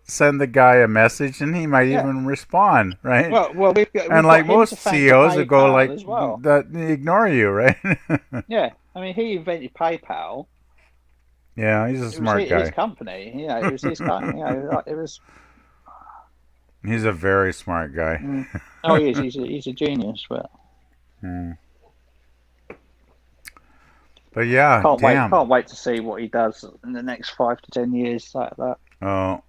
send the guy a message and he might even respond, right? Well, we've and like most CEOs would go like that, ignore you, right? Yeah, I mean he invented PayPal. Yeah, he's a smart guy. His company, it was his company. It was. He's a very smart guy. Oh, he is. He's a genius, but. But yeah, can't wait to see what he does in the next 5 to 10 years like that. Oh,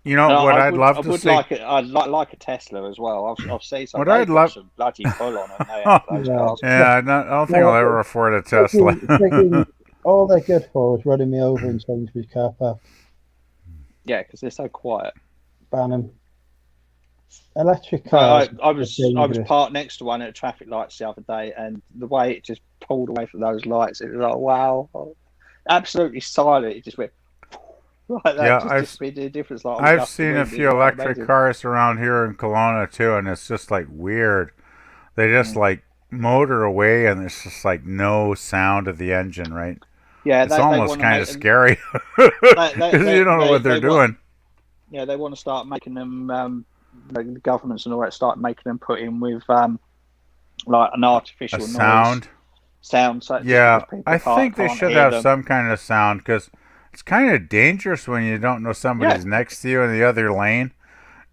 what I'd love to see. I'd like a Tesla as well. I've seen some. What I'd love some bloody pull on them. Those cars. Yeah, I don't think I'll ever afford a Tesla. All they're good for is running me over in Sainsbury's car park. Yeah, because they're so quiet. Ban them. Electric cars. I was parked next to one at traffic lights the other day, and the way it just pulled away from those lights, it was like wow, absolutely silent. It just went. Like that, Yeah, just be the difference. Like I've seen a few electric cars around here in Kelowna too, and it's just like weird. They just like motor away, and there's just like no sound of the engine, right? Yeah, it's almost kind of scary because you don't know what they're doing. Yeah, they want to start making them. The governments and all that start making them put in with like an artificial sound. So yeah, I think they should have some kind of sound because it's kind of dangerous when you don't know somebody's next to you in the other lane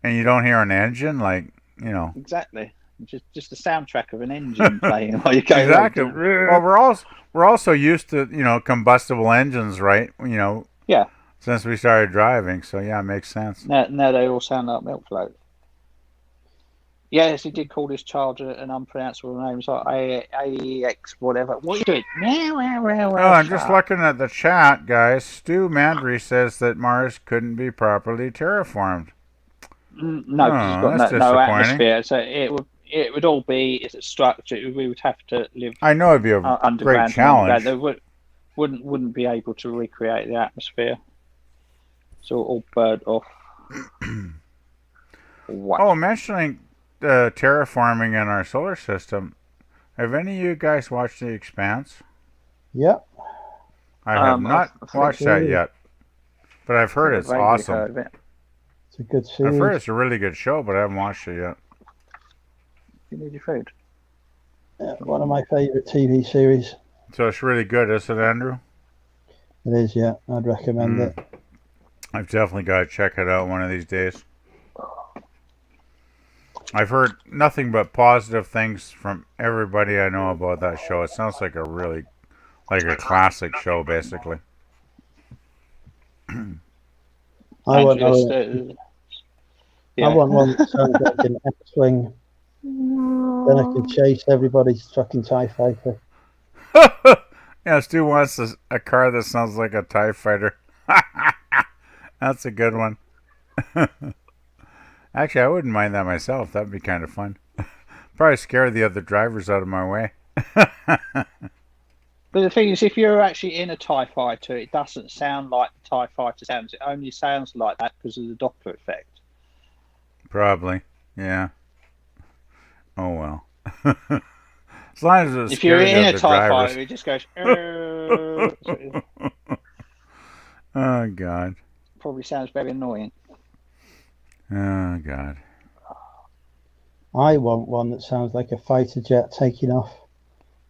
and you don't hear an engine, like, you know. Exactly. Just the soundtrack of an engine playing while you go. Exactly. Well, we're also used to, you know, combustible engines, right? You know. Yeah. Since we started driving, so yeah, it makes sense. Now they all sound like milk float. Yes, he did call this child an unpronounceable name. It's like AEX, whatever. What are you doing? I'm just looking at the chat, guys. Stu Mandry says that Mars couldn't be properly terraformed. No, because it's got no atmosphere. So it would all be as a structure. We would have to live. I know it'd be a great challenge. They wouldn't be able to recreate the atmosphere. So all bird off. Oh, mentioning terraforming in our solar system. Have any of you guys watched The Expanse? Yep. I have not watched that yet, but I've heard it's awesome. Heard of it. It's a good series. I've heard it's a really good show, but I haven't watched it yet. You need your food. Yeah, one of my favourite TV series. So it's really good, isn't it, Andrew? It is, yeah. I'd recommend it. I've definitely got to check it out one of these days. I've heard nothing but positive things from everybody I know about that show. It sounds like a classic show, basically. I want one that sounds like an X-Wing. Then I can chase everybody's fucking TIE fighter. Yeah, Stu wants a car that sounds like a TIE fighter. That's a good one. Actually, I wouldn't mind that myself. That'd be kind of fun. Probably scare the other drivers out of my way. But the thing is, if you're actually in a TIE fighter, it doesn't sound like the TIE fighter sounds. It only sounds like that because of the Doppler effect. Probably, yeah. Oh well. As long as it's if you're in a TIE fighter, it just goes. Oh God. Probably sounds very annoying. Oh God. I want one that sounds like a fighter jet taking off.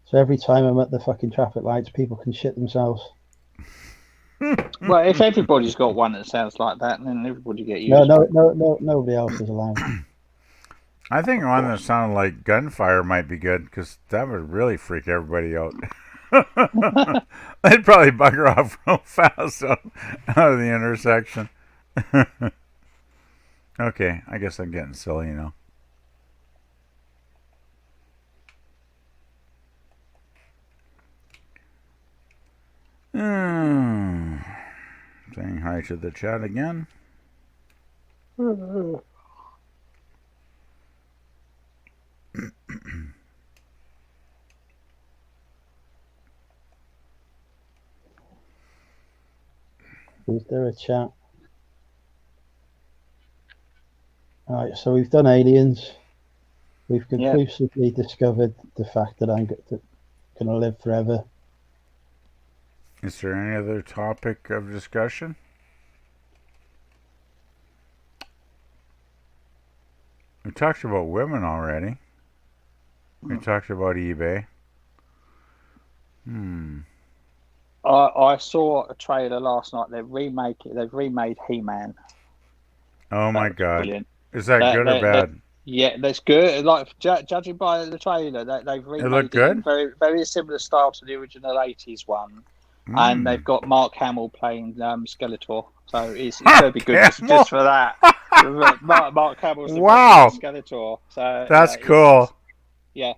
So every time I'm at the fucking traffic lights, people can shit themselves. Well, if everybody's got one that sounds like that, then everybody get used. No, nobody else is allowed. I think one that sounded like gunfire might be good because that would really freak everybody out. They'd probably bugger off real fast out of the intersection. Okay, I guess I'm getting silly, you know. Saying hi to the chat again. Is there a chat? Alright, so we've done aliens. We've conclusively discovered the fact that I'm going to live forever. Is there any other topic of discussion? We talked about women already. We talked about eBay. I saw a trailer last night. They've remade He-Man. Oh my God! Brilliant. Is that good or bad? Yeah, that's good. Like judging by the trailer, they've remade it in very, very similar style to the original '80s one, and they've got Mark Hamill playing Skeletor. So it's going to be good just for that. Mark Hamill's the Skeletor. So that's cool. Yeah.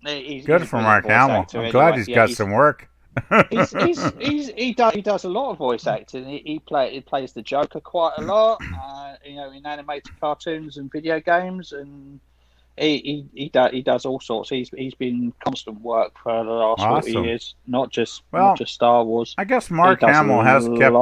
He's good for Mark Hamill. I'm glad he's got some work. He does a lot of voice acting. He plays the Joker quite a lot, in animated cartoons and video games, and he does all sorts. He's been constant work for the last 40 years, not just Star Wars. I guess Mark Hamill has kept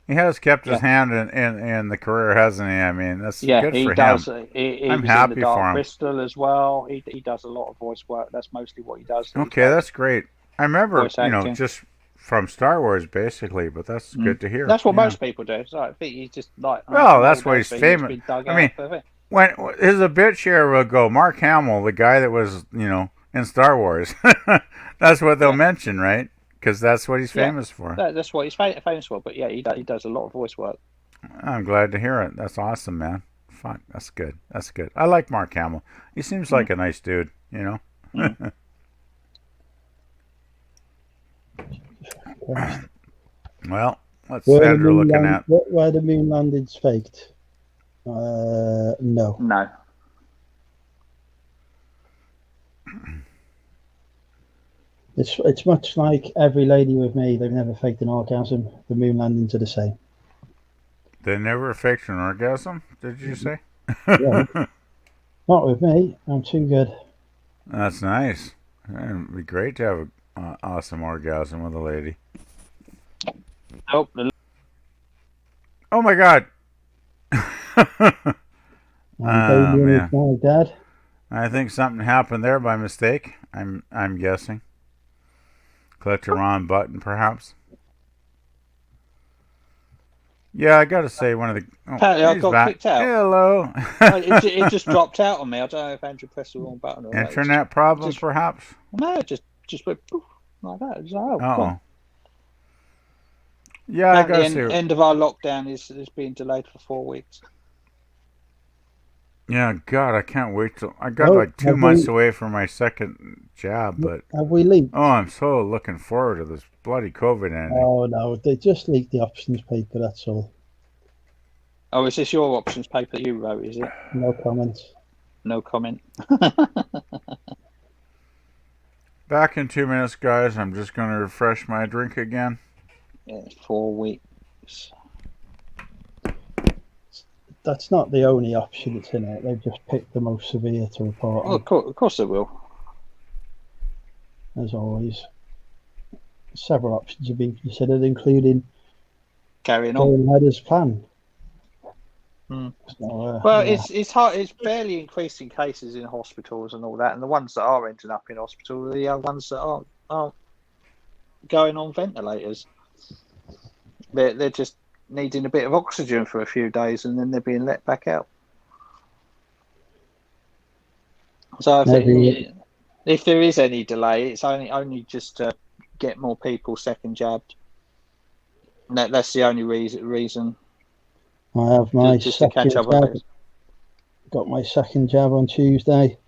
He has kept his hand in the career, hasn't he? I mean, that's good for does. him. He I'm was happy in the Dark for him. Crystal as well. He does a lot of voice work. That's mostly what he does. Okay, that's great. I remember, acting. just from Star Wars, basically, but that's good to hear. That's what most people do. So I think he's just like... Well, that's why he's famous. I mean, when his a bit share will go, Mark Hamill, the guy that was, in Star Wars. That's what they'll mention, right? Because that's what he's famous for. That's what he's famous for. But yeah, he does a lot of voice work. I'm glad to hear it. That's awesome, man. Fuck, that's good. That's good. I like Mark Hamill. He seems like a nice dude, Well, what's Sandra looking at? Where the moon landed's faked. No. No. It's much like every lady with me. They've never faked an orgasm. The moon landings are the same. They never faked an orgasm, did you say? Yeah. Not with me. I'm too good. That's nice. It'd be great to have an awesome orgasm with a lady. Oh my God. Man. My dad. I think something happened there by mistake. I'm guessing. Clicked the wrong button, perhaps. Yeah, I got to say, one of the... Apparently I got kicked out. Hello. It just dropped out on me. I don't know if Andrew pressed the wrong button or Internet problems, perhaps? No, it just went poof, like that. It was like, cool. Yeah, I got to say... The end of our lockdown is being delayed for 4 weeks. Yeah, God, I can't wait till... I got 2 months away from my second jab, but... Have we leaked? Oh, I'm so looking forward to this bloody COVID ending. Oh, no, they just leaked the options paper, that's all. Oh, is this your options paper that you wrote, is it? No comments. No comment. Back in 2 minutes, guys. I'm just going to refresh my drink again. Yeah, 4 weeks. That's not the only option that's in it. They've just picked the most severe to report. Well, of course they will. As always. Several options have been considered, including carrying on ahead as planned. So, it's hard. It's barely increasing cases in hospitals and all that, and the ones that are ending up in hospital are the ones that aren't going on ventilators. They're just needing a bit of oxygen for a few days, and then they're being let back out. So I think if there is any delay, it's only just to get more people second jabbed. That's the only reason. I have my just to catch up jab. Got my second jab on Tuesday.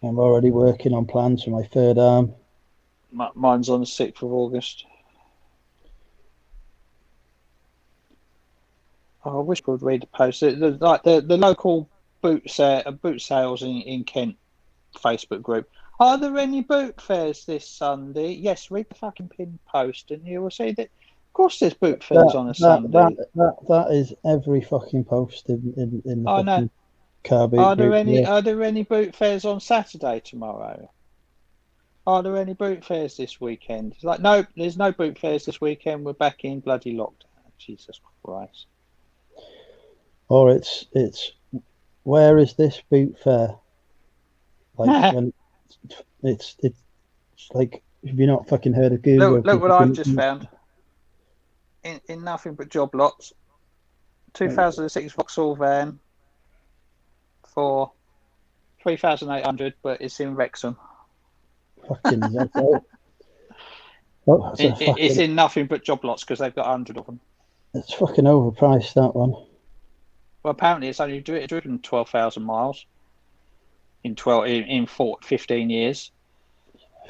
I'm already working on plans for my third arm. Mine's on the 6th of August. Oh, I wish we'd read the post. The local boot sales in Kent Facebook group. Are there any boot fairs this Sunday? Yes, read the fucking pinned post and you will see that. Of course, there's boot fairs on a Sunday. That is every fucking post in the fucking car boot Are there group, any? Yeah. Are there any boot fairs on Saturday tomorrow? Are there any boot fairs this weekend? It's like, no, there's no boot fairs this weekend. We're back in bloody lockdown. Jesus Christ. Or it's where is this boot fair? Like when it's like, have you not fucking heard of Google? Look what I've just found. In nothing but job lots, 2006 Vauxhall van for 3,800, but it's in Wrexham. Fucking it's in nothing but job lots because they've got 100 of them. It's fucking overpriced, that one. Well, apparently it's only driven 12,000 miles in 15 years.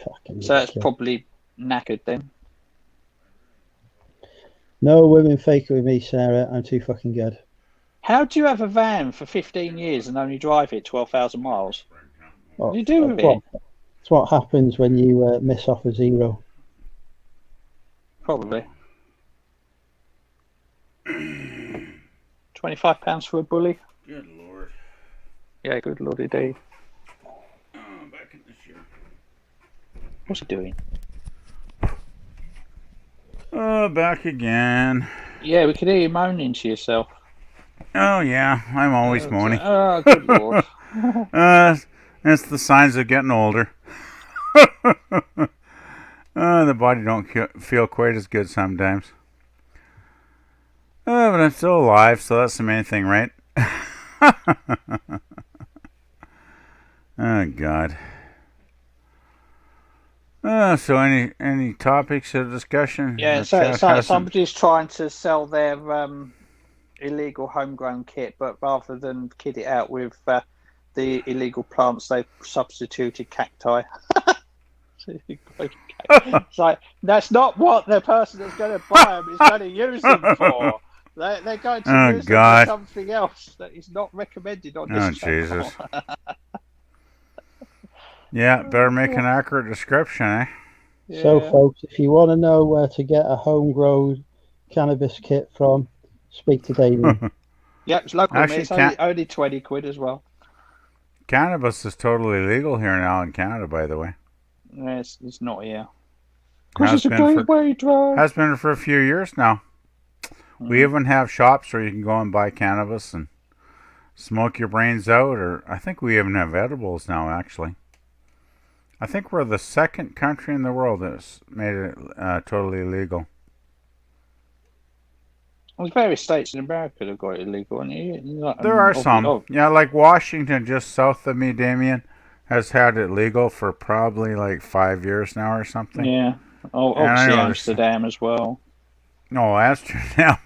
Fucking so that's probably knackered then. No women fake it with me, Sarah. I'm too fucking good. How do you have a van for 15 years and only drive it 12,000 miles? What do you do with it? It's what happens when you miss off a zero. Probably. £25 for a bully. Good Lord. Yeah, good Lordy D. Back in the show. What's he doing? Oh, back again. Yeah, we could hear you moaning to yourself. Oh, yeah. I'm always moaning. Oh, good lord. It's the signs of getting older. The body don't feel quite as good sometimes. But I'm still alive, so that's the main thing, right? Oh, God. So any topics of discussion? Yeah, so somebody's trying to sell their illegal homegrown kit, but rather than kit it out with the illegal plants, they've substituted cacti. It's like, that's not what the person that's going to buy them is going to use them for. They're going to use them for something else that is not recommended on this channel. Jesus. Yeah, better make an accurate description, eh? Yeah. So, folks, if you want to know where to get a homegrown cannabis kit from, speak to Damien. Yep, it's local. Actually, it's only 20 quid as well. Cannabis is totally legal here now in Canada, by the way. Yeah, it's not here. Because it's a gateway drug. Has been for a few years now. We even have shops where you can go and buy cannabis and smoke your brains out, or I think we even have edibles now, actually. I think we're the second country in the world that's made it totally legal. There's various states in America that have got it illegal. There are some. Yeah, like Washington, just south of me, Damien, has had it legal for probably like 5 years now or something. Yeah. Obviously Amsterdam as well. No, Amsterdam.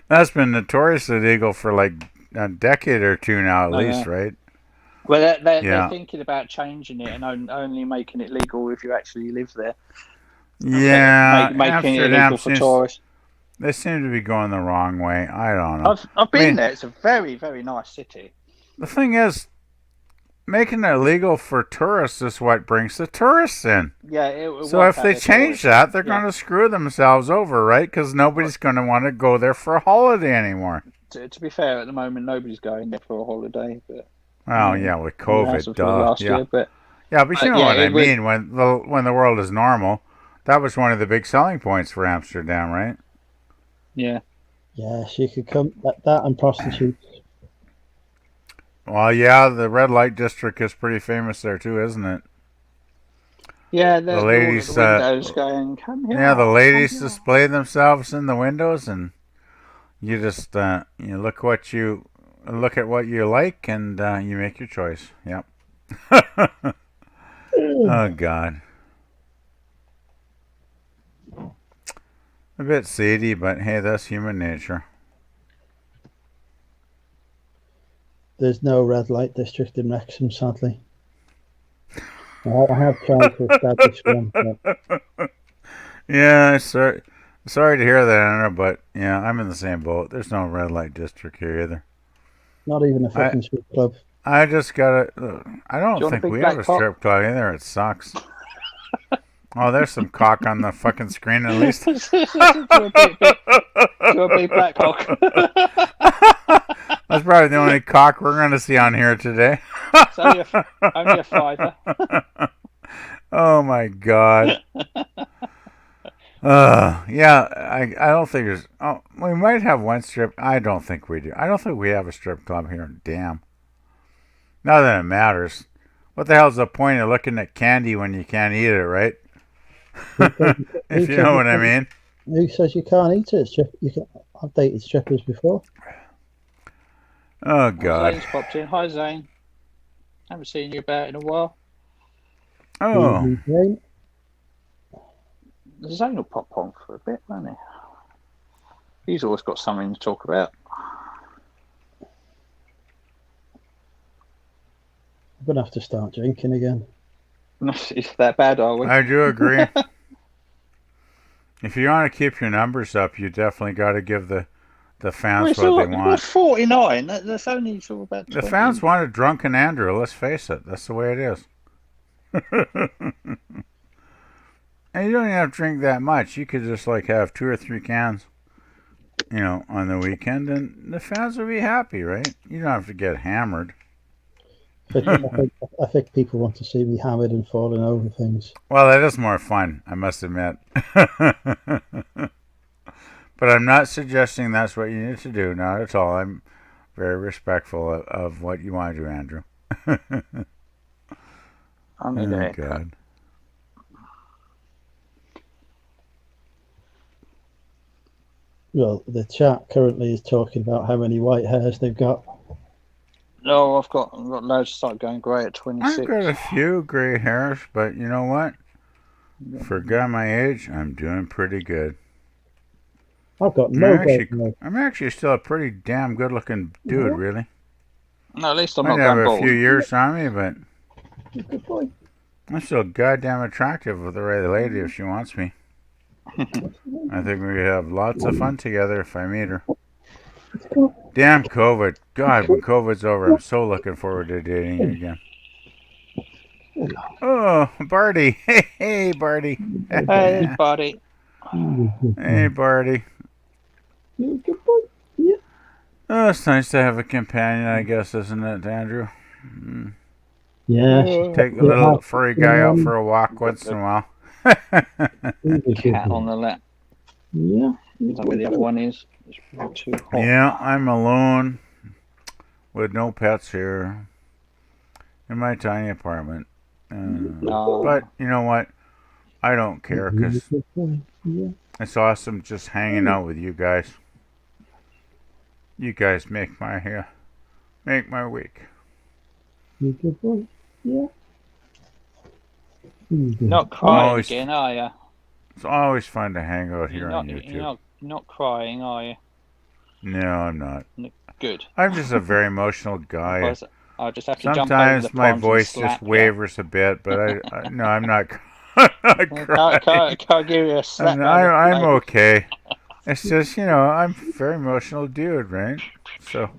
That's been notoriously illegal for like a decade or two now, at least, right? Well, they're thinking about changing it and only making it legal if you actually live there. Yeah, making it illegal for tourists. They seem to be going the wrong way. I don't know. I've been there. It's a very, very nice city. The thing is, making it legal for tourists is what brings the tourists in. Yeah. So if they change that, they're going to screw themselves over, right? Because nobody's going to want to go there for a holiday anymore. To be fair, at the moment, nobody's going there for a holiday. But well, yeah, with COVID, last year, but you know what I mean. When the world is normal, that was one of the big selling points for Amsterdam, right? Yeah. Yes, you could come that and prostitutes. Well, yeah, the red light district is pretty famous there too, isn't it? Yeah, the ladies the windows going, come here. Yeah, the ladies display themselves in the windows, and you just you look at what you like, and you make your choice. Yep. Oh God. A bit seedy, but hey, that's human nature. There's no red light district in Wrexham, sadly. I have tried to establish one. But... Yeah, sorry to hear that, Anna, but yeah, I'm in the same boat. There's no red light district here either. Not even a fucking strip club. I just got I don't think we have a strip club either. It sucks. Oh, there's some cock on the fucking screen at least. Do a big black cock. That's probably the only cock we're going to see on here today. It's only a fiver. Oh my God. Yeah, I don't think there's... Oh, we might have one strip... I don't think we do. I don't think we have a strip club here. Damn. Not that it matters. What the hell's the point of looking at candy when you can't eat it, right? If you know what I mean. Who says you can't eat it? I've dated strippers before. Oh, God. Zane's popped in. Hi, Zane. Haven't seen you about in a while. Oh. Zane will pop on for a bit, won't he? He's always got something to talk about. I'm going to have to start drinking again. It's that bad, are we? I do agree. If you want to keep your numbers up, you definitely got to give the fans what they want. We're 49. That's only sort of about 20. The fans want a drunken Andrew. Let's face it. That's the way it is. And you don't even have to drink that much. You could just like have 2 or 3 cans, on the weekend, and the fans will be happy, right? You don't have to get hammered. But I think people want to see me hammered and falling over things. Well, it is more fun, I must admit. But I'm not suggesting that's what you need to do. Not at all. I'm very respectful of what you want to do, Andrew. Oh, God. Well, the chat currently is talking about how many white hairs they've got. No, I've got loads to start going grey at 26. I've got a few grey hairs, but you know what? For a guy my age, I'm doing pretty good. I've got no grey hairs. I'm actually still a pretty damn good-looking dude, really. No, at least I'm Might not have going a bald. few years on me, but Good boy. I'm still goddamn attractive with the right lady if she wants me. I think we could have lots of fun together if I meet her. Damn COVID. God, when COVID's over, I'm so looking forward to dating you again. Oh, Barty. Hey, Barty. Hey, buddy. Hey, Barty. Good boy. Yeah. Oh, it's nice to have a companion, I guess, isn't it, Andrew? Yeah. Take a little furry guy out for a walk once in a while. Cat on the lap. Yeah. Is that where the other one is? It's too hot. Yeah, I'm alone with no pets here in my tiny apartment. But you know what? I don't care because it's awesome just hanging out with you guys. You guys make my week. Good boy. Yeah. Not crying again, are you? It's always fun to hang out here on YouTube. You're not crying, are you? No, I'm not. Good. I'm just a very emotional guy. I'll just have to jump over Sometimes the my pond voice and just slap wavers a bit, but no, I'm not crying. Can't give you a slap. I'm okay. It's just, I'm a very emotional dude, right? So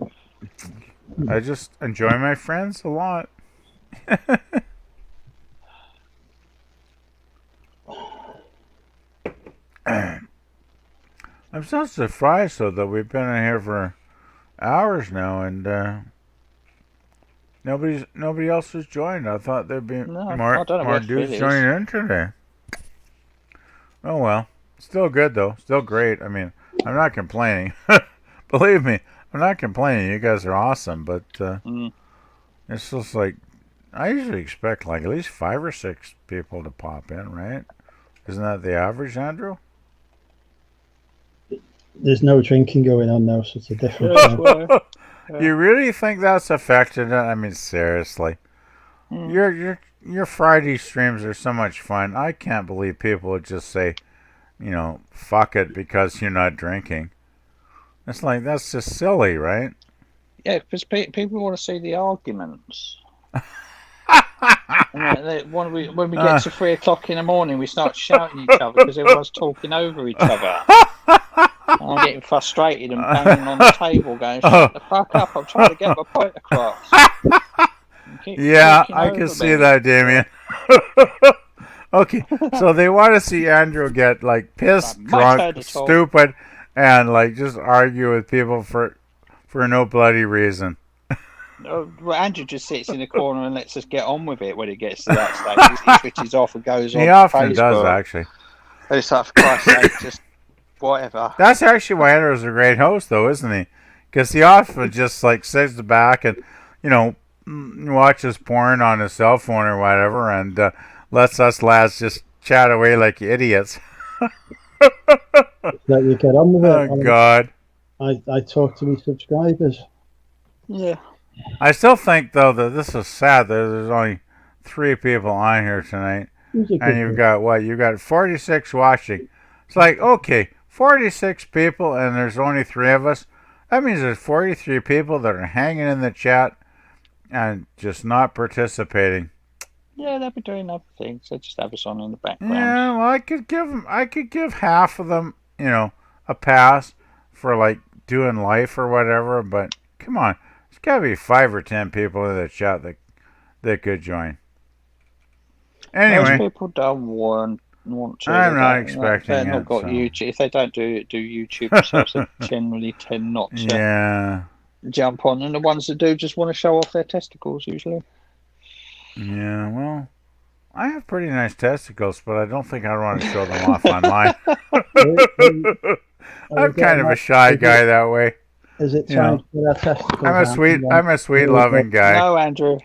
I just enjoy my friends a lot. I'm so surprised, though, that we've been in here for hours now, and nobody else has joined. I thought there'd be more dudes joining in today. Oh well, still good though, still great. I mean, I'm not complaining. Believe me, I'm not complaining. You guys are awesome, but it's just like I usually expect like at least 5 or 6 people to pop in, right? Isn't that the average, Andrew? There's no drinking going on now, so it's a different time. You really think that's affected it? I mean, seriously. Your Friday streams are so much fun. I can't believe people would just say, fuck it because you're not drinking. It's like, that's just silly, right? Yeah, because people want to see the arguments. When we get to 3 o'clock in the morning, we start shouting at each other because everyone's talking over each other. I'm getting frustrated and banging on the table going, shut the fuck up, I'm trying to get my point across. Yeah, I can see that, Damien. Okay, so they want to see Andrew get like pissed, drunk, stupid, and like just argue with people for no bloody reason. Well, Andrew just sits in the corner and lets us get on with it when it gets to that stage. He switches off and goes on. He often does, actually. And it's like, for Christ's sake, just whatever. That's actually why Andrew's a great host, though, isn't he? Because he often just like sits back and, watches porn on his cell phone or whatever, and lets us lads just chat away like idiots. That you get on with it. Oh God! I talk to my subscribers. Yeah. I still think though that this is sad that there's only 3 people on here tonight, and you've got what? You've got 46 watching. It's like, okay, 46 people, and there's only 3 of us. That means there's 43 people that are hanging in the chat and just not participating. Yeah, they'll be doing other things. They just have us on in the background. Yeah, well, I could give half of them, a pass for like doing life or whatever. But come on, there's got to be 5 or 10 people in the chat that could join. Anyway, most people don't want to. I'm not expecting They've not got YouTube. If they don't do YouTube themselves, they generally tend not to. Yeah. Jump on, and the ones that do just want to show off their testicles usually. Yeah, well, I have pretty nice testicles, but I don't think I want to show them off online. I'm kind of a shy guy that way. Is it time to put our testicles I'm a sweet, loving guy. No, Andrew.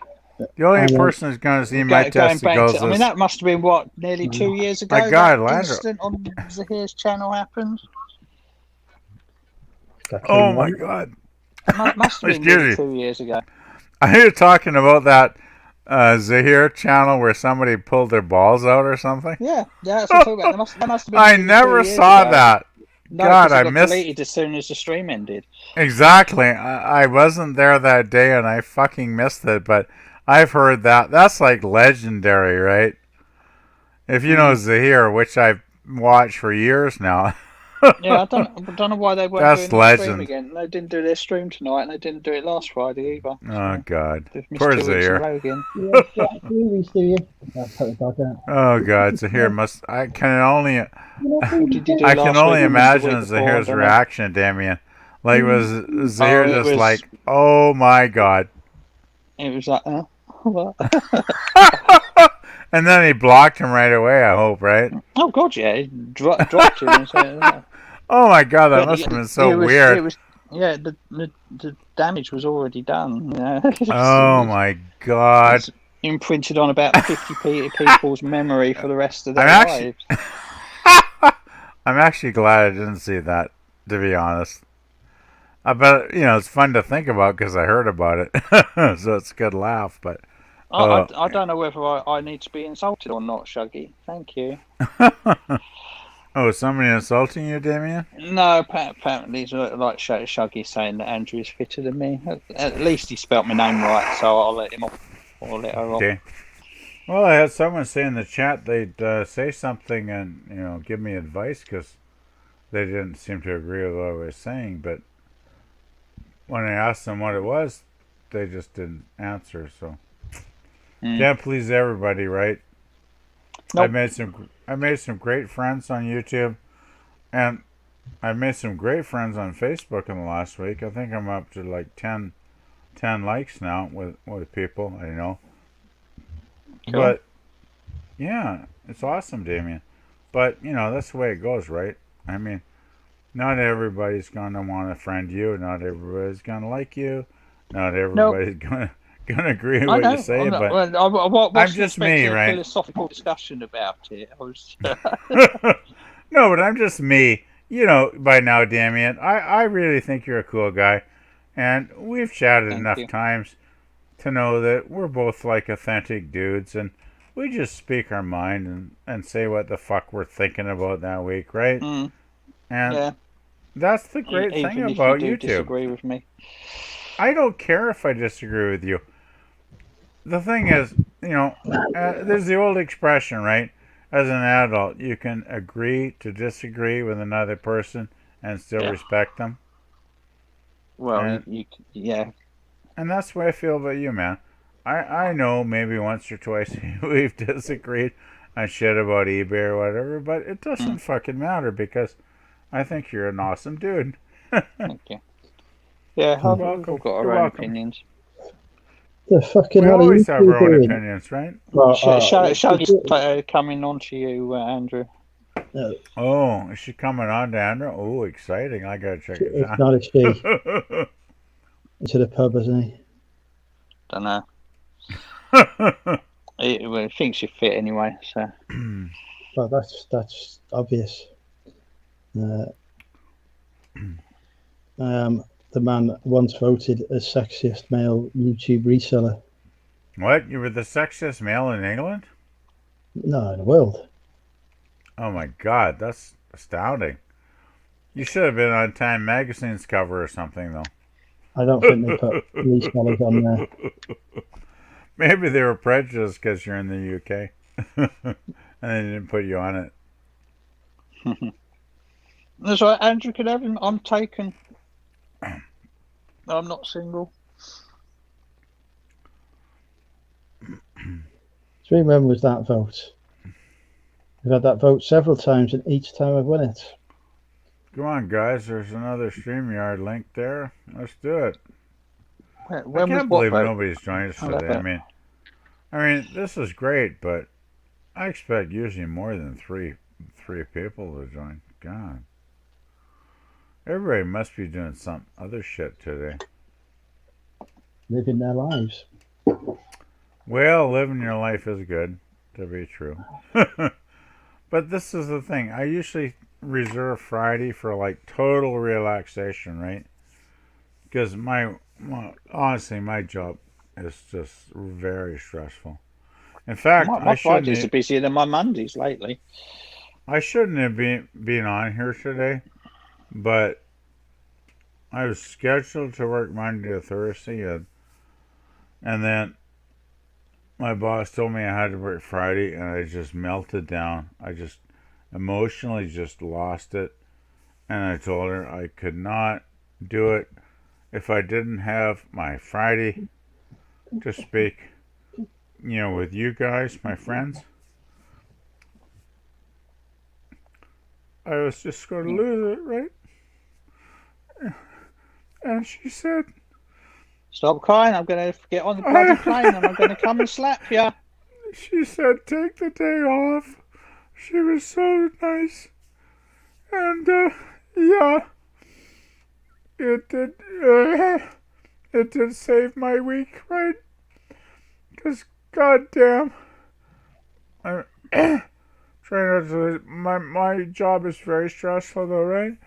The only person who's going to see my testicles is... I mean, that must have been, what, nearly 2 years ago? My God, that incident on Zahir's channel happened? Oh, my God. Must have been nearly 2 years ago. I hear you talking about that Zahir channel where somebody pulled their balls out or something. Yeah, that's what I'm talking about. That must have been I never saw that. No, God, I missed. Deleted as soon as the stream ended. Exactly. I wasn't there that day, and I fucking missed it. But I've heard that. That's like legendary, right? If you know Zahir, which I've watched for years now. Yeah, I don't know why they weren't doing their stream again. They didn't do their stream tonight, and they didn't do it last Friday either. Oh, God. Poor Zahir. Oh, God. Zahir must... I can only imagine Zahir's reaction, Damien. Like, was Zahir just like, oh, my God. It was like, what? And then he blocked him right away, I hope, right? Oh, God, yeah. He dropped him and said, oh, my God, that must have been so weird. Yeah, the damage was already done. Oh, my God. It's imprinted on about 50 people's memory for the rest of their lives. I'm actually glad I didn't see that, to be honest. But, it's fun to think about because I heard about it. So it's a good laugh, but... I don't know whether I need to be insulted or not, Shuggy. Thank you. Oh, somebody insulting you, Damien? No, apparently it's like Shuggy saying that Andrew is fitter than me. At least he spelt my name right, so I'll let him off. Or let her off. Okay. Well, I had someone say in the chat they'd say something and, give me advice because they didn't seem to agree with what I was saying. But when I asked them what it was, they just didn't answer, so... Can't please everybody, right? Nope. I made some great friends on YouTube, and I made some great friends on Facebook in the last week. I think I'm up to like 10 likes now with people I know. Cool. But yeah, it's awesome, Damien. But that's the way it goes, right? I mean, not everybody's gonna want to friend you. Not everybody's gonna like you. Not everybody's gonna agree with what you say, but I'm just me, right? Philosophical discussion about it. No, but I'm just me. By now, Damien, I really think you're a cool guy, and we've chatted enough times to know that we're both like authentic dudes, and we just speak our mind and say what the fuck we're thinking about that week, right? And that's the great thing about YouTube. Disagree with me. I don't care if I disagree with you. The thing is, there's the old expression, right? As an adult, you can agree to disagree with another person and still respect them. Well, and that's the way I feel about you, man. I know maybe once or twice we've disagreed on shit about eBay or whatever, but it doesn't fucking matter because I think you're an awesome dude. Thank you. Yeah, we've all got our own opinions. The fucking we always have our own opinions, right? Well, Shaggy's coming on to you, Andrew. Oh, is she coming on to Andrew? Oh, exciting. I gotta check it out. It's not a she. It's at a pub, isn't he? Don't know. He thinks you're fit anyway, so. Well, that's obvious. The man once voted as sexiest male YouTube reseller. What? You were the sexiest male in England? No, in the world. Oh my God, that's astounding. You should have been on Time Magazine's cover or something, though. I don't think they put resellers on there. Maybe they were prejudiced because you're in the UK. And they didn't put you on it. That's right, Andrew could have him. I'm taken. I'm not single. 3 members that vote. We've had that vote several times, and each time I've won it. Come on, guys. There's another StreamYard link there. Let's do it. I can't believe nobody's joined us today. I mean, I mean, this is great, but I expect usually more than three people to join. God. Everybody must be doing some other shit today. Living their lives. Well, living your life is good, to be true. But this is the thing. I usually reserve Friday for like total relaxation, right? Because honestly, my job is just very stressful. In fact, my Fridays are busier than my Mondays lately. I shouldn't have been on here today, but I was scheduled to work Monday to Thursday, and then my boss told me I had to work Friday, and I just melted down. I just emotionally just lost it, and I told her I could not do it if I didn't have my Friday to speak, with you guys, my friends. I was just going to lose it, right? And she said, "Stop crying, I'm going to get on the bloody plane and I'm going to come and slap you." She said, "Take the day off." She was so nice. And, yeah, it did save my week, right? Because, goddamn, I try not to, my job is very stressful though, right?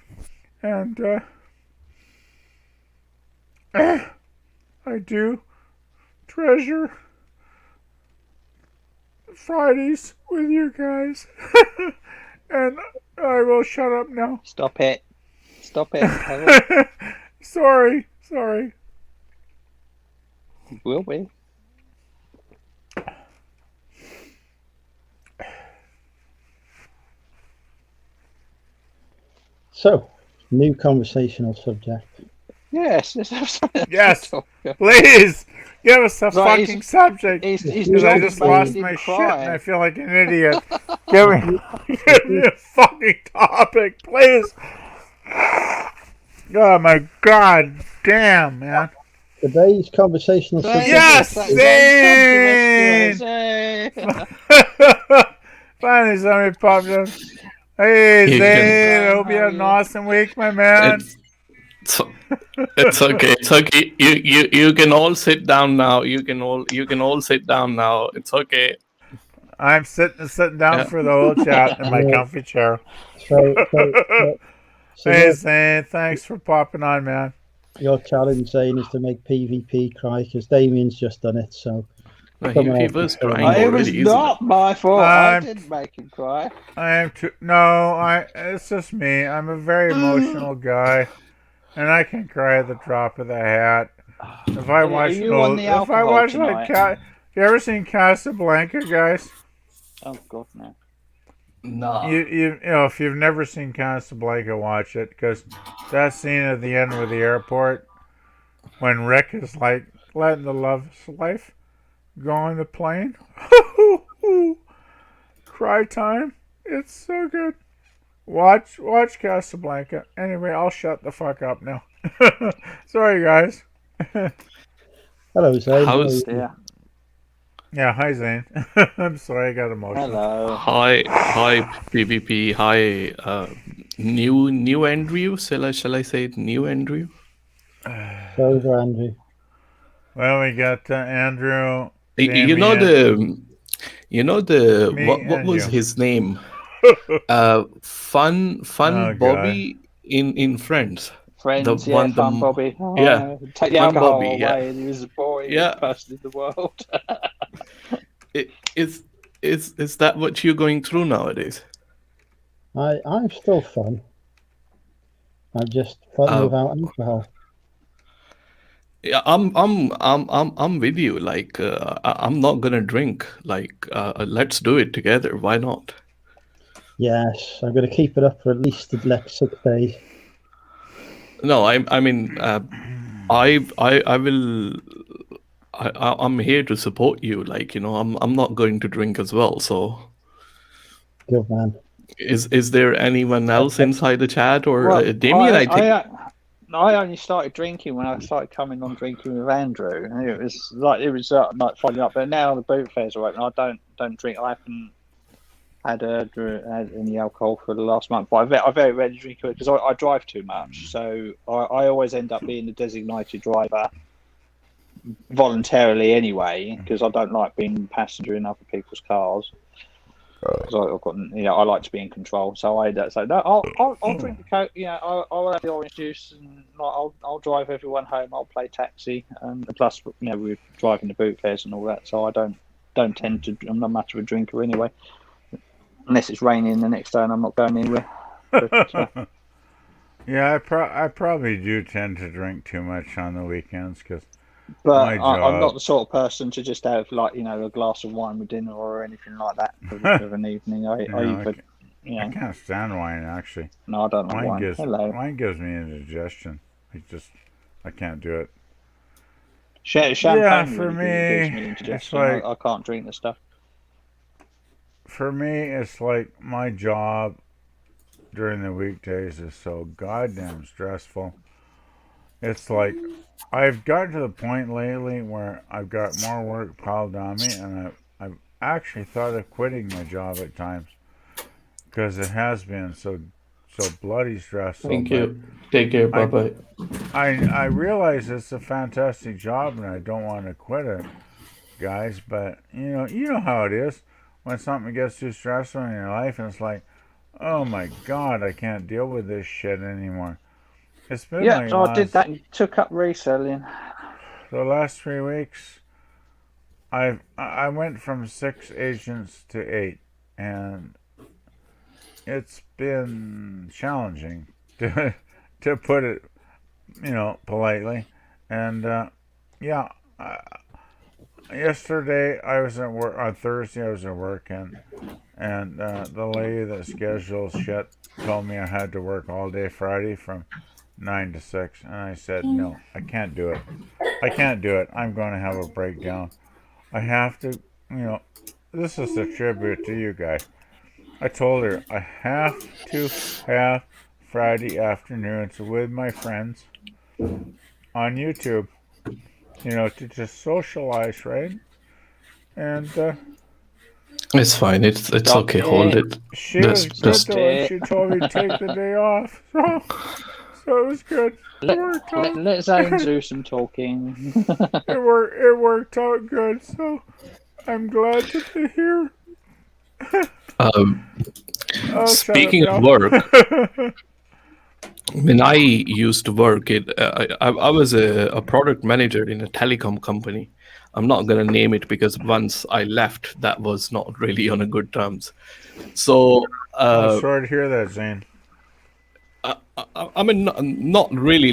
And, I do treasure Fridays with you guys. And I will shut up now. Stop it. Sorry. It will be. So, new conversational subject. Yes, let's have something. Yes, please give us a fucking subject. He's Because I just lost my shit and I feel like an idiot. Give me a fucking topic, please. Oh my god damn, man. Today's conversational subject. Yes, Zane! Finally, somebody popped up. Hey, Zane, I hope you had an awesome week, my man. It's okay. It's okay. You can all sit down now. You can all sit down now. It's okay. I'm sitting down for the whole chat in my comfy chair. So hey, Zane, thanks for popping on, man. Your challenge, Zane, is to make PvP cry because Damien's just done it. So he was crying it was already. not my fault. I didn't make him cry. It's just me. I'm a very emotional guy, and I can cry at the drop of the hat. If I watch, you ever seen Casablanca, guys? Oh God, no. No. If you've never seen Casablanca, watch it, because that scene at the end with the airport when Rick is like letting the love of his life go on the plane. Cry time. It's so good. Watch Casablanca. Anyway, I'll shut the fuck up now. Sorry, guys. Hello, Zane. Yeah, hi, Zane. I'm sorry, I got emotional. Hello. Hi, PvP. Hi, new Andrew. Shall I say it, new Andrew? Over, Andrew. Well, we got Andrew. What was his name? Fun Bobby in Friends. Friends, Fun Bobby. Take the alcohol away, and he was the boringest person in the world. Is that what you're going through nowadays? I'm still fun. I'm just fun without alcohol. Yeah, I'm with you. Like, I'm not gonna drink. Like, let's do it together. Why not? Yes, I'm going to keep it up for at least the next 6 days. No, I mean, I will. I'm here to support you. Like, I'm not going to drink as well. So, good man. Is there anyone else inside the chat or Damien? I only started drinking when I started coming on drinking with Andrew, and it was like following up. But now the boot fairs are open. I don't drink. I haven't had any alcohol for the last month. But I very rarely drink it because I drive too much. So I always end up being the designated driver voluntarily anyway, because I don't like being passenger in other people's cars. Because I've got, I like to be in control. So I'll drink the Coke. I'll have the orange juice, and I'll drive everyone home. I'll play taxi, and plus, we're driving the boot fairs and all that. So I don't tend to. I'm not much of a drinker anyway, unless it's raining the next day and I'm not going anywhere. But, yeah, I probably do tend to drink too much on the weekends because. But I'm not the sort of person to just have a glass of wine with dinner or anything like that for an evening. I can't stand wine actually. No, I don't like wine. Wine gives me indigestion. I can't do it. Champagne for really gives me, me indigestion. it's like, I can't drink the stuff. For me, it's like my job during the weekdays is so goddamn stressful. It's like I've gotten to the point lately where I've got more work piled on me, and I've actually thought of quitting my job at times because it has been so bloody stressful. Thank you. Take care. Bye bye. I realize it's a fantastic job, and I don't want to quit it, guys. But you know how it is when something gets too stressful in your life, and it's like, oh my God, I can't deal with this shit anymore. It's been I did that and took up reselling. The last 3 weeks, I went from 6 agents to 8, and it's been challenging to put it, politely. And yesterday I was at work. On Thursday I was at work, and the lady that schedules shit told me I had to work all day Friday from 9 to 6, and I said, no, I can't do it. I'm going to have a breakdown. I have to, this is a tribute to you guys. I told her I have to have Friday afternoons with my friends on YouTube, to just socialize, right? And it's fine. It's okay. Hold it. She was good though. She told me to take the day off. So it was good. Let Zane do some talking. It worked out good, so I'm glad to be here. Speaking of work, when I used to work, I was a product manager in a telecom company. I'm not going to name it because once I left, that was not really on a good terms. So I'm sorry to hear that, Zane. I mean, not really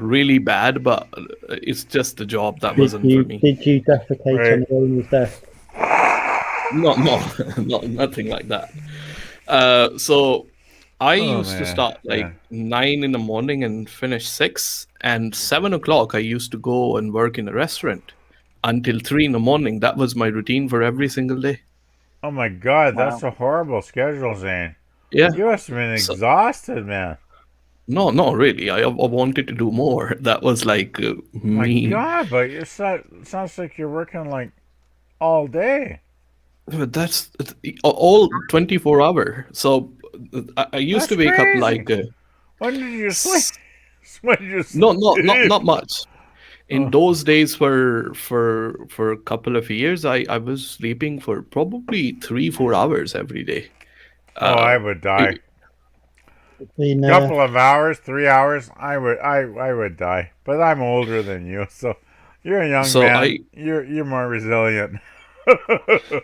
really bad, but it's just the job that wasn't for me. Did you defecate on the owner's desk? No, nothing like that. So I used to start 9 in the morning and finish 6, and 7 o'clock I used to go and work in a restaurant until 3 in the morning. That was my routine for every single day. Oh my God, that's a horrible schedule, Zane. Yeah, you must have been exhausted, man. No, not really. I wanted to do more. That was like me. My God, but it sounds like you're working like all day. But that's all 24 hours. So I used to wake up like. When did you sleep? No, not much. In those days, for a couple of years, I was sleeping for probably 3-4 hours every day. I would die. Couple of hours, 3 hours, I would die. But I'm older than you, so you're a young man. You're more resilient.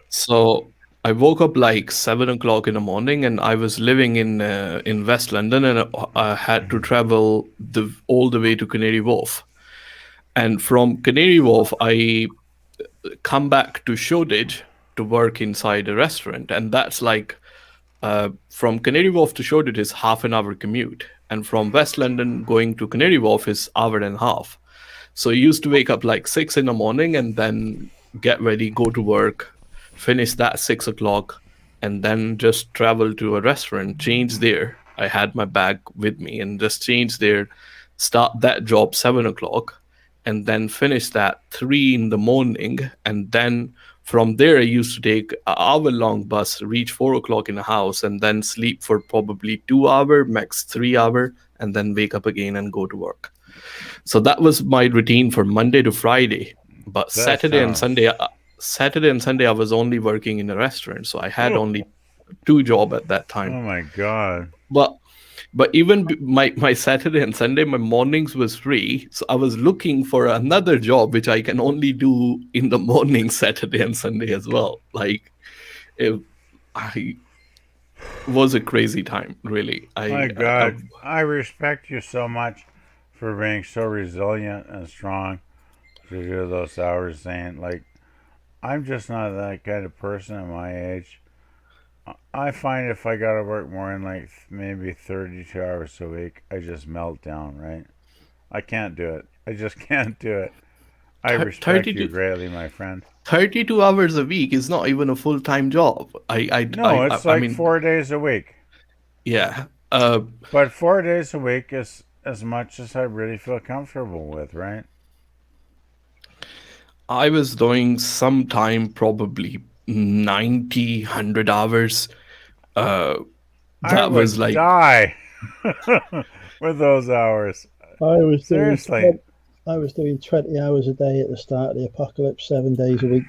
So I woke up like 7 o'clock in the morning, and I was living in West London, and I had to travel all the way to Canary Wharf. And from Canary Wharf, I come back to Shoreditch to work inside a restaurant, and that's like. From Canary Wharf to Shoreditch is half an hour commute, and from West London going to Canary Wharf is hour and a half. So I used to wake up like 6 in the morning and then get ready, go to work, finish that 6 o'clock, and then just travel to a restaurant, change there. I had my bag with me and just change there, start that job 7 o'clock, and then finish that 3 in the morning. And then from there, I used to take an hour-long bus, reach 4 o'clock in the house, and then sleep for probably 2 hours, max 3 hours, and then wake up again and go to work. So that was my routine for Monday to Friday. But Saturday and Sunday, I was only working in a restaurant, so I had only 2 jobs at that time. Oh my God! But even my Saturday and Sunday, my mornings was free, so I was looking for another job which I can only do in the morning, Saturday and Sunday as well. Like, it was a crazy time, really. My God, I respect you so much for being so resilient and strong to do those hours, Zane. Like, I'm just not that kind of person at my age. I find if I gotta work more than like maybe 32 hours a week, I just melt down, right? I can't do it. I just can't do it. I respect you greatly, my friend. 32 hours a week is not even a full-time job. It's like 4 days a week. Yeah. But 4 days a week is as much as I really feel comfortable with, right? I was doing sometime probably 90, 100 hours. I would die with those hours. Seriously. I was doing 20 hours a day at the start of the apocalypse, 7 days a week.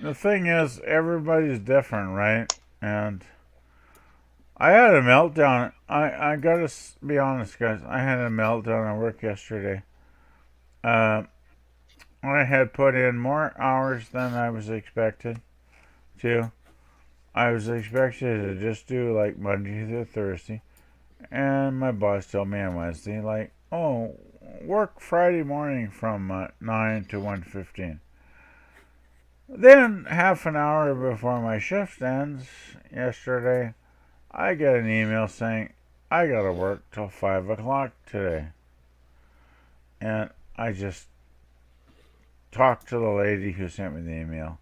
The thing is, everybody's different, right? And I had a meltdown. I gotta be honest, guys. I had a meltdown at work yesterday. I had put in more hours than I was expected to. I was expected to just do like Monday through Thursday. And my boss told me on Wednesday, like, oh, work Friday morning from 9 to 1:15. Then, half an hour before my shift ends yesterday, I get an email saying, I gotta work till 5 o'clock today. And I just talked to the lady who sent me the email.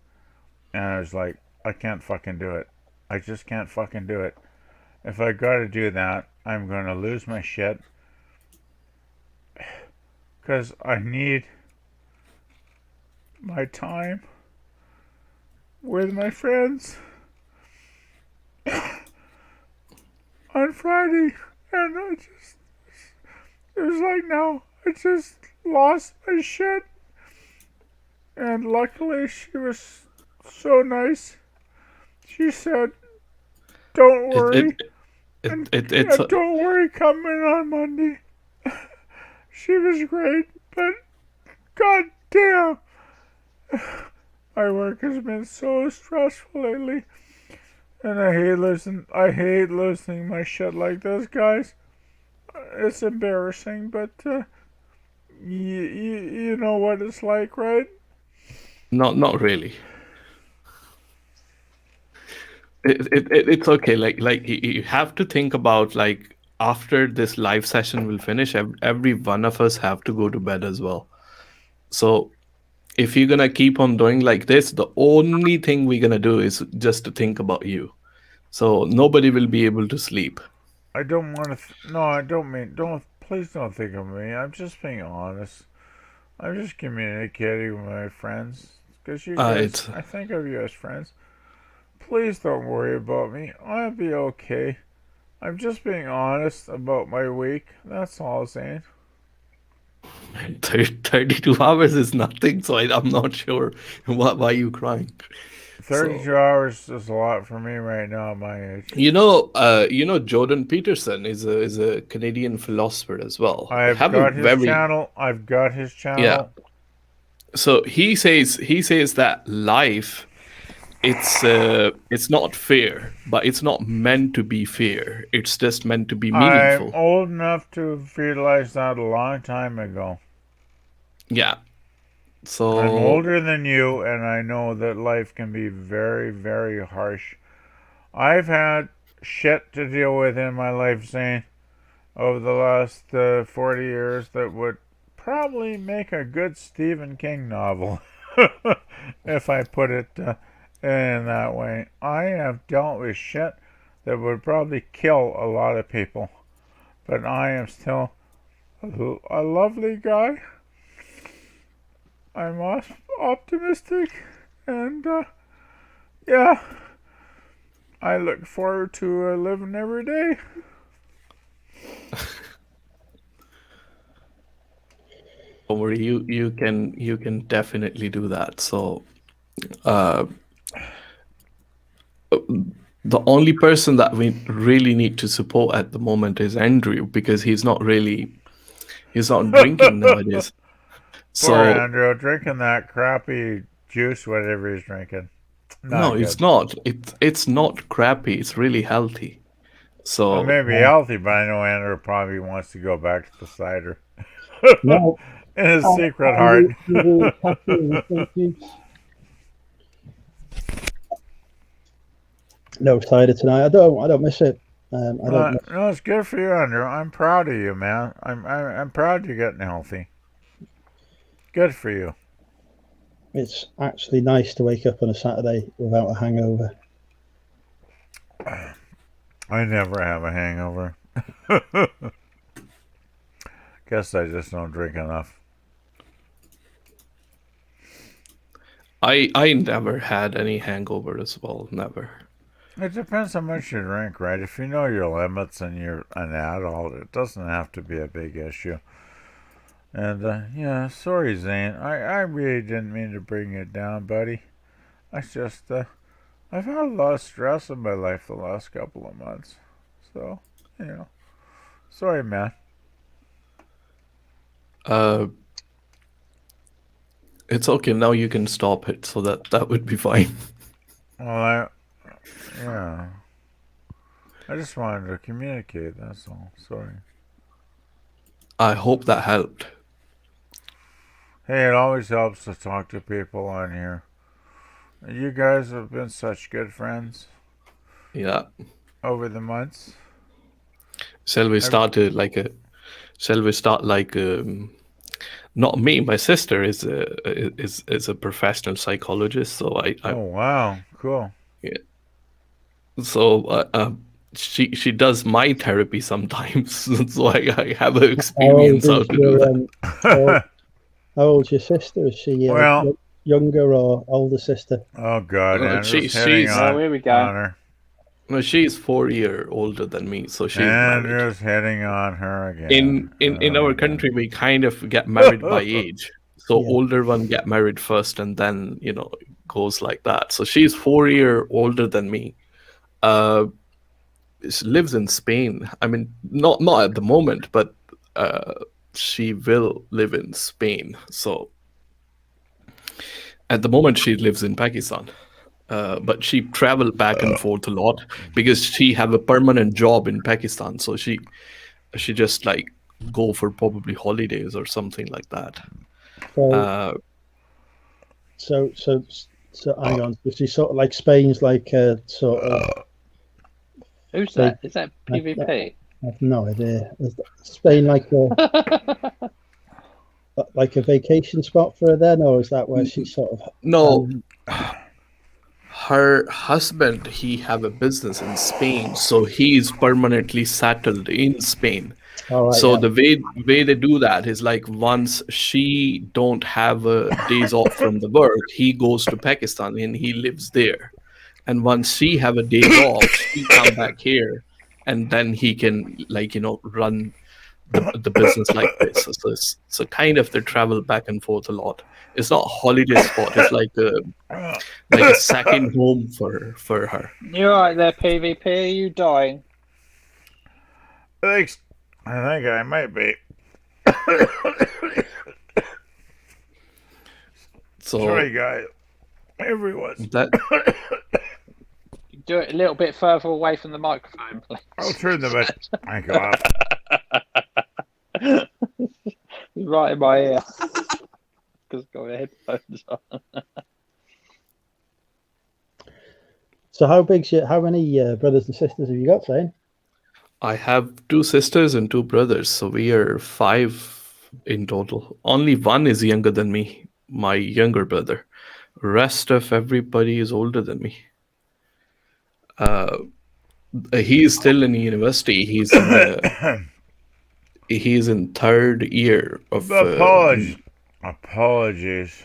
And I was like, I can't fucking do it. I just can't fucking do it. If I gotta do that, I'm gonna lose my shit. Because I need my time with my friends on Friday. And it was like, no, I just lost my shit. And luckily she was so nice. She said, don't worry. Don't worry coming on Monday. She was great, but god damn, my work has been so stressful lately. And I hate listening my shit like this, guys. It's embarrassing, but you know what it's like, right? Not really. It's okay. Like you have to think about, like, after this live session will finish, every one of us have to go to bed as well. So if you're gonna keep on doing like this, the only thing we're gonna do is just to think about you. So nobody will be able to sleep. I don't want to. No, I don't mean. Please don't think of me. I'm just being honest. I'm just communicating with my friends because you guys. I think of you as friends. Please don't worry about me. I'll be okay. I'm just being honest about my week. That's all I'm saying. 32 hours is nothing, so I'm not sure why you crying. 32 hours is a lot for me right now at my age. You know, Jordan Peterson is a Canadian philosopher as well. I've got his channel. Yeah. So he says that life, it's not fair, but it's not meant to be fair. It's just meant to be meaningful. I'm old enough to have realized that a long time ago. Yeah. So I'm older than you, and I know that life can be very, very harsh. I've had shit to deal with in my life, Zane, over the last 40 years that would probably make a good Stephen King novel, if I put it in that way. I have dealt with shit that would probably kill a lot of people. but I am still a lovely guy. I'm optimistic, and yeah, I look forward to living every day. Don't worry, you can definitely do that. So, the only person that we really need to support at the moment is Andrew, because he's not drinking nowadays. Poor So Andrew, drinking that crappy juice, whatever he's drinking. no, it's not. It's not crappy. It's really healthy. So Well, maybe healthy, but I know Andrew probably wants to go back to the cider. No, In his secret heart. No cider tonight. I don't miss it. No, it's good for you, Andrew. I'm proud of you, man. I'm proud you're getting healthy. Good for you. It's actually nice to wake up on a Saturday without a hangover. I never have a hangover. Guess I just don't drink enough. I never had any hangover as well. Never. It depends how much you drink, right? If you know your limits and you're an adult, it doesn't have to be a big issue. And, yeah, sorry, Zane. I really didn't mean to bring you down, buddy. I've had a lot of stress in my life the last couple of months. So, sorry, man. It's okay. Now you can stop it, so that would be fine. Well, yeah. I just wanted to communicate, that's all. Sorry. I hope that helped. Hey, it always helps to talk to people on here. You guys have been such good friends. Yeah. Over the months. Shall we start not me, my sister is a professional psychologist, so I oh wow, cool. Yeah. So she does my therapy sometimes, so I have an experience how to do that. How old's your sister? Is she younger or older sister? Oh God, she's here we go. On her. No, she's 4 years older than me, so she's Andrew's married. Heading on her again. In our country, we kind of get married by age. So older one get married first, and then it goes like that. So she's 4 years older than me. She lives in Spain. I mean, not at the moment, but she will live in Spain. So at the moment, she lives in Pakistan. But she traveled back and forth a lot because she have a permanent job in Pakistan. So she just go for probably holidays or something like that. So hang on. Is she sort of like Spain's sort of? Who's that? Is that PvP? I have no idea. Is Spain like a vacation spot for her then, or is that where she sort of? No. Her husband, he have a business in Spain, so he's permanently settled in Spain. So the way they do that is once she don't have days off from the work, he goes to Pakistan and he lives there. And once she have a day off, she come back here, and then he can run the business like this. So kind of they travel back and forth a lot. It's not a holiday spot. It's like a second home for her. You're right there, PvP. Are you dying? Thanks. I think I might be. Sorry, guys. Everyone's. Do it a little bit further away from the microphone, please. I'll turn the mic off. Right in my ear. Because I've got my headphones on. So how many brothers and sisters have you got, Zane? I have 2 sisters and 2 brothers, so we are 5 in total. Only one is younger than me, my younger brother. Rest of everybody is older than me. He is still in university. He's in he's in third year of. Apologies.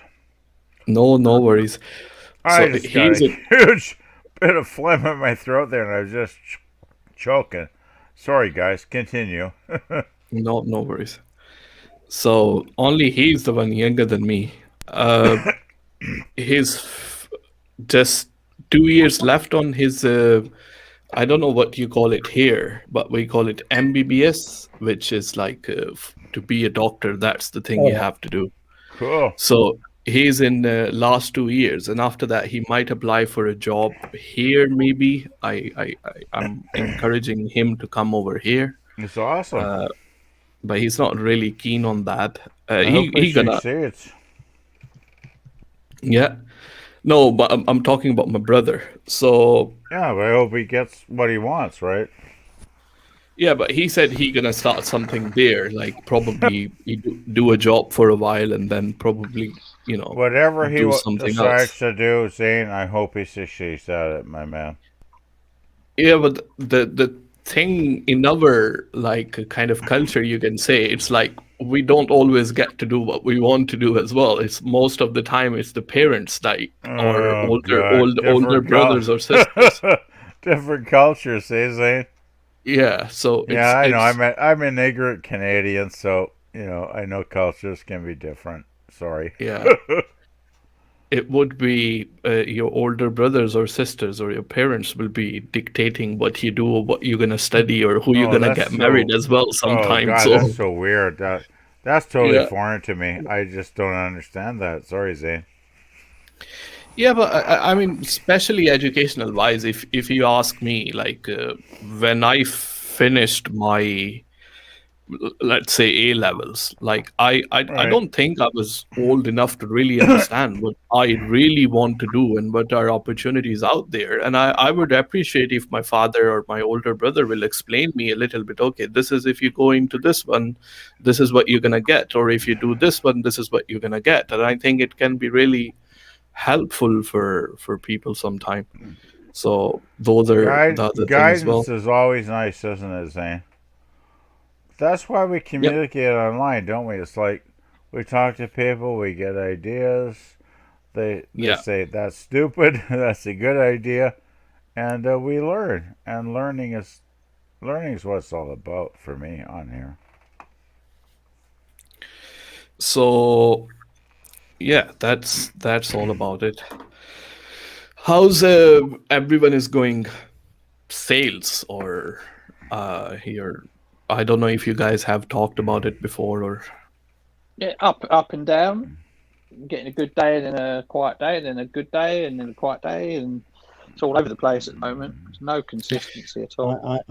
No worries. I just got a huge bit of phlegm in my throat there, and I was just choking. Sorry, guys. Continue. No worries. So only he's the one younger than me. He's just 2 years left on his. I don't know what you call it here, but we call it MBBS, which is like to be a doctor. That's the thing you have to do. Cool. So he's in the last 2 years, and after that, he might apply for a job here. Maybe I'm encouraging him to come over here. It's awesome. But he's not really keen on that. I hope he succeeds. Yeah. No, but I'm talking about my brother. So yeah, but I hope he gets what he wants, right? Yeah, but he said he gonna start something there, like probably do a job for a while and then probably, whatever he decides else. to do, Zane, I hope he succeeds at it, my man. Yeah, but the thing in our kind of culture, you can say it's like we don't always get to do what we want to do as well. It's most of the time it's the parents or older brothers or sisters. Different cultures, eh, Zane? Yeah, so I know. I'm an ignorant Canadian, so I know cultures can be different. Sorry. Yeah. It would be your older brothers or sisters or your parents will be dictating what you do or what you're going to study or who you're going to get married as well sometimes. Oh, God, that's so weird. That's totally foreign to me. I just don't understand that. Sorry, Zane. Yeah, but I mean, especially educational wise, if you ask me, when I finished my, let's say, A levels, I don't think I was old enough to really understand what I really want to do and what are opportunities out there. And I would appreciate if my father or my older brother will explain me a little bit. Okay, this is if you go into this one, this is what you're gonna get, or if you do this one, this is what you're gonna get. And I think it can be really helpful for people sometime. So those are the other guidance things as well. Is always nice, isn't it, Zane? That's why we communicate online, don't we? It's like we talk to people, we get ideas. They say that's stupid, that's a good idea, and we learn. And learning is what it's all about for me on here. So yeah, that's all about it. How's everyone is going? Sales or here? I don't know if you guys have talked about it before or. Yeah, up and down. Getting a good day and then a quiet day, and then a good day and then a quiet day, and it's all over the place at the moment. There's no consistency at all.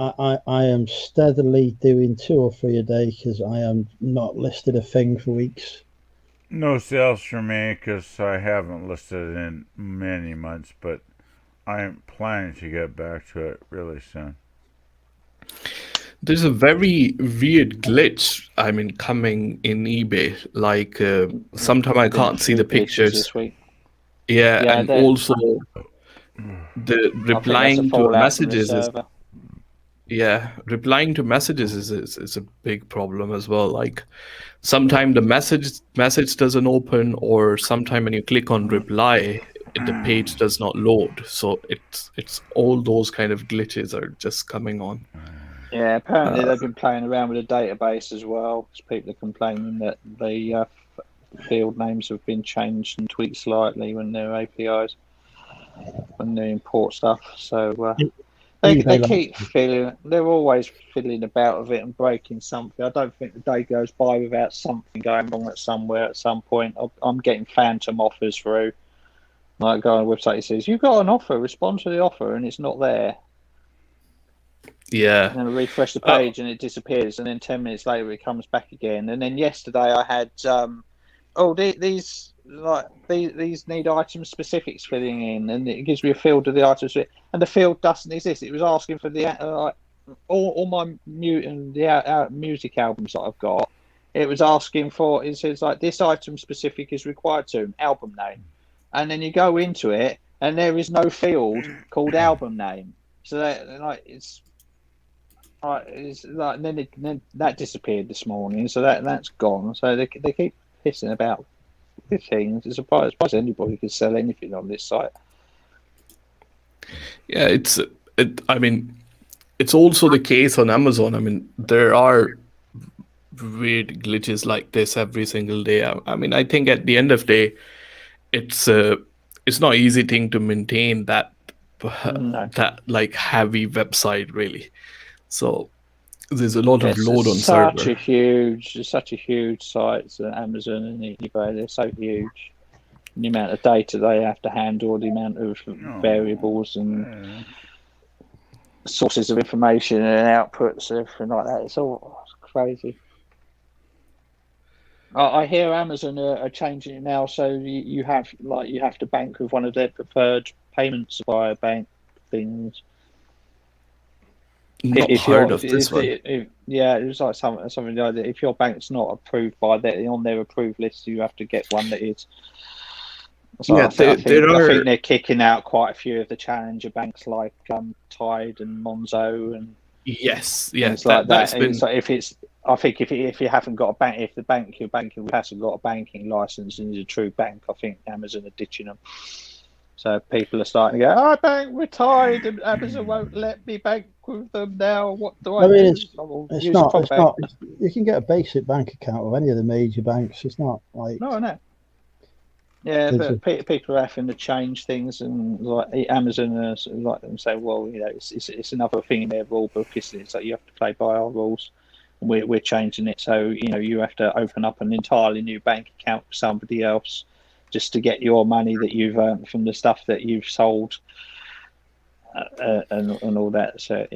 I am steadily doing 2 or 3 a day because I am not listed a thing for weeks. No sales for me because I haven't listed in many months, but I am planning to get back to it really soon. There's a very weird glitch, coming in eBay. Sometimes I can't see the pictures. This week. Yeah, and also the replying to messages is. Yeah, replying to messages is a big problem as well. Sometimes the message doesn't open, or sometimes when you click on reply, the page does not load. So it's all those kind of glitches are just coming on. Yeah, apparently they've been playing around with the database as well. People are complaining that the field names have been changed and tweaked slightly when their APIs, when they import stuff. So they keep they're always fiddling about with it and breaking something. I don't think the day goes by without something going wrong at some point. I'm getting phantom offers through. Like, go on a website, it says, you've got an offer, respond to the offer, and it's not there. Yeah. And then I refresh the page and it disappears, and then 10 minutes later it comes back again. And then yesterday I had, these need item specifics filling in, and it gives me a field of the items, and the field doesn't exist. It was asking for the all my music albums that I've got. It was asking for, it says this item specific is required to album name, and then you go into it and there is no field called album name. So that Then that disappeared this morning, so that's gone. So they keep pissing about with things. It's surprised anybody could sell anything on this site. Yeah, I mean, it's also the case on Amazon. I mean, there are weird glitches like this every single day. I mean, I think at the end of the day, it's not easy thing to maintain that that like heavy website really. So there's a lot of load on server. Such a huge site. So Amazon and eBay, they're so huge. The amount of data they have to handle, the amount of variables and sources of information and outputs, everything like that. It's all crazy. I hear Amazon are changing it now, so you have to bank with one of their preferred payment supplier bank things. Not heard of this one. It was like something like that. If your bank's not approved by on their approved list, you have to get one that is. So I think they're kicking out quite a few of the challenger banks like Tide and Monzo and things like that. So if you haven't got a bank, if the bank you're banking with hasn't got a banking license and is a true bank, I think Amazon are ditching them. So people are starting to go, I bank with Tide and Amazon won't let me bank with them now. What do I do? It's not. You can get a basic bank account with any of the major banks. It's not like no. Yeah, but people are having to change things, and like Amazon is like them say, well, it's another thing in their rule book, isn't it? So you have to play by our rules. We're changing it, so you have to open up an entirely new bank account for somebody else just to get your money that you've earned from the stuff that you've sold, and all that. So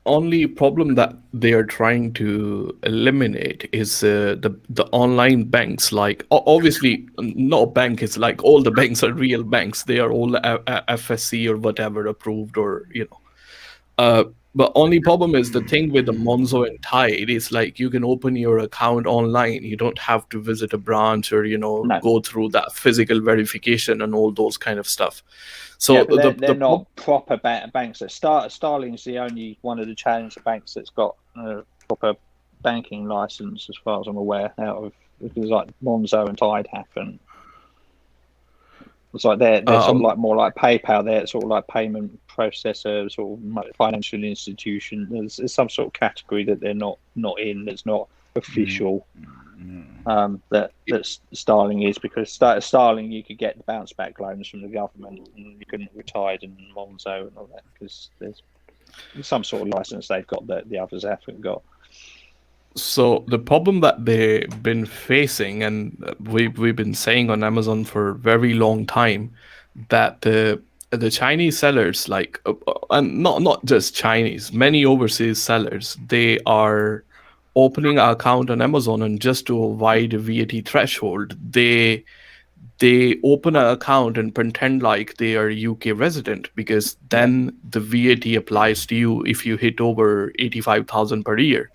only problem that they are trying to eliminate is the online banks. Like obviously, no bank is like all the banks are real banks. They are all FSC or whatever approved, or but only problem is the thing with the Monzo and Tide is like you can open your account online. You don't have to visit a branch or go through that physical verification and all those kind of stuff. So they're not proper banks. Starling's the only one of the challenger banks that's got a proper banking license, as far as I'm aware. Because like Monzo and Tide happen. It's like they're sort of like more like PayPal. They're sort of like payment processor, sort of financial institution. There's some sort of category that they're not in. That's not official. That Starling is, because Starling you could get the bounce back loans from the government, and you couldn't with Tide and Monzo and all that because there's some sort of license they've got that the others haven't got. So the problem that they've been facing, and we've been saying on Amazon for a very long time, that the Chinese sellers, like, and not just Chinese, many overseas sellers, they are opening an account on Amazon, and just to avoid a VAT threshold, they open an account and pretend like they are a UK resident, because then the VAT applies to you if you hit over 85,000 per year.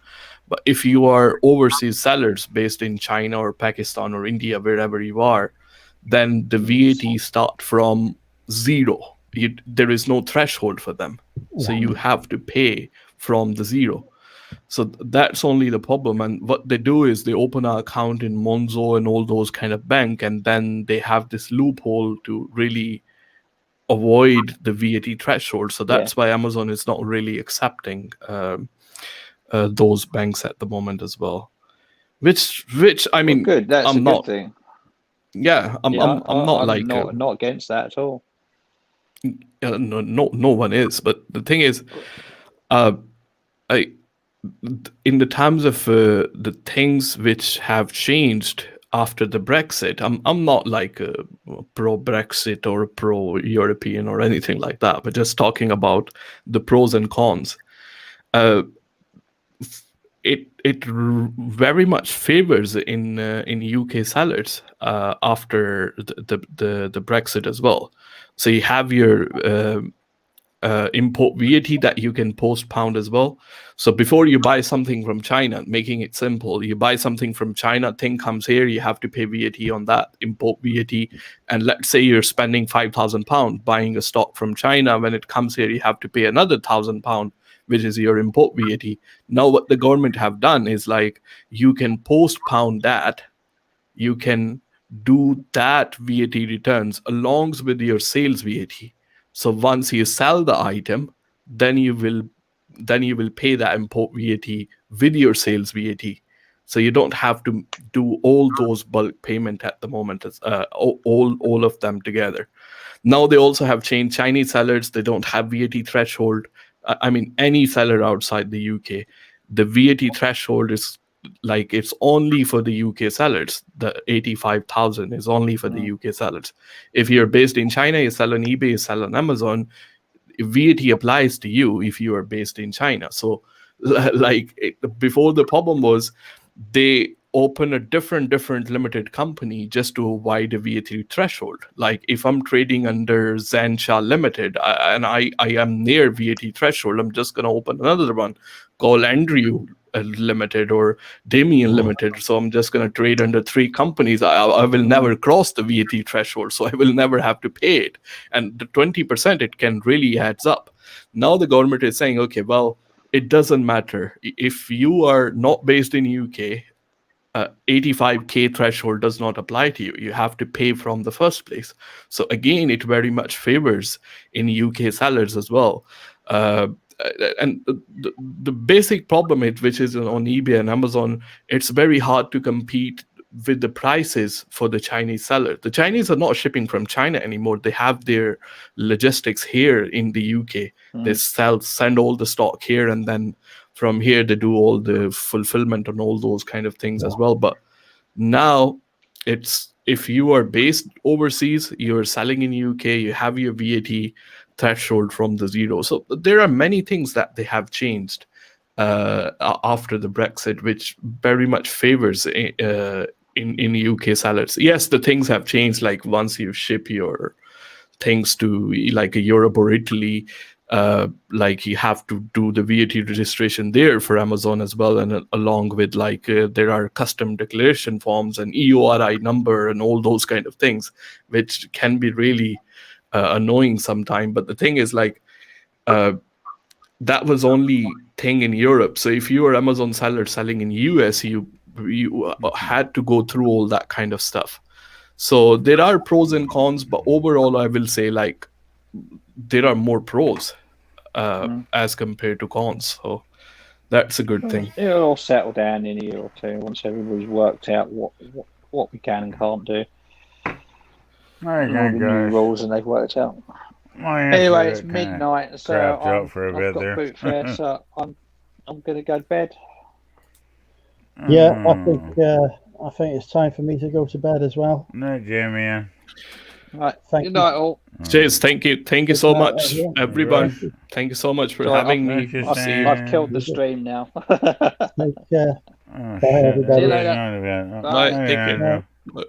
But if you are overseas sellers based in China or Pakistan or India, wherever you are, then the VAT start from zero. There is no threshold for them. So you have to pay from the zero. So that's only the problem. And what they do is they open an account in Monzo and all those kind of bank, and then they have this loophole to really avoid the VAT threshold. So that's why Amazon is not really accepting those banks at the moment as well, which I mean, good. That's a good thing. Yeah, I'm not against that at all. No one is. But the thing is, in the terms of the things which have changed after the Brexit, I'm not like a pro Brexit or pro European or anything like that, but just talking about the pros and cons. It very much favors in UK sellers after the Brexit as well. So you have your import VAT that you can postpone as well. So before you buy something from China, making it simple, you buy something from China, thing comes here, you have to pay VAT on that, import VAT. And let's say you're spending £5,000 buying a stock from China. When it comes here, you have to pay another £1,000 which is your import VAT. Now what the government have done is like you can postpone that. You can do that VAT returns along with your sales VAT. So once you sell the item, then you will pay that import VAT with your sales VAT. So you don't have to do all those bulk payment at the moment, all of them together. Now they also have changed Chinese sellers. They don't have VAT threshold. I mean, any seller outside the UK, the VAT threshold is like it's only for the UK sellers. The 85,000 is only for the UK sellers. If you're based in China, you sell on eBay, you sell on Amazon, VAT applies to you if you are based in China. So before, the problem was they open a different limited company just to avoid a VAT threshold. Like if I'm trading under Zansha Limited and I am near VAT threshold, I'm just going to open another one called Andrew Limited or Damien Limited. So I'm just going to trade under 3 companies. I will never cross the VAT threshold, so I will never have to pay it. And the 20%, it can really adds up. Now the government is saying, okay, well, it doesn't matter. If you are not based in UK, 85K threshold does not apply to you. You have to pay from the first place. So again, it very much favors in UK sellers as well. And the basic problem, which is on eBay and Amazon, it's very hard to compete with the prices for the Chinese seller. The Chinese are not shipping from China anymore. They have their logistics here in the UK. They send all the stock here, and then from here they do all the fulfillment and all those kind of things as well. But now it's, if you are based overseas, you're selling in UK, you have your VAT threshold from the zero. So there are many things that they have changed after the Brexit, which very much favors in UK sellers. Yes, the things have changed. Like once you ship your things to like a Europe or Italy, like you have to do the VAT registration there for Amazon as well, and along with like there are custom declaration forms and EORI number and all those kind of things, which can be really annoying sometimes. But the thing is, like that was only thing in Europe. So if you were Amazon seller selling in US, you had to go through all that kind of stuff. So there are pros and cons, but overall I will say like there are more pros as compared to cons. So that's a good thing. It'll all settle down in a year or two once everybody's worked out what we can and can't do. All the new rules and they've worked out. Anyway, it's midnight, so I've got boot fare, so I'm going to go to bed. Yeah, I think it's time for me to go to bed as well. No, Jimmy. Right. Good night, all. Cheers. Thank you so much, everyone. Thank you so much for having me. I've killed the stream now. Take care. Bye, everybody. See you later. Bye. Take care. Bye.